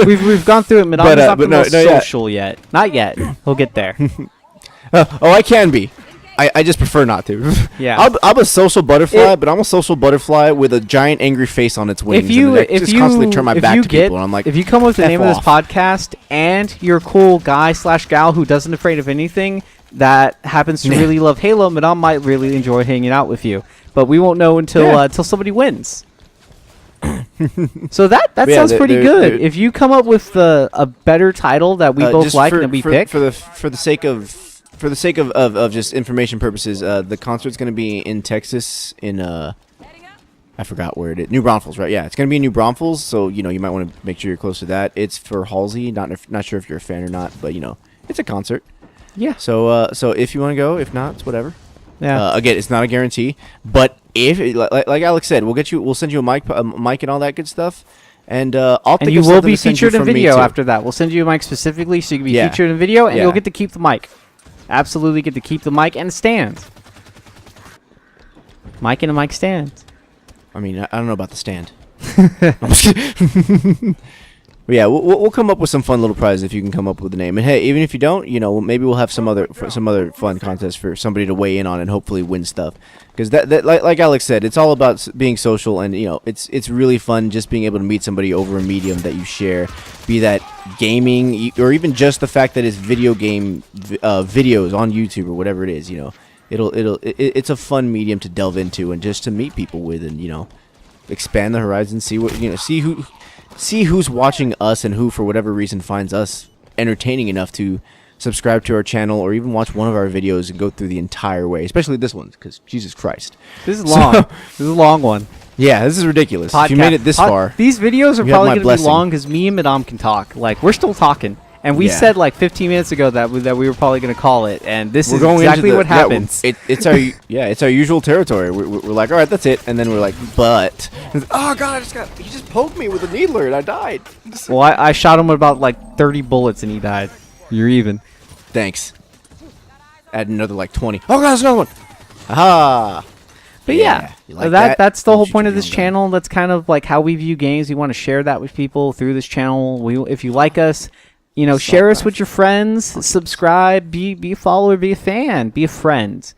[SPEAKER 1] we've gone through it. Madame's not the most social yet. Not yet. We'll get there.
[SPEAKER 2] I can be. I just prefer not to.
[SPEAKER 1] Yeah.
[SPEAKER 2] I'm a social butterfly, but I'm a social butterfly with a giant angry face on its wings. If you constantly turn my back to people, and I'm like,
[SPEAKER 1] if you come up with the name of this podcast and you're a cool guy/gal who doesn't afraid of anything that happens to really love Halo, Madame might really enjoy hanging out with you. But we won't know until somebody wins. So that sounds pretty good. If you come up with a better title that we both like and we pick
[SPEAKER 2] for the sake of just information purposes, the concert's going to be in Texas in I forgot where it is. New Braunfels, right? Yeah, it's going to be in New Braunfels, so you might want to make sure you're close to that. It's for Halsey. Not sure if you're a fan or not, but it's a concert.
[SPEAKER 1] Yeah.
[SPEAKER 2] So if you want to go, if not, it's whatever.
[SPEAKER 1] Yeah.
[SPEAKER 2] Again, it's not a guarantee, but if like Alex said, we'll send you a mic and all that good stuff, and I'll think
[SPEAKER 1] and
[SPEAKER 2] of
[SPEAKER 1] you will
[SPEAKER 2] something
[SPEAKER 1] be
[SPEAKER 2] to send
[SPEAKER 1] featured
[SPEAKER 2] you
[SPEAKER 1] in
[SPEAKER 2] from
[SPEAKER 1] video
[SPEAKER 2] me, too.
[SPEAKER 1] after that. We'll send you a mic specifically so you can be featured in video, and you'll get to keep the mic. Absolutely get to keep the mic and stand. Mic and a mic stand.
[SPEAKER 2] I mean, I don't know about the stand. I'm just kidding. But yeah, we'll come up with some fun little prizes if you can come up with a name. And hey, even if you don't, maybe we'll have some other fun contest for somebody to weigh in on and hopefully win stuff. Because that like Alex said, it's all about being social, and it's really fun just being able to meet somebody over a medium that you share, be that gaming or even just the fact that it's video game videos on YouTube or whatever it is. It's a fun medium to delve into and just to meet people with, and expand the horizon, see who's watching us and who, for whatever reason, finds us entertaining enough to subscribe to our channel or even watch one of our videos and go through the entire way, especially this one, because Jesus Christ.
[SPEAKER 1] This is long. This is a long one.
[SPEAKER 2] Yeah, this is ridiculous. If you made it this far.
[SPEAKER 1] These videos are probably going to be long because me and Madame can talk. Like, we're still talking. And we said like 15 minutes ago that we were probably going to call it, and this is exactly what happens.
[SPEAKER 2] It's our usual territory. We're like, all right, that's it, and then we're like, but oh god, he just poked me with a needler and I died.
[SPEAKER 1] Well, I shot him with about like 30 bullets and he died. You're even.
[SPEAKER 2] Thanks. Add another like 20. Oh god, there's another one. Aha.
[SPEAKER 1] But yeah, like that's the whole point of this channel. That's kind of like how we view games. We want to share that with people through this channel. If you like us, share us with your friends, subscribe, be a follower, be a fan, be a friend.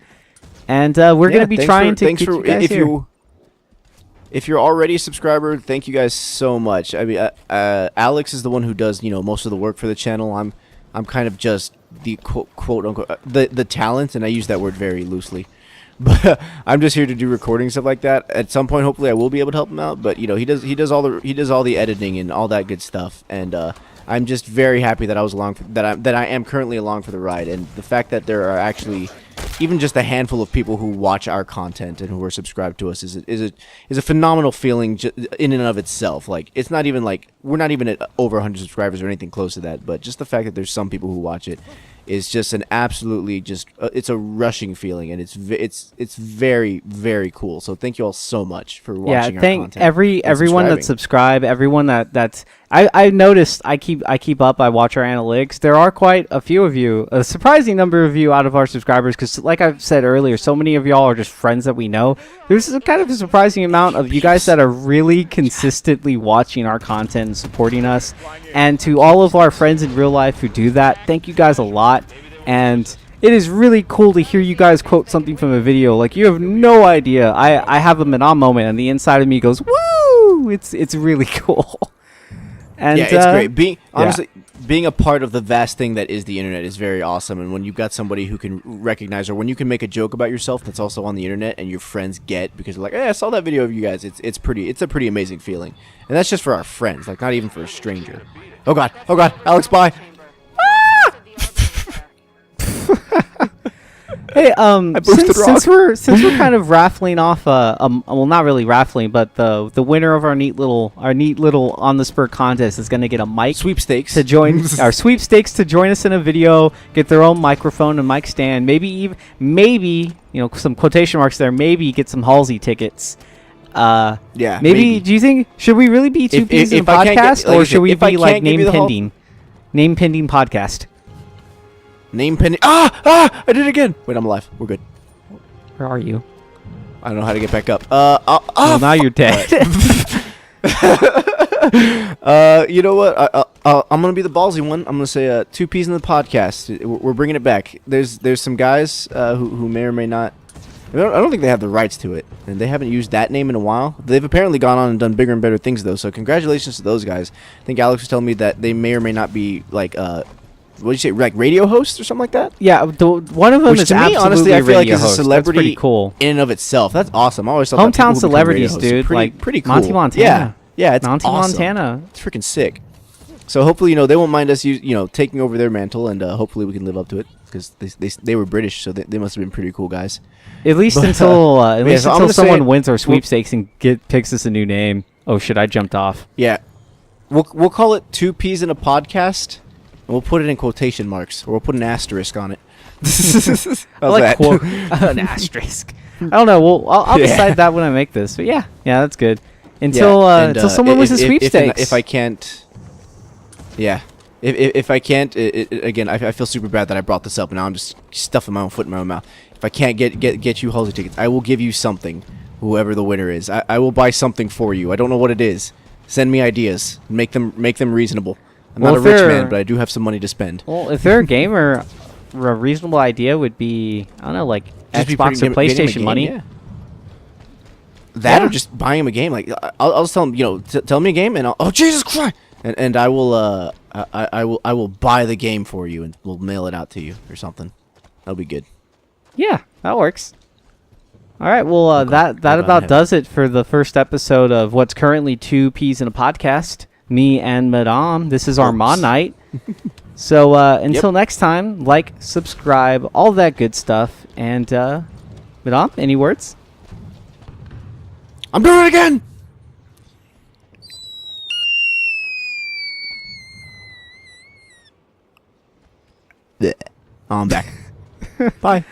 [SPEAKER 1] And we're going to be trying to get you guys here.
[SPEAKER 2] If you're already a subscriber, thank you guys so much. I mean, Alex is the one who does, most of the work for the channel. I'm kind of just the quote unquote the talent, and I use that word very loosely. But I'm just here to do recording stuff like that. At some point, hopefully, I will be able to help him out. But he does all the editing and all that good stuff. And I'm just very happy that I am currently along for the ride, and the fact that there are actually even just a handful of people who watch our content and who are subscribed to us is a phenomenal feeling in and of itself. Like, it's not even like we're not even at over 100 subscribers or anything close to that, but just the fact that there's some people who watch it is just an absolutely it's a rushing feeling, and it's very, very cool. So thank you all so much for watching our content.
[SPEAKER 1] Yeah, thank everyone that subscribe, everyone that's I noticed I keep up, I watch our analytics. There are quite a few of you, a surprising number of you out of our subscribers, because like I've said earlier, so many of y'all are just friends that we know. There's kind of a surprising amount of you guys that are really consistently watching our content and supporting us. And to all of our friends in real life who do that, thank you guys a lot. and it is really cool to hear you guys quote something from a video. Like, you have no idea. I have a Madame moment, and the inside of me goes, woo! It's really cool. And
[SPEAKER 2] yeah, it's great. Honestly, being a part of the vast thing that is the internet is very awesome. And when you've got somebody who can recognize, or when you can make a joke about yourself that's also on the internet, and your friends get because they're like, "Hey, I saw that video of you guys." It's a pretty amazing feeling, and that's just for our friends, like not even for a stranger. Oh god, Alex, bye.
[SPEAKER 1] Hey, since we're kind of raffling off, well, not really raffling, but the winner of our neat little on the spur contest is going to get a mic
[SPEAKER 2] Sweepstakes
[SPEAKER 1] to join our sweepstakes to join us in a video, get their own microphone and mic stand, maybe some quotation marks there, maybe get some Halsey tickets.
[SPEAKER 2] Yeah,
[SPEAKER 1] maybe. Do you think should we really be two P's in a podcast, or should we be like name pending podcast?
[SPEAKER 2] Name pending. I did it again. Wait, I'm alive. We're good.
[SPEAKER 1] Where are you?
[SPEAKER 2] I don't know how to get back up.
[SPEAKER 1] Well, now you're dead.
[SPEAKER 2] You know what? I'm gonna be the ballsy one. I'm gonna say 2 P's in the podcast. We're bringing it back. There's some guys who may or may not. I don't think they have the rights to it, and they haven't used that name in a while. They've apparently gone on and done bigger and better things, though. So congratulations to those guys. I think Alex was telling me that they may or may not be like what did you say, like radio hosts or something like that?
[SPEAKER 1] Yeah, one of them
[SPEAKER 2] Which
[SPEAKER 1] is
[SPEAKER 2] to me,
[SPEAKER 1] absolutely
[SPEAKER 2] honestly, I feel like
[SPEAKER 1] radio
[SPEAKER 2] is a
[SPEAKER 1] host.
[SPEAKER 2] celebrity
[SPEAKER 1] That's pretty cool.
[SPEAKER 2] In and of itself. That's awesome. I always thought that people
[SPEAKER 1] Hometown
[SPEAKER 2] who become
[SPEAKER 1] celebrities,
[SPEAKER 2] radio hosts
[SPEAKER 1] dude. Like
[SPEAKER 2] pretty cool.
[SPEAKER 1] Monty Montana.
[SPEAKER 2] Yeah, it's
[SPEAKER 1] Monty
[SPEAKER 2] awesome.
[SPEAKER 1] Montana.
[SPEAKER 2] It's freaking sick. So hopefully, they won't mind us, taking over their mantle, and hopefully we can live up to it because they were British, so they must have been pretty cool guys.
[SPEAKER 1] At least until someone wins our sweepstakes and picks us a new name. Oh shit! I jumped off.
[SPEAKER 2] Yeah, we'll call it 2 P's in a podcast. And we'll put it in quotation marks, or we'll put an asterisk on it.
[SPEAKER 1] I like an asterisk. I don't know. Well, I'll decide that when I make this. But yeah, that's good. Until someone wins a sweepstakes.
[SPEAKER 2] If I can't, if I can't, again, I feel super bad that I brought this up, and now I'm just stuffing my own foot in my own mouth. If I can't get you Halsey tickets, I will give you something. Whoever the winner is, I will buy something for you. I don't know what it is. Send me ideas. Make them reasonable. I'm not a rich man, but I do have some money to spend.
[SPEAKER 1] Well, if they're a gamer, a reasonable idea would be, I don't know, like
[SPEAKER 2] just
[SPEAKER 1] Xbox or PlayStation money.
[SPEAKER 2] Yeah. That or just buying him a game. Like I'll just tell him, tell me a game, and oh Jesus Christ, and I will I will buy the game for you, and we'll mail it out to you or something. That'll be good.
[SPEAKER 1] Yeah, that works. All right, well that about does it for the first episode of what's currently 2 P's in a podcast. Me and Madame. This is our Mon Night. So until next time, like, subscribe, all that good stuff. And Madame, any words?
[SPEAKER 2] I'm doing it again. I'm back. Bye.